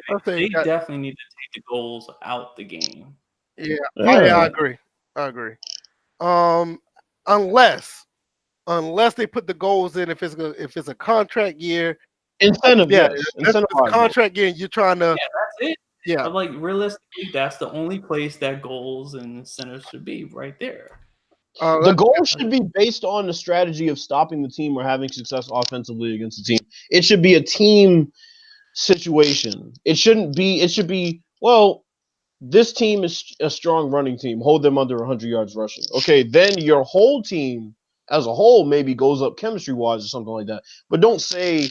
Yeah, I think they definitely need to take the goals out the game. yeah, Yeah. I agree. I agree. Um, unless they put the goals in, if it's a contract year, Incentive, yeah, yes. if it's a Incentivize it. contract year, and you're trying to, Yeah, that's it. yeah, But like realistically, that's the only place that goals and incentives should be right there. The goal should be based on the strategy of stopping the team or having success offensively against the team. It should be a team situation. It should be, well, this team is a strong running team. Hold them under 100 yards rushing. Okay, then your whole team as a whole maybe goes up chemistry-wise or something like that. But don't say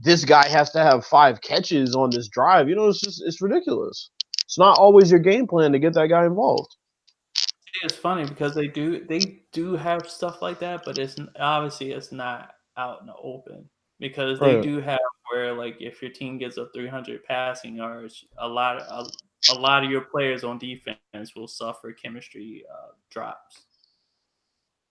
this guy has to have 5 catches on this drive. You know, it's ridiculous. It's not always your game plan to get that guy involved. It's funny because they do have stuff like that, but it's obviously it's not out in the open because they Right. do have where like if your team gets up 300 passing yards, a lot of your players on defense will suffer chemistry drops.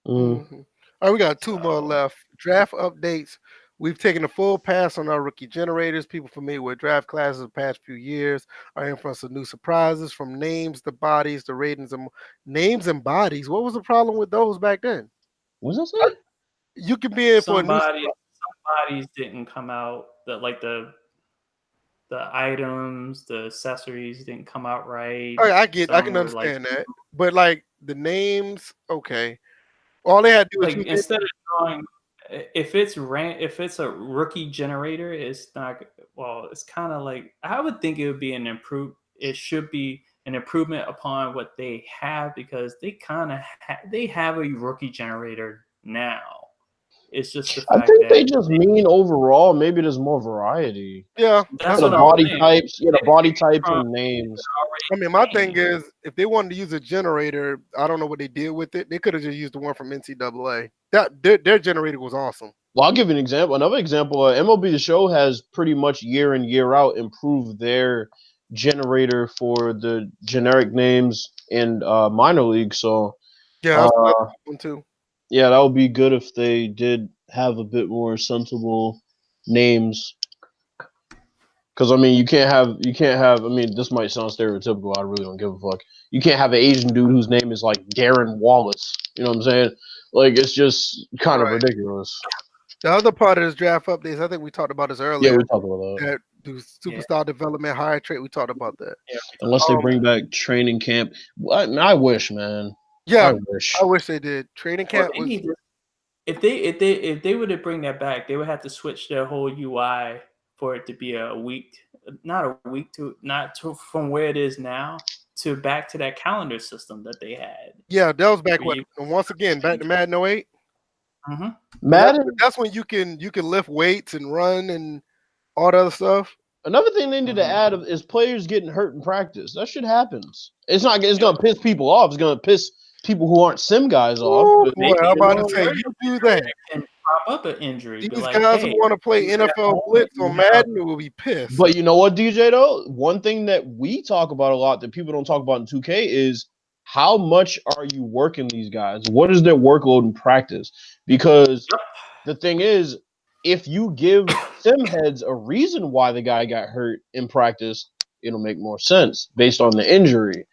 Mm. All right, we got 2 more So- left. Draft updates. We've taken a full pass on our rookie generators. People familiar with draft classes the past few years are in for some new surprises, from names to bodies to ratings and names and bodies. What was the problem with those back then? What does that say? You could be in for a new. some bodies didn't come out that like the items, the accessories didn't come out right. Oh, I can Some were, understand that, but like the names, okay. All they had to do is like instead of drawing, if it's a rookie generator, it's not, well, it's kind of like I would think it would be it should be an improvement upon what they have because they kind of they have a rookie generator now. It's just the I fact think that they just mean overall maybe there's more variety. yeah. that's The what I'm body saying. types, the body types and names. I mean, my thing is, if they wanted to use a generator, I don't know what they did with it. They could have just used the one from NCAA. That their generator was awesome. Well, I'll give you an example. Another example, MLB The Show has pretty much year in, year out improved their generator for the generic names in minor league. So, Yeah, that's uh, one too. yeah, that would be good if they did have a bit more sensible names. Because I mean, you can't have. I mean, this might sound stereotypical. I really don't give a fuck. You can't have an Asian dude whose name is like Darren Wallace. You know what I'm saying? Like, it's just kind of Right. ridiculous. The other part of this draft updates, I think we talked about this Yeah, earlier. we talked about that. That do superstar development, higher trait. We talked about that. Unless they bring back training camp. I wish, man. Yeah, I wish. I wish they did. Training camp was. If they were to bring that back, they would have to switch their whole UI for it to be from where it is now to back to that calendar system that they had. Yeah, that was back when. Once again, back to Madden 08. Mm-hmm. Madden. That's when you can lift weights and run and all that other stuff. Another thing they need to add is players getting hurt in practice. That shit happens. It's not. It's gonna piss people off. It's gonna piss people who aren't sim guys off. Ooh, boy, I'm about to say you do that. And prop up an injury. These like, guys hey, who want to play NFL Blitz on Madden will be pissed. But you know what, DJ, though? One thing that we talk about a lot that people don't talk about in 2K is how much are you working these guys? What is their workload in practice? Because the thing is, if you give sim heads a reason why the guy got hurt in practice, it'll make more sense based on the injury.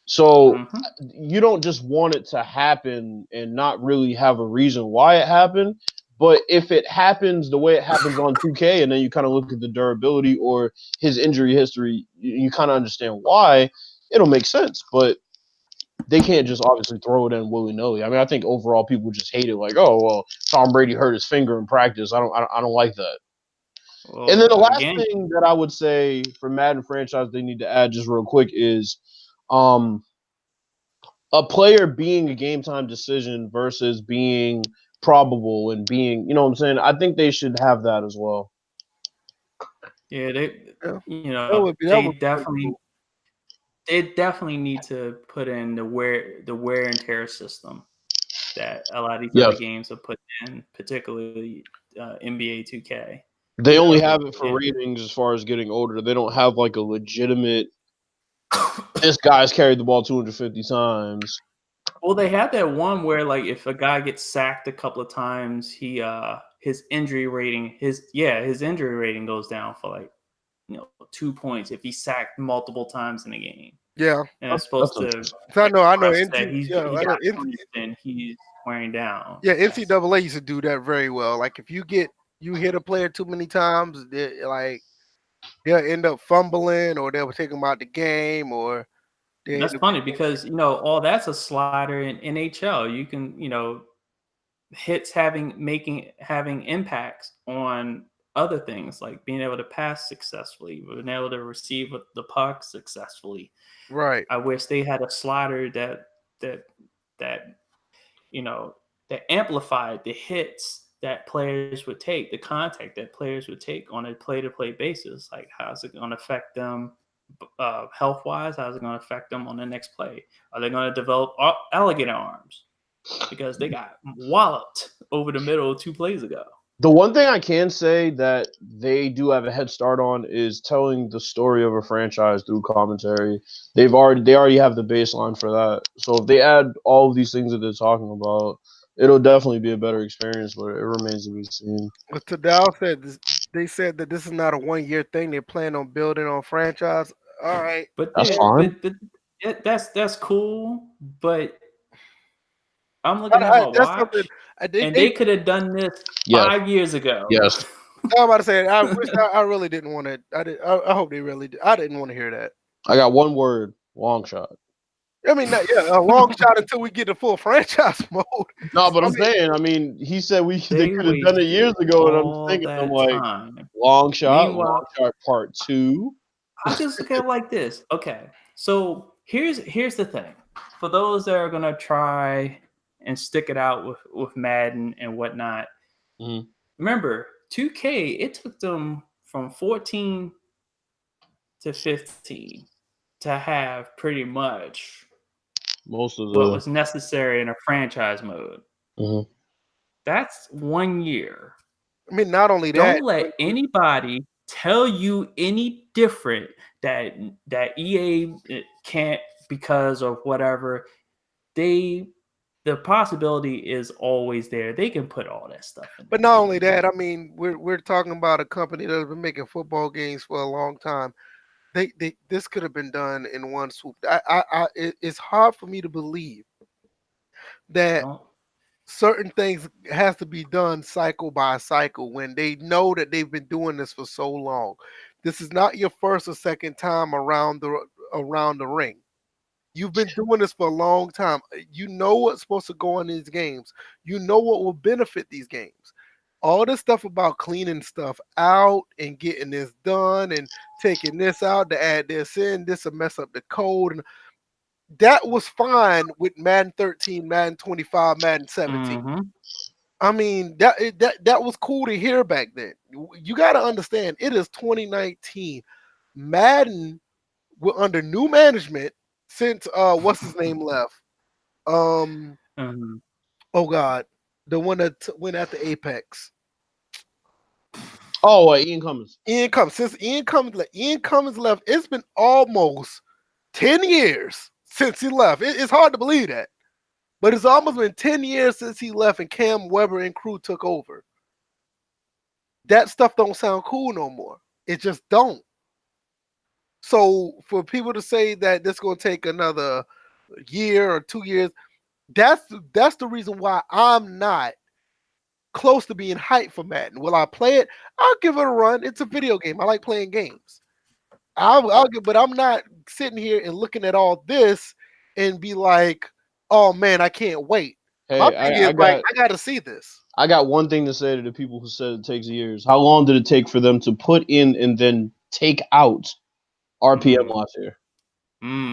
So you don't just want it to happen and not really have a reason why it happened. But if it happens the way it happens on 2K, and then you kind of look at the durability or his injury history, you kind of understand why, it'll make sense. But they can't just obviously throw it in willy-nilly. I mean, I think overall people just hate it. Like, oh, well, Tom Brady hurt his finger in practice. I don't like that. Well, and then the last thing that I would say for Madden franchise they need to add just real quick is a player being a game time decision versus being probable and being, you know what I'm saying? I think they should have that as well. Yeah, they definitely need to put in the wear and tear system that a lot of these other games have put in, particularly NBA 2K. They only have it for ratings as far as getting older. They don't have like a legitimate. This guy's carried the ball 250 times. Well, they have that one where like if a guy gets sacked a couple of times, his injury rating injury rating goes down for like 2 points if he's sacked multiple times in a game. Yeah, and it's supposed to I know express that NC, he I got know punished and he's wearing down. yeah, NCAA used to do that very well. Like if you hit a player too many times, they'll end up fumbling, or they'll take them out the game, or That's funny because all that's a slider in NHL. You can hits having impacts on other things like being able to pass successfully, being able to receive the puck successfully. Right. I wish they had a slider that that amplified the hits that players would take, the contact that players would take on a play-to-play basis. Like, how's it going to affect them health-wise? How's it going to affect them on the next play? Are they going to develop alligator arms? Because they got walloped over the middle 2 plays ago. The one thing I can say that they do have a head start on is telling the story of a franchise through commentary. They already have the baseline for that. So if they add all of these things that they're talking about, it'll definitely be a better experience, but it remains to be seen. But Tadal they said that this is not a 1-year thing. They plan on building on franchise. All right, but that's fine. But that's cool. But I'm looking at my watch, and they could have done this 5 years ago. Yes. I'm about to say, I really didn't want to. I hope they really did. I didn't want to hear that. I got one word: long shot. I mean, a long shot until we get the full franchise mode. No, but I'm saying, he said they could have done it years ago, and I'm thinking, I'm like, long shot, long shot part 2. I just look at it like this. Okay, so here's the thing. For those that are gonna try and stick it out with Madden and whatnot, remember 2K. It took them from 14 to 15 to have pretty much most of what was necessary in a franchise mode. That's 1 year. I mean, not only that, don't let anybody tell you any different that EA can't because of whatever. The possibility is always there. They can put all that stuff in. But not only that, I mean, we're talking about a company that has been making football games for a long time. This could have been done in one swoop. It's hard for me to believe that certain things has to be done cycle by cycle when they know that they've been doing this for so long. This is not your first or second time around the ring. You've been doing this for a long time. You know what's supposed to go in these games. You know what will benefit these games. All this stuff about cleaning stuff out and getting this done and taking this out to add this in, this will mess up the code. And that was fine with Madden 13, Madden 25, Madden 17. I mean, that was cool to hear back then. You got to understand, it is 2019. Madden, we're under new management since what's his name left. Oh God, the one that went at the Apex. Oh, Ian Cummins. Since Ian Cummins left, it's been almost 10 years since he left. It's hard to believe that, but it's almost been 10 years since he left and Cam Weber and crew took over. That stuff don't sound cool no more. It just don't. So for people to say that this is going to take another year or 2 years, that's the reason why I'm not close to being hyped for Madden. Will I play it? I'll give it a run. It's a video game. I like playing games. But I'm not sitting here and looking at all this and be like, oh man, I can't wait. Hey, I got to see this. I got one thing to say to the people who said it takes years. How long did it take for them to put in and then take out RPM last year?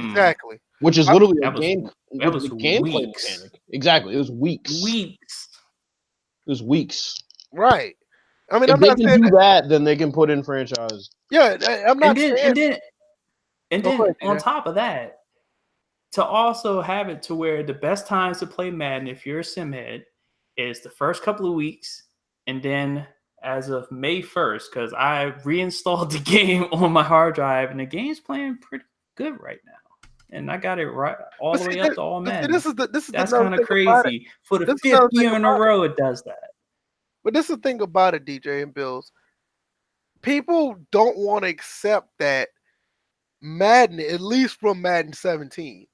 Exactly. Which is literally a gameplay weeks. mechanic. Exactly. It was weeks. It was weeks. Right. I mean, if they can do that, then they can put in franchise. Yeah, I'm not saying. And then on top of that, to also have it to where the best times to play Madden, if you're a sim head, is the first couple of weeks, and then as of May 1st, because I reinstalled the game on my hard drive, and the game's playing pretty good right now. And I got it right all But the see, way up to all men. this is That's another kind of thing about it. crazy. For the This is 5th another thing year in a about it. row, it does that. But this is the thing about it, DJ and Bills. People don't want to accept that Madden, at least from Madden 17,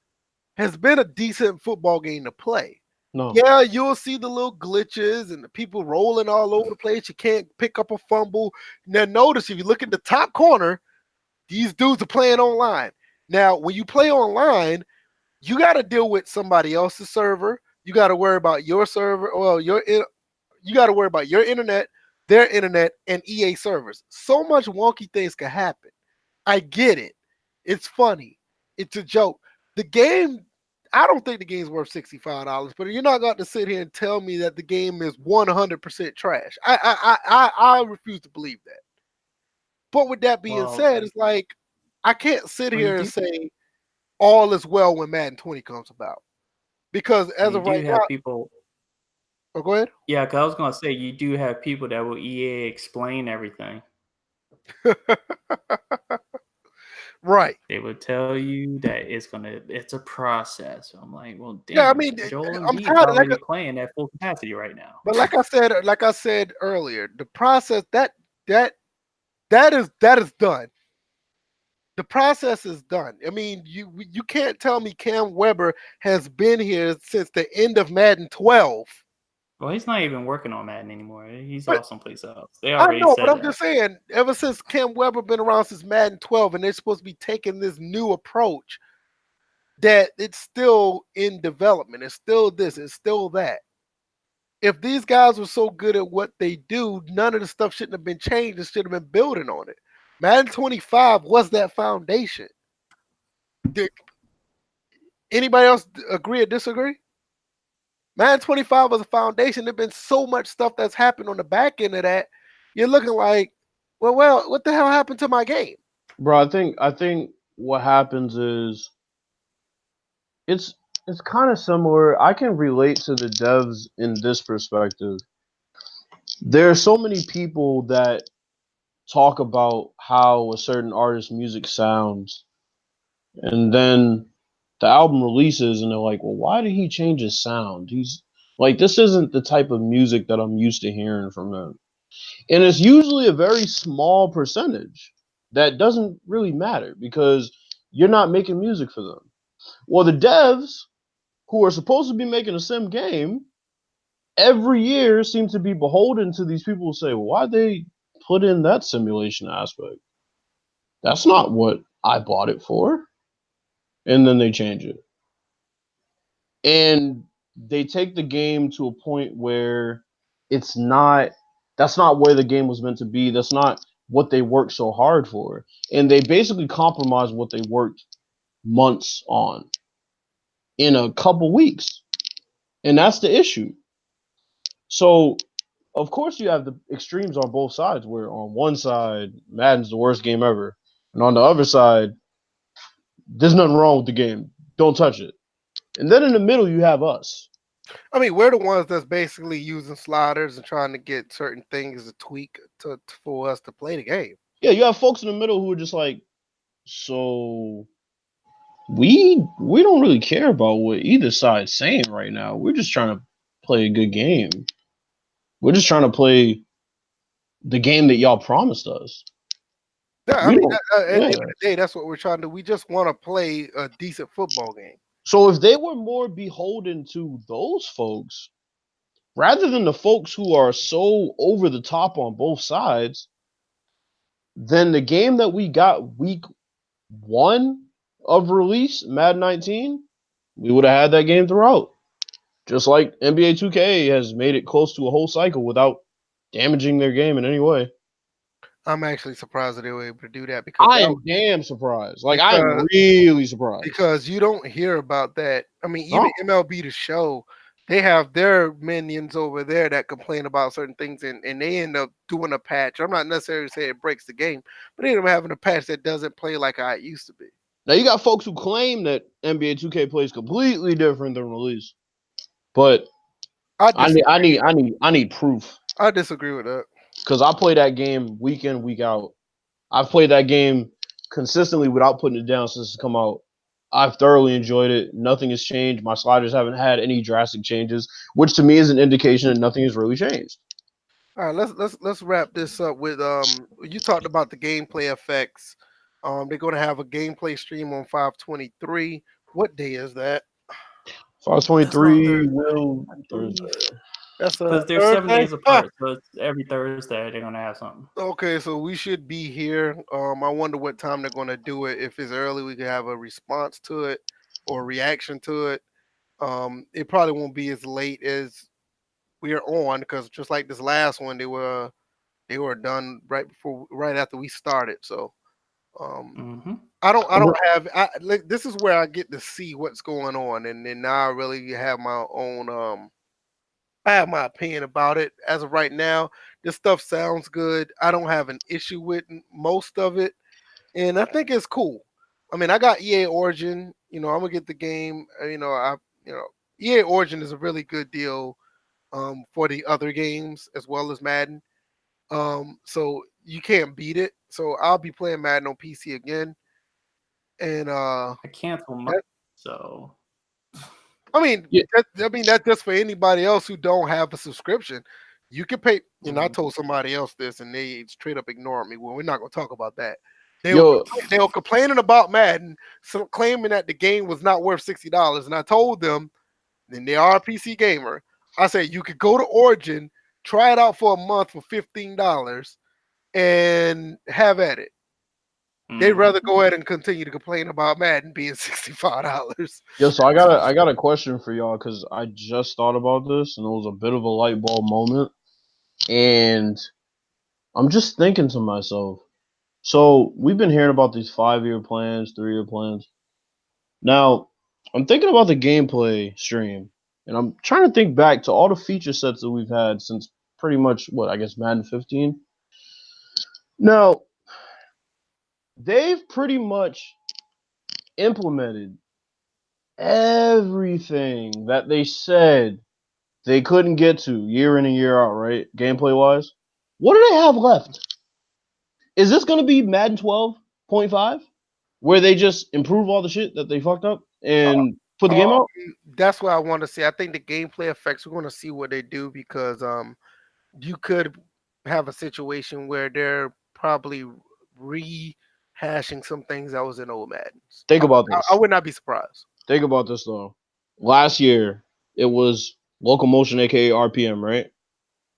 has been a decent football game to play. No. Yeah, you'll see the little glitches and the people rolling all over the place. You can't pick up a fumble. Now, notice if you look at the top corner, these dudes are playing online. Now, when you play online, you got to deal with somebody else's server. You got to worry about your server. Well, you got to worry about your internet, their internet, and EA servers. So much wonky things can happen. I get it. It's funny. It's a joke. The game, I don't think the game's worth $65, but you're not going to sit here and tell me that the game is 100% trash. I refuse to believe that. But with that being said, it's like I can't sit here and say all is well when Madden 20 comes about. Because as of right now, people. Oh, go ahead. Yeah, because I was gonna say you do have people that will EA explain everything. Right. They would tell you that it's a process. I'm like, well, damn. Yeah, I mean, Joel I'm Embiid's tired already playing at full capacity right now. But like I said earlier, the process that is done. The process is done. I mean, you can't tell me Cam Weber has been here since the end of Madden 12. Well, he's not even working on Madden anymore. He's off someplace else. They I already know, said but I'm that. just saying, ever since Cam Weber been around since Madden 12, and they're supposed to be taking this new approach, that it's still in development. It's still this. It's still that. If these guys were so good at what they do, none of the stuff shouldn't have been changed. It should have been building on it. Madden 25 was that foundation. Did anybody else agree or disagree? Madden 25 was a foundation. There's been so much stuff that's happened on the back end of that. You're looking like, well, what the hell happened to my game? Bro, I think what happens is it's kind of similar. I can relate to the devs in this perspective. There are so many people that talk about how a certain artist's music sounds, and then the album releases and they're like, well, why did he change his sound? He's like, this isn't the type of music that I'm used to hearing from him. And it's usually a very small percentage that doesn't really matter because you're not making music for them. Well, the devs who are supposed to be making a sim game every year seem to be beholden to these people who say, well, why'd they put in that simulation aspect? That's not what I bought it for. And then they change it. And they take the game to a point where that's not where the game was meant to be. That's not what they worked so hard for. And they basically compromise what they worked months on in a couple weeks. And that's the issue. So, of course, you have the extremes on both sides, where on one side, Madden's the worst game ever. And on the other side, there's nothing wrong with the game. Don't touch it. And then in the middle, you have us. I mean, we're the ones that's basically using sliders and trying to get certain things to tweak for us to play the game. Yeah, you have folks in the middle who are just like, so we don't really care about what either side's saying right now. We're just trying to play a good game. We're just trying to play the game that y'all promised us. Yeah, I mean, at the end of the day, that's what we're trying to do. We just want to play a decent football game. So if they were more beholden to those folks, rather than the folks who are so over the top on both sides, then the game that we got week 1 of release, Madden 19, we would have had that game throughout. Just like NBA 2K has made it close to a whole cycle without damaging their game in any way. I'm actually surprised that they were able to do that because I am damn surprised. Like, I am really surprised. Because you don't hear about that. I mean, even MLB The Show, they have their minions over there that complain about certain things, and they end up doing a patch. I'm not necessarily saying it breaks the game, but they end up having a patch that doesn't play like how it used to be. Now, you got folks who claim that NBA 2K plays completely different than release, but I need proof. I disagree with that. because I play that game week in, week out. I've played that game consistently without putting it down since it's come out. I've thoroughly enjoyed it. Nothing has changed. My sliders haven't had any drastic changes, which to me is an indication that nothing has really changed. All right, let's wrap this up with you talked about the gameplay effects. They're gonna have a gameplay stream on 5/23. What day is that? That's on 5/23 Thursday, will I Thursday. believe. That's a Because they're 7 days Thursday. apart, so it's every Thursday they're gonna have something. Okay, so we should be here. I wonder what time they're gonna do it. If it's early, we could have a response to it or reaction to it. It probably won't be as late as we are on because just like this last one, they were done right after we started. So Mm-hmm. I don't have like, this is where I get to see what's going on, and then now I really have my own I have my opinion about it. As of right now, this stuff sounds good. I don't have an issue with most of it, and I think it's cool. I mean, I got EA Origin. I'm gonna get the game. You know, EA Origin is a really good deal for the other games as well as Madden. So you can't beat it. So I'll be playing Madden on PC again, and I cancel mine, that, so I mean, Yeah. that's just for anybody else who don't have a subscription. You can pay. I Mhm. told somebody else this, and they straight up ignored me. Well, we're not gonna talk about that. Yo, They were complaining about Madden, so claiming that the game was not worth $60. And I told them, then they are a PC gamer. I said you could go to Origin, try it out for a month for $15, and have at it. They'd rather Mhm. go ahead and continue to complain about Madden being $65. so I got a question for y'all because I just thought about this and it was a bit of a light bulb moment, and I'm just thinking to myself. So we've been hearing about these 5-year plans, 3-year plans. Now, I'm thinking about the gameplay stream, and I'm trying to think back to all the feature sets that we've had since pretty much what I guess Madden 15. Now, they've pretty much implemented everything that they said they couldn't get to year in and year out, right? Gameplay wise. What do they have left? Is this going to be Madden 12.5 where they just improve all the shit that they fucked up and put the game Um, out? that's what I want to see. I think the gameplay effects. We're going to see what they do because you could have a situation where they're probably rehashing some things that was in old Maddens. Think about I this. would not be surprised. Think about this though. Last year it was locomotion, aka RPM, right?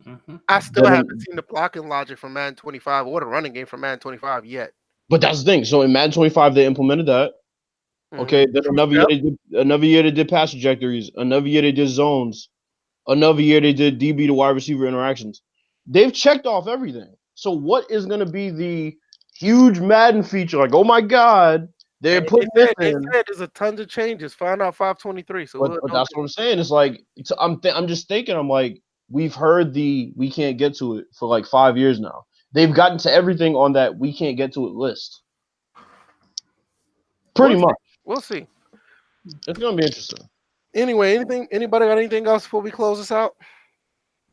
Mhm. I still Then, haven't seen the blocking logic from Madden 25 or the running game from Madden 25 yet. but that's the thing. So in Madden 25 they implemented that. Mhm. Okay, then True step. another year they did pass trajectories. Another year they did zones. Another year they did DB to wide receiver interactions. They've checked off everything. So what is going to be the huge Madden feature? Like, oh my god, they're They putting this said they in. said there's a tons of changes. Find out 5/23. So But, we'll but know that's what I'm saying. It's like I'm just thinking. I'm like, we've heard the we can't get to it for like 5 years now. They've gotten to everything on that we can't get to it list. Pretty We'll see. much. We'll see. It's gonna be interesting. Anyway, anybody got anything else before we close this out?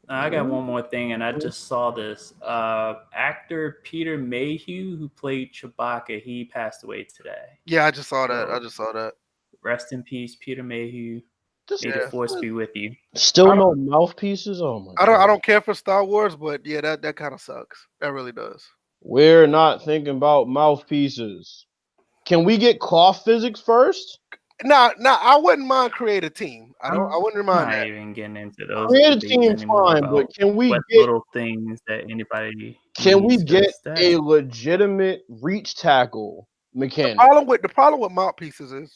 I got one more thing, and I just saw this. Actor Peter Mayhew, who played Chewbacca, he passed away today. Yeah, I just saw that. I So just saw that. rest in peace, Peter Mayhew. This May the Yeah. force be with you. still I no mouthpieces. Oh my I god. don't care for Star Wars, but yeah, that kind of sucks. That really does. We're not thinking about mouthpieces. Can we get cloth physics first? Now, I wouldn't mind create a team. I I'm wouldn't mind not that. even getting into those Create a debates team, anymore fine, but about what little things that anybody can we needs, get because that's a legitimate reach tackle mechanic? The problem with mouthpieces is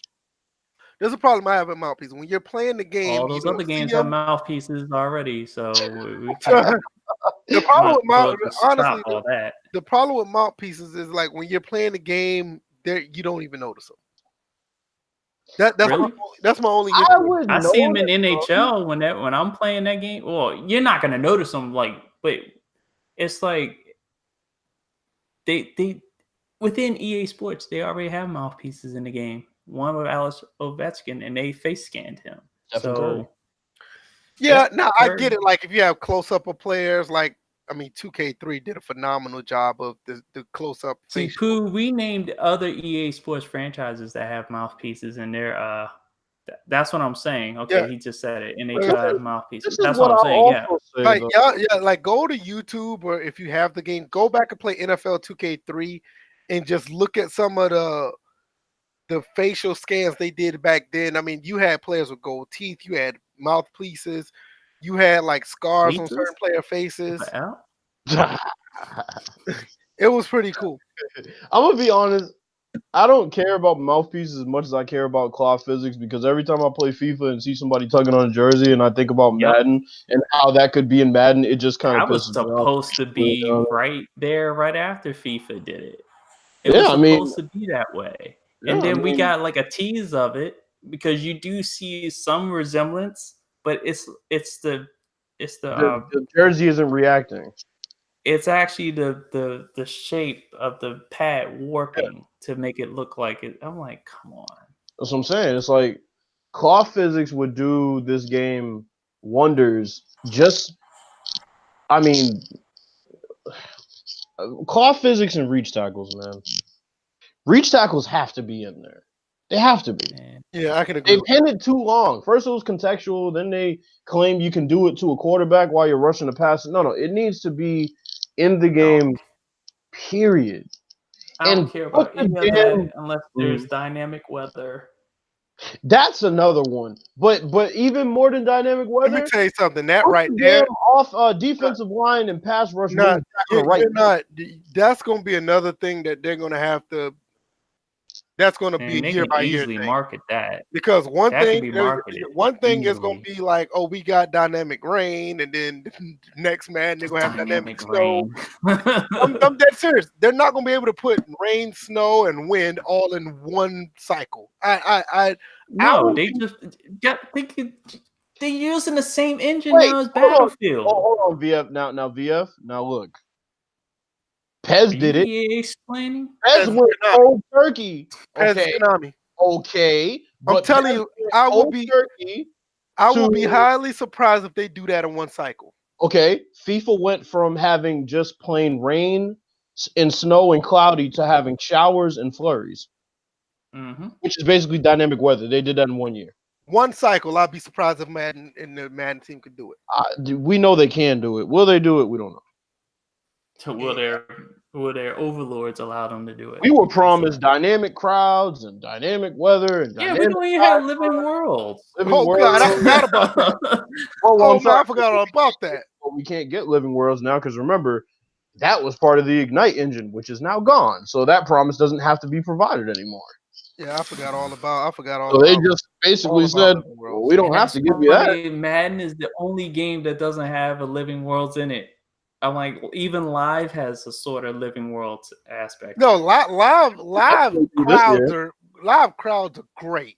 there's a problem I have with mouthpieces. When you're playing the game, all you those don't other see games have them. mouthpieces already. So we can The problem might with as well just honestly, stop all that. the problem with mouthpieces is like when you're playing the game, there you don't even notice them. Really? That's my only I issue. would I know see them in that. NHL when I'm playing that game. Well, you're not gonna notice them, but it's like they within EA Sports they already have mouthpieces in the game. One with Alex Ovechkin, and they face scanned him. Stephen Curry. So Yeah, yep, now I Curry. get it. Like if you have close up of players, like I mean, 2K3 did a phenomenal job of the close up See, facial. Pooh, we named other EA Sports franchises that have mouthpieces, and that's what I'm saying. Yeah, Okay, he just said it. This NHL has is, mouthpieces. this is That's what what I'm I saying. Yeah. also say like though. yeah, like go to YouTube, or if you have the game, go back and play NFL 2K3 and just look at some of the facial scans they did back then. I mean, you had players with gold teeth, you had mouthpieces, you had like scars on Pieces? certain player With faces. a L? It was pretty cool. I'm gonna be honest. I don't care about mouthpieces as much as I care about cloth physics because every time I play FIFA and see somebody tugging on a jersey and I think about Yep. Madden and how that could be in Madden, it just kind of That was pisses me off. supposed to be right there, right after FIFA did it. It Yeah, was I mean, supposed to be that way. yeah, And I then we mean, got like a tease of it because you do see some resemblance, but the jersey isn't reacting. it's actually the shape of the pad warping to make it look like it. I'm like, come on. That's what I'm saying. It's like cloth physics would do this game wonders. Just, I mean, cloth physics and reach tackles, man. Reach tackles have to be in there. They have to be. Man. Yeah, I can agree. They've With pinned it too long. First it was contextual, then they claim you can do it to a quarterback while you're rushing the pass. No, it needs to be in the game, period. I don't And care put about the any of damn. that unless there's dynamic weather. That's another one. But even more than dynamic Let me weather, tell you something. That put right the there, damn off defensive line and pass rush not moves back on the right. you're not. That's going to be another thing that they're going to have to. That's going to be And a they year can by year easily thing. market that. Because That can be marketed one thing is going easily. to be like, oh, we got dynamic rain, and then next man they're going to have dynamic snow. rain. I'm dead serious. They're not going to be able to put rain, snow, and wind all in one cycle. I No, would they just they're using the same engine Wait, now as hold on. Battlefield. Hold on, VF. Now VF. Now look. Pez Are did it. you explaining? Pez Pez went Konami. cold turkey. Pez Okay. Konami. Okay. I'm But telling Pez you, went I will cold be turkey I will be to highly surprised if they do that in one cycle. okay. FIFA went from having just plain rain and snow and cloudy to having showers and flurries, Mm-hmm. which is basically dynamic weather. They did that in 1 year. One cycle, I'd be surprised if Madden and the Madden team could do it. We know they can do it. Will they do it? We don't know. So will their overlords allow them to do it? We were promised dynamic crowds and dynamic weather and Yeah, we dynamic don't even have living worlds. living Oh God, I worlds. forgot about that. Well, Oh I'm man, sorry. I forgot all about that. Well, we can't get living worlds now because remember, that was part of the Ignite engine, which is now gone. So that promise doesn't have to be provided anymore. Yeah, I forgot all about. So they just all basically about said, Living well, Worlds. we don't And have that's to give you that. funny. Madden is the only game that doesn't have a living worlds in it. I'm like, even live has a sort of living worlds aspect. No, live This year. crowds are great.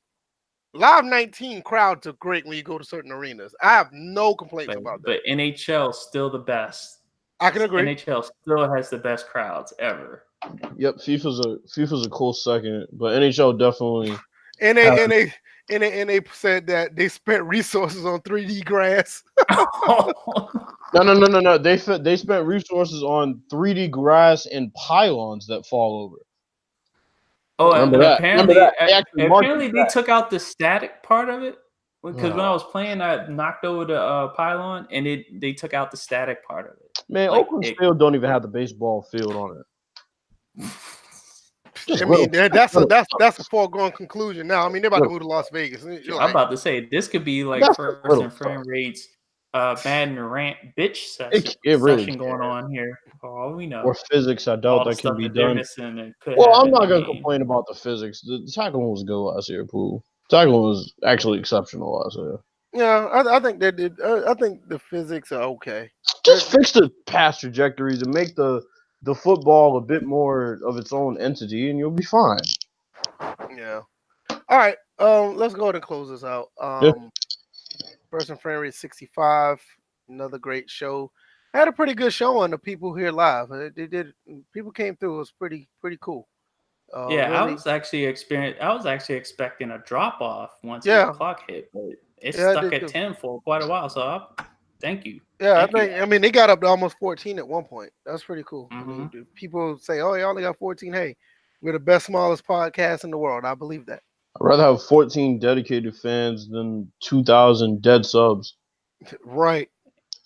Live 19 crowds are great when you go to certain arenas. I have no complaints about that. But NHL still the best. I can agree. NHL still has the best crowds ever. Yep, FIFA's a close second, but NHL definitely. And they said that they spent resources on 3D grass. No. They spent resources on 3D grass and pylons that fall over. Oh, Remember and that? apparently, They actually marketed they took out the static part of it because when I Oh. was playing, I knocked over the pylon, and they took out the static part of it. Man, Like, Oakland's field don't even have the baseball field on it. Just I mean, that's little a foregone conclusion now. I mean, they're about to move to Las Vegas. You're I'm like, about to say this could be like That's first little and frame rates, Madden rant bitch it really session going on here. For all we know, or physics. I all doubt the that can stuff be that they're done. missing and could Well, have I'm in not the gonna game. complain about the physics. The tackling was good last year, Pool. Tackling was actually exceptional last year. yeah, I think they did. I think the physics are okay. Just fix the pass trajectories and make the football a bit more of its own entity, and you'll be fine. Yeah. All right. Let's go ahead and close this out. Yeah. First and Framerates 65. Another great show. Had a pretty good show on the people here live. They did. People came through. It was pretty cool. Yeah, I Really, was actually expecting a drop off once Yeah. 8 o'clock hit, but it Yeah, I stuck did at too. 10 for quite a while. So Thank you. Yeah, Thank you. I mean, they got up to almost 14 at one point. That's pretty cool. I Mm-hmm. mean, people say, "Oh, you only got 14." Hey, we're the best, smallest podcast in the world. I believe that. I'd rather have 14 dedicated fans than 2,000 dead subs. Right.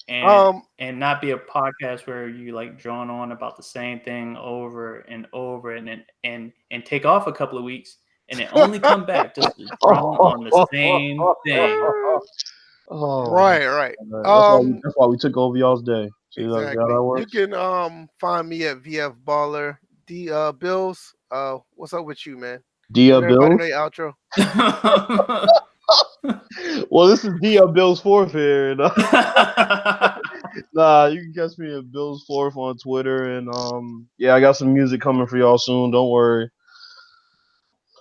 and Um. and not be a podcast where you like drone on about the same thing over and over and take off a couple of weeks and then only come back just to drone on the same thing. Oh, Right. Right. man. That's why we took over y'all's day. See how Exactly. that You works? can find me at VF Baller. D Bills. What's up with you, man? Dia Let everybody know Bills. your outro. Well, this is Dia Bills fourth here. And, nah, you can catch me at Bills fourth on Twitter, and yeah, I got some music coming for y'all soon. Don't worry.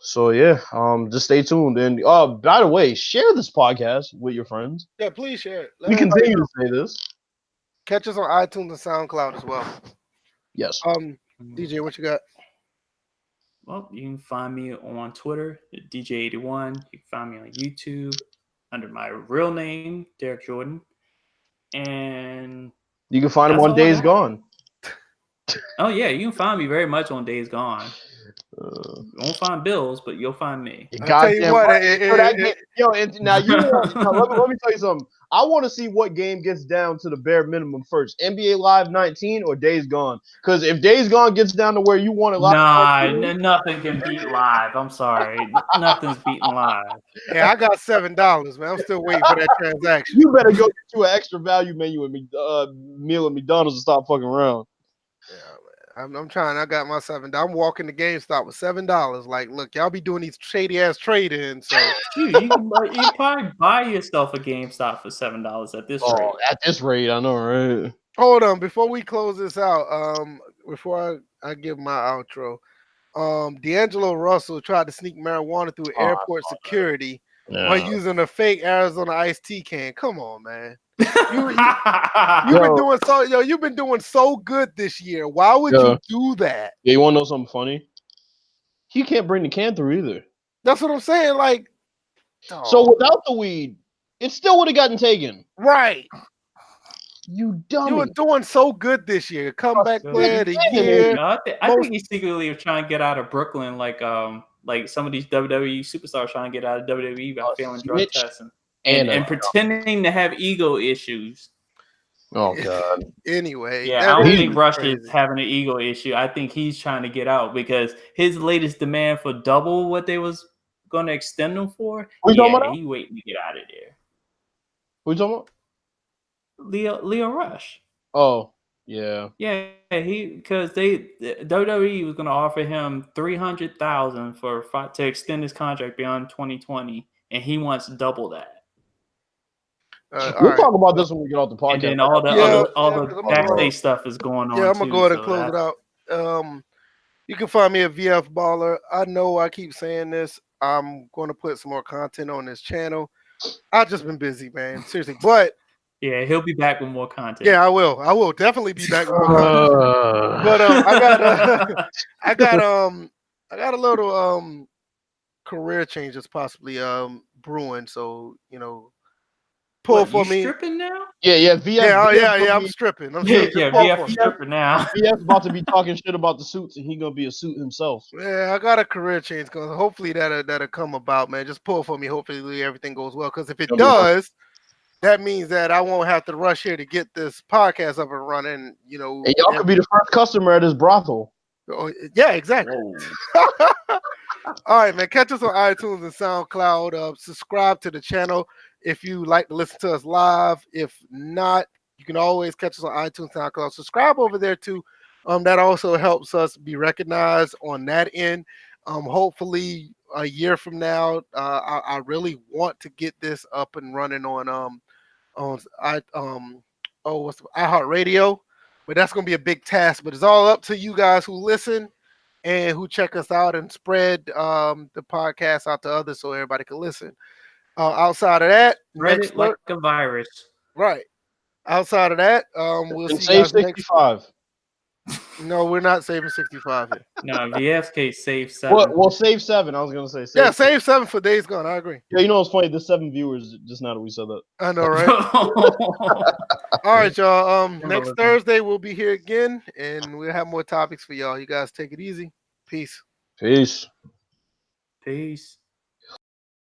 So yeah, just stay tuned. And by the way, share this podcast with your friends. Yeah, please share it. Let We everybody continue know. to say this. Catch us on iTunes and SoundCloud as well. Yes. DJ, what you got? Well, you can find me on Twitter, DJ81. You can find me on YouTube under my real name, Derek Jordan. And You can find them that's on all I Days got. Gone. Oh yeah, you can find me very much on Days Gone. Uh, You won't find Bills, but you'll find me. I'll tell you Goddamn what, right. So that game, yo, and now let me tell you something. I want to see what game gets down to the bare minimum first. NBA Live 19 or Days Gone? Because if Days Gone gets down to where you want it live, Nah, nothing can beat live. I'm sorry, nothing's beating live. Yeah, I got $7, man. I'm still waiting for that transaction. you better go get you an extra value menu at meal at McDonald's and stop fucking around. Yeah, man. I'm trying. I got my $7. I'm walking to GameStop with $7. Like, look, y'all be doing these shady ass trade-ins. So Dude, you probably buy yourself a GameStop for $7 at this rate. At this rate, I know, right? hold on, before we close this out, before I give my outro, D'Angelo Russell tried to sneak marijuana through airport security by using a fake Arizona iced tea can. Come on, man. You've been doing so good this year. Why would you do that? Yeah, you want to know something funny? He can't bring the can through either. That's what I'm saying. Like, so without the weed, it still would have gotten taken. Right. You dummy. You were doing so good this year. Comeback player of the year. I think he secretly was trying to get out of Brooklyn, like some of these WWE superstars trying to get out of WWE by failing drug testing and pretending to have ego issues. Oh God. Anyway, yeah, I don't think Rush is having an ego issue. I think he's trying to get out because his latest demand for double what they was going to extend him for. He waiting to get out of there. Who you talking about? Leo Rush. Oh, yeah. Yeah, because WWE was going to offer him $300,000 to extend his contract beyond 2020, and he wants double that. We'll talk about this when we get off the podcast. And then all the backstage stuff is going on. Yeah, I'm gonna go ahead and close it out. You can find me at VF Baller. I know I keep saying this. I'm going to put some more content on this channel. I've just been busy, man. Seriously, but yeah, he'll be back with more content. Yeah, I will. I will definitely be back with more content. But I got a little career change that's possibly brewing. So pull for me. Stripping now? Yeah. VF I'm stripping. VF stripping now. VF's about to be talking shit about the suits, and he gonna be a suit himself. Yeah, I got a career change because hopefully that'll come about, man. Just pull for me. Hopefully everything goes well. Because if it does, that means that I won't have to rush here to get this podcast up and running. And y'all could be the first customer at his brothel. Oh, yeah, exactly. All right, man. Catch us on iTunes and SoundCloud. Subscribe to the channel if you like to listen to us live. If not, you can always catch us on iTunes, SoundCloud. Subscribe over there too. That also helps us be recognized on that end. Hopefully, a year from now, I really want to get this up and running on iHeartRadio, but that's gonna be a big task. But it's all up to you guys who listen and who check us out and spread the podcast out to others so everybody can listen. Outside of that, spread it like a virus. Right. Outside of that, we'll see you guys 65. No, we're not saving 65 here. No, VFK saved 7. Well, save 7. I was gonna say. Yeah, save 7 for Days Gone. I agree. Yeah, you know what's funny? The 7 viewers just now that we said that. I know, right? All right, y'all. Next Thursday we'll be here again, and we'll have more topics for y'all. You guys take it easy. Peace. Peace. Peace.